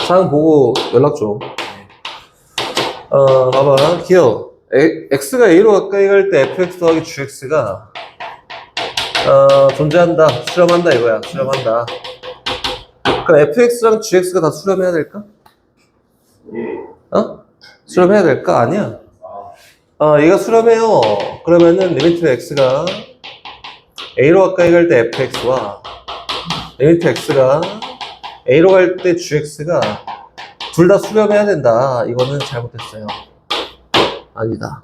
사연 보고 연락 줘. 봐봐. 기억. x가 a로 가까이 갈 때 fx 더하기 gx가 존재한다. 수렴한다 이거야. 수렴한다. 그럼 fx랑 gx가 다 수렴해야 될까? 어? 수렴해야 될까? 아니야. 얘가 수렴해요. 그러면은 리미트 x가 a로 가까이 갈 때 fx와 리미트 x가 a로 갈 때 gx가 둘 다 수렴해야 된다. 이거는 잘못했어요. 아니다.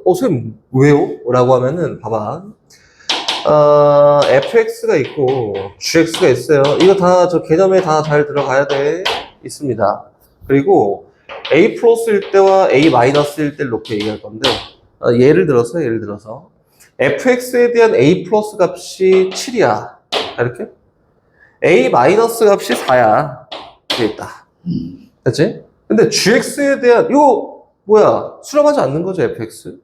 선생님, 왜요? 라고 하면은, 봐봐. fx가 있고, gx가 있어요. 이거 다, 저 개념에 다 잘 들어가야 돼. 있습니다. 그리고, a 플러스일 때와 a 마이너스일 때를 놓고 얘기할 건데, 예를 들어서, fx에 대한 a 플러스 값이 7이야. 이렇게? a 마이너스 값이 4야. 이렇게 있다. 됐지? 근데 gx에 대한, 이거, 뭐야? 수렴하지 않는 거죠, fx.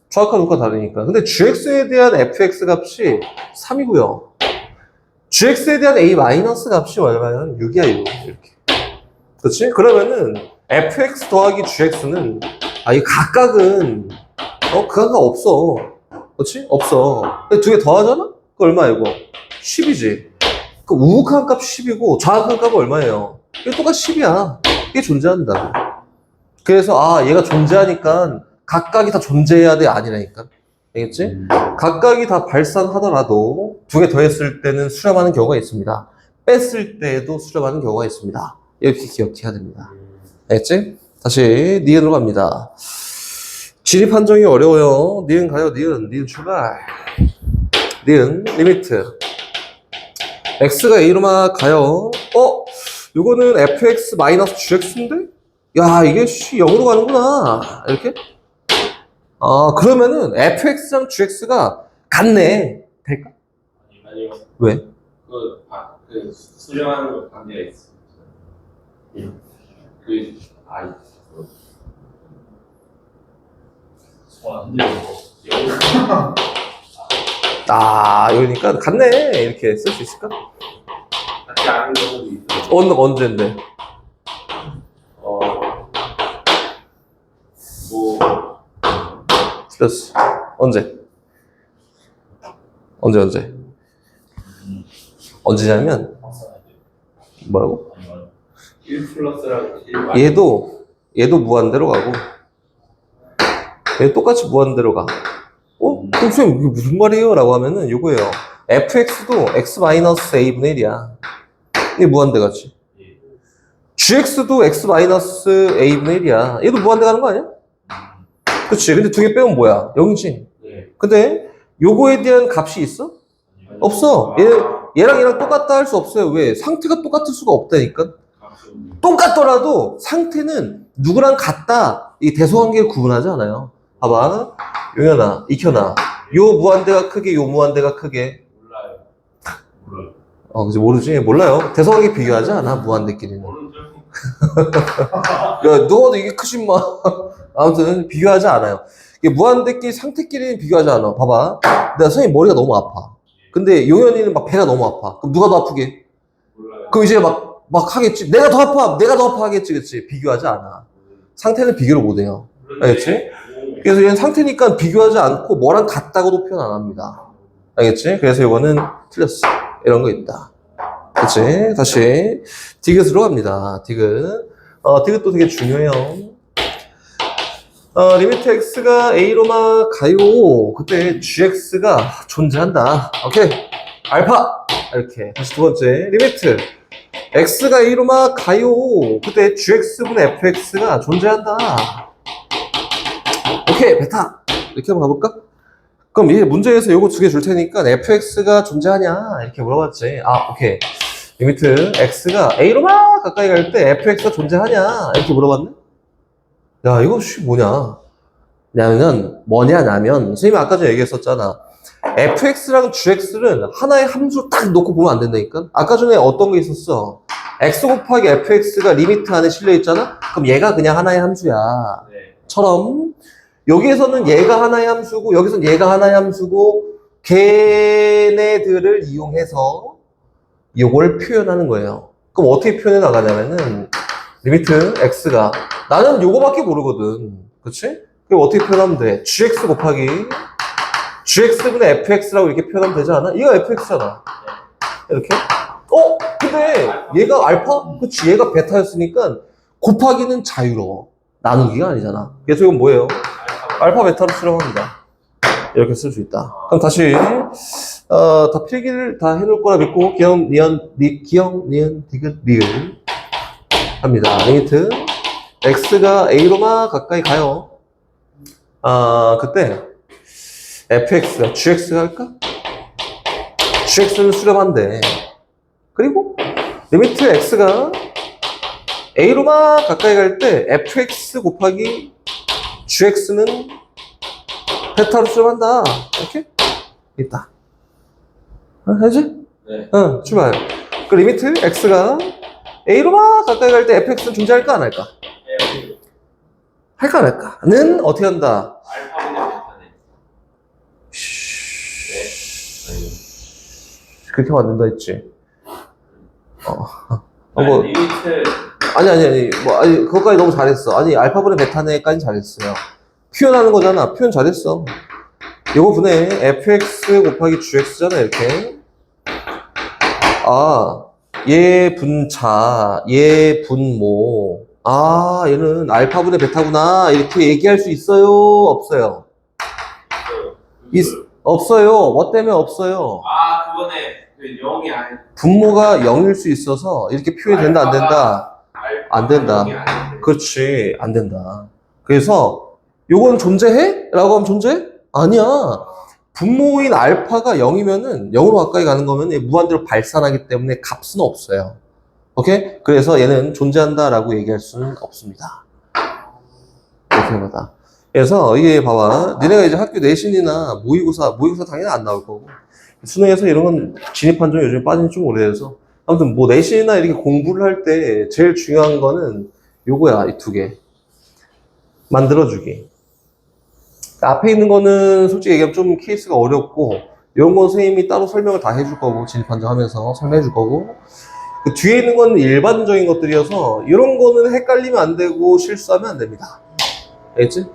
좌우과 우가 다르니까. 근데 gx에 대한 fx 값이 3이고요. gx에 대한 a 마이너스 값이 얼마냐면 6이야, 6. 이렇게. 그렇지? 그러면은 fx 더하기 gx는 이 각각은 그 각각 없어. 그렇지? 없어. 근데 두 개 더하잖아? 그 얼마야, 이거? 10이지. 그 우극한 값 10이고 좌극한 값은 얼마예요? 이게 똑같이 10이야. 이게 존재한다. 그래서 얘가 존재하니까 각각이 다 존재해야 돼 아니라니까. 알겠지? 각각이 다 발산하더라도 두 개 더했을 때는 수렴하는 경우가 있습니다. 뺐을 때에도 수렴하는 경우가 있습니다. 이렇게 기억해야 됩니다. 알겠지? 다시 니은으로 갑니다. 진입 판정이 어려워요. 니은 가요. 니은 출발. 니은 리미트 x가 a로만 가요. 이거는 fx 마이너스 gx인데? 야, 이게 0으로 가는구나. 이렇게? 그러면은 fx랑 gx가 같네. 될까? 아니요. 왜? 그 수령하는 거 관계가 있어. 여기니까 같네. 이렇게 쓸 수 있을까? 같이 아는 경우도 있어. 언제인데? 틀렸어. 언제? 언제냐면, 뭐라고? 1 플러스랑 1 얘도 무한대로 가고, 얘 똑같이 무한대로 가. 그럼 선생님, 이게 무슨 말이에요? 라고 하면은, 이거예요. fx도 x-a분의 1이야. 이게 무한대 가지. gx도 x-a분의 1이야. 얘도 무한대 가는 거 아니야? 그치. 근데 두 개 빼면 뭐야? 0이지. 네. 근데 요거에 대한 값이 있어? 없어. 얘랑 똑같다 할 수 없어요. 왜? 상태가 똑같을 수가 없다니까. 똑같더라도 상태는 누구랑 같다. 이 대소관계를 구분하지 않아요. 봐봐. 용현아, 익현아. 요 무한대가 크게, 요 무한대가 크게. 몰라요. 그치, 모르지? 몰라요. 대소관계 비교하지 않아, 무한대끼리는. 모르죠. 야, 누가 봐도 이게 크지 마. 아무튼, 비교하지 않아요. 이게 무한대끼리 상태끼리는 비교하지 않아. 봐봐. 내가 선생님 머리가 너무 아파. 근데 용현이는 막 배가 너무 아파. 그럼 누가 더 아프게? 몰라요. 그럼 이제 막 하겠지. 내가 더 아파 하겠지, 그치? 비교하지 않아. 상태는 비교를 못 해요. 알겠지? 그래서 얘는 상태니까 비교하지 않고 뭐랑 같다고도 표현 안 합니다. 알겠지? 그래서 이거는 틀렸어. 이런 거 있다. 그치? 다시 디귿으로 갑니다. 디귿. 디귿도 되게 중요해요. 리미트 x가 a로만 가요. 그때 gx가 존재한다. 오케이. 알파. 이렇게. 다시 두 번째. 리미트 x가 a로만 가요. 그때 gx분의 fx가 존재한다. 오케이. 베타. 이렇게 한번 가볼까? 그럼 이 문제에서 요거 두 개 줄 테니까 fx가 존재하냐? 이렇게 물어봤지. 오케이. 리미트 x가 a로만 가까이 갈 때 fx가 존재하냐? 이렇게 물어봤네? 야, 이거 뭐냐? 뭐냐면, 선생님이 아까 전에 얘기했었잖아. fx랑 gx를 하나의 함수로 딱 놓고 보면 안 된다니까? 아까 전에 어떤 게 있었어? x 곱하기 fx가 리미트 안에 실려있잖아? 그럼 얘가 그냥 하나의 함수야. 네. 처럼, 여기에서는 얘가 하나의 함수고, 여기서는 얘가 하나의 함수고, 걔네들을 이용해서 이걸 표현하는 거예요. 그럼 어떻게 표현해 나가냐면은, 리미트 x가 나는 요거밖에 모르거든. 그치? 그럼 어떻게 표현하면 돼? gx 곱하기 gx분의 fx라고 이렇게 표현하면 되지 않아? 얘가 fx잖아. 이렇게. 근데 얘가 알파? 그치, 얘가 베타였으니까 곱하기는 자유로워. 나누기가 아니잖아. 그래서 이건 뭐예요? 알파 베타로 수렴합니다. 이렇게 쓸 수 있다. 그럼 다시 다 필기를 다 해놓을 거라 믿고 기억, 니은, 디귿, 리을 합니다. 리미트 x가 a로만 가까이 가요. 그때 fx가 gx가 할까? gx는 수렴한대. 그리고 리미트 x가 a로만 가까이 갈 때 fx 곱하기 gx는 베타로 수렴한다. 이렇게 있다. 알지? 네. 출발. 그 리미트 x가 a로만 가까이 갈 때 fx는 존재할까 안 할까? 네. 할까 안 할까?는 어떻게 한다? 알파분의 베타네. 그렇게 하면 안 된다 했지. 뭐, 리미트 아니, 그것까지 너무 잘했어. 아니, 알파분의 베타네까지 잘했어요. 표현하는 거잖아. 표현 잘했어. 요거 분의 fx 곱하기 gx잖아, 이렇게. 얘 분자, 얘 분모. 얘는 알파분의 베타구나. 이렇게 얘기할 수 있어요? 없어요? 없어요. 뭐 때문에 없어요? 그거네. 그 0이 아니. 분모가 0일 수 있어서 이렇게 표현이 된다, 안 된다? 안 된다. 그렇지, 안 된다. 그래서 요건 존재해? 라고 하면 존재해? 아니야. 분모인 알파가 0이면은 0으로 가까이 가는 거면 무한대로 발산하기 때문에 값은 없어요. 오케이? 그래서 얘는 존재한다 라고 얘기할 수는 없습니다. 이렇게 된 거다. 그래서 이게 봐봐. 니네가 이제 학교 내신이나 모의고사 당연히 안 나올 거고. 수능에서 이런 건 진입 판정이 요즘 빠진 지 좀 오래돼서. 아무튼 뭐 내신이나 이렇게 공부를 할 때 제일 중요한 거는 요거야, 이 두 개. 만들어주기. 앞에 있는 거는 솔직히 얘기하면 좀 케이스가 어렵고, 이런 건 선생님이 따로 설명을 다 해줄 거고, 진입 판정하면서 설명해 줄 거고, 그 뒤에 있는 건 일반적인 것들이어서, 이런 거는 헷갈리면 안 되고, 실수하면 안 됩니다. 알겠지?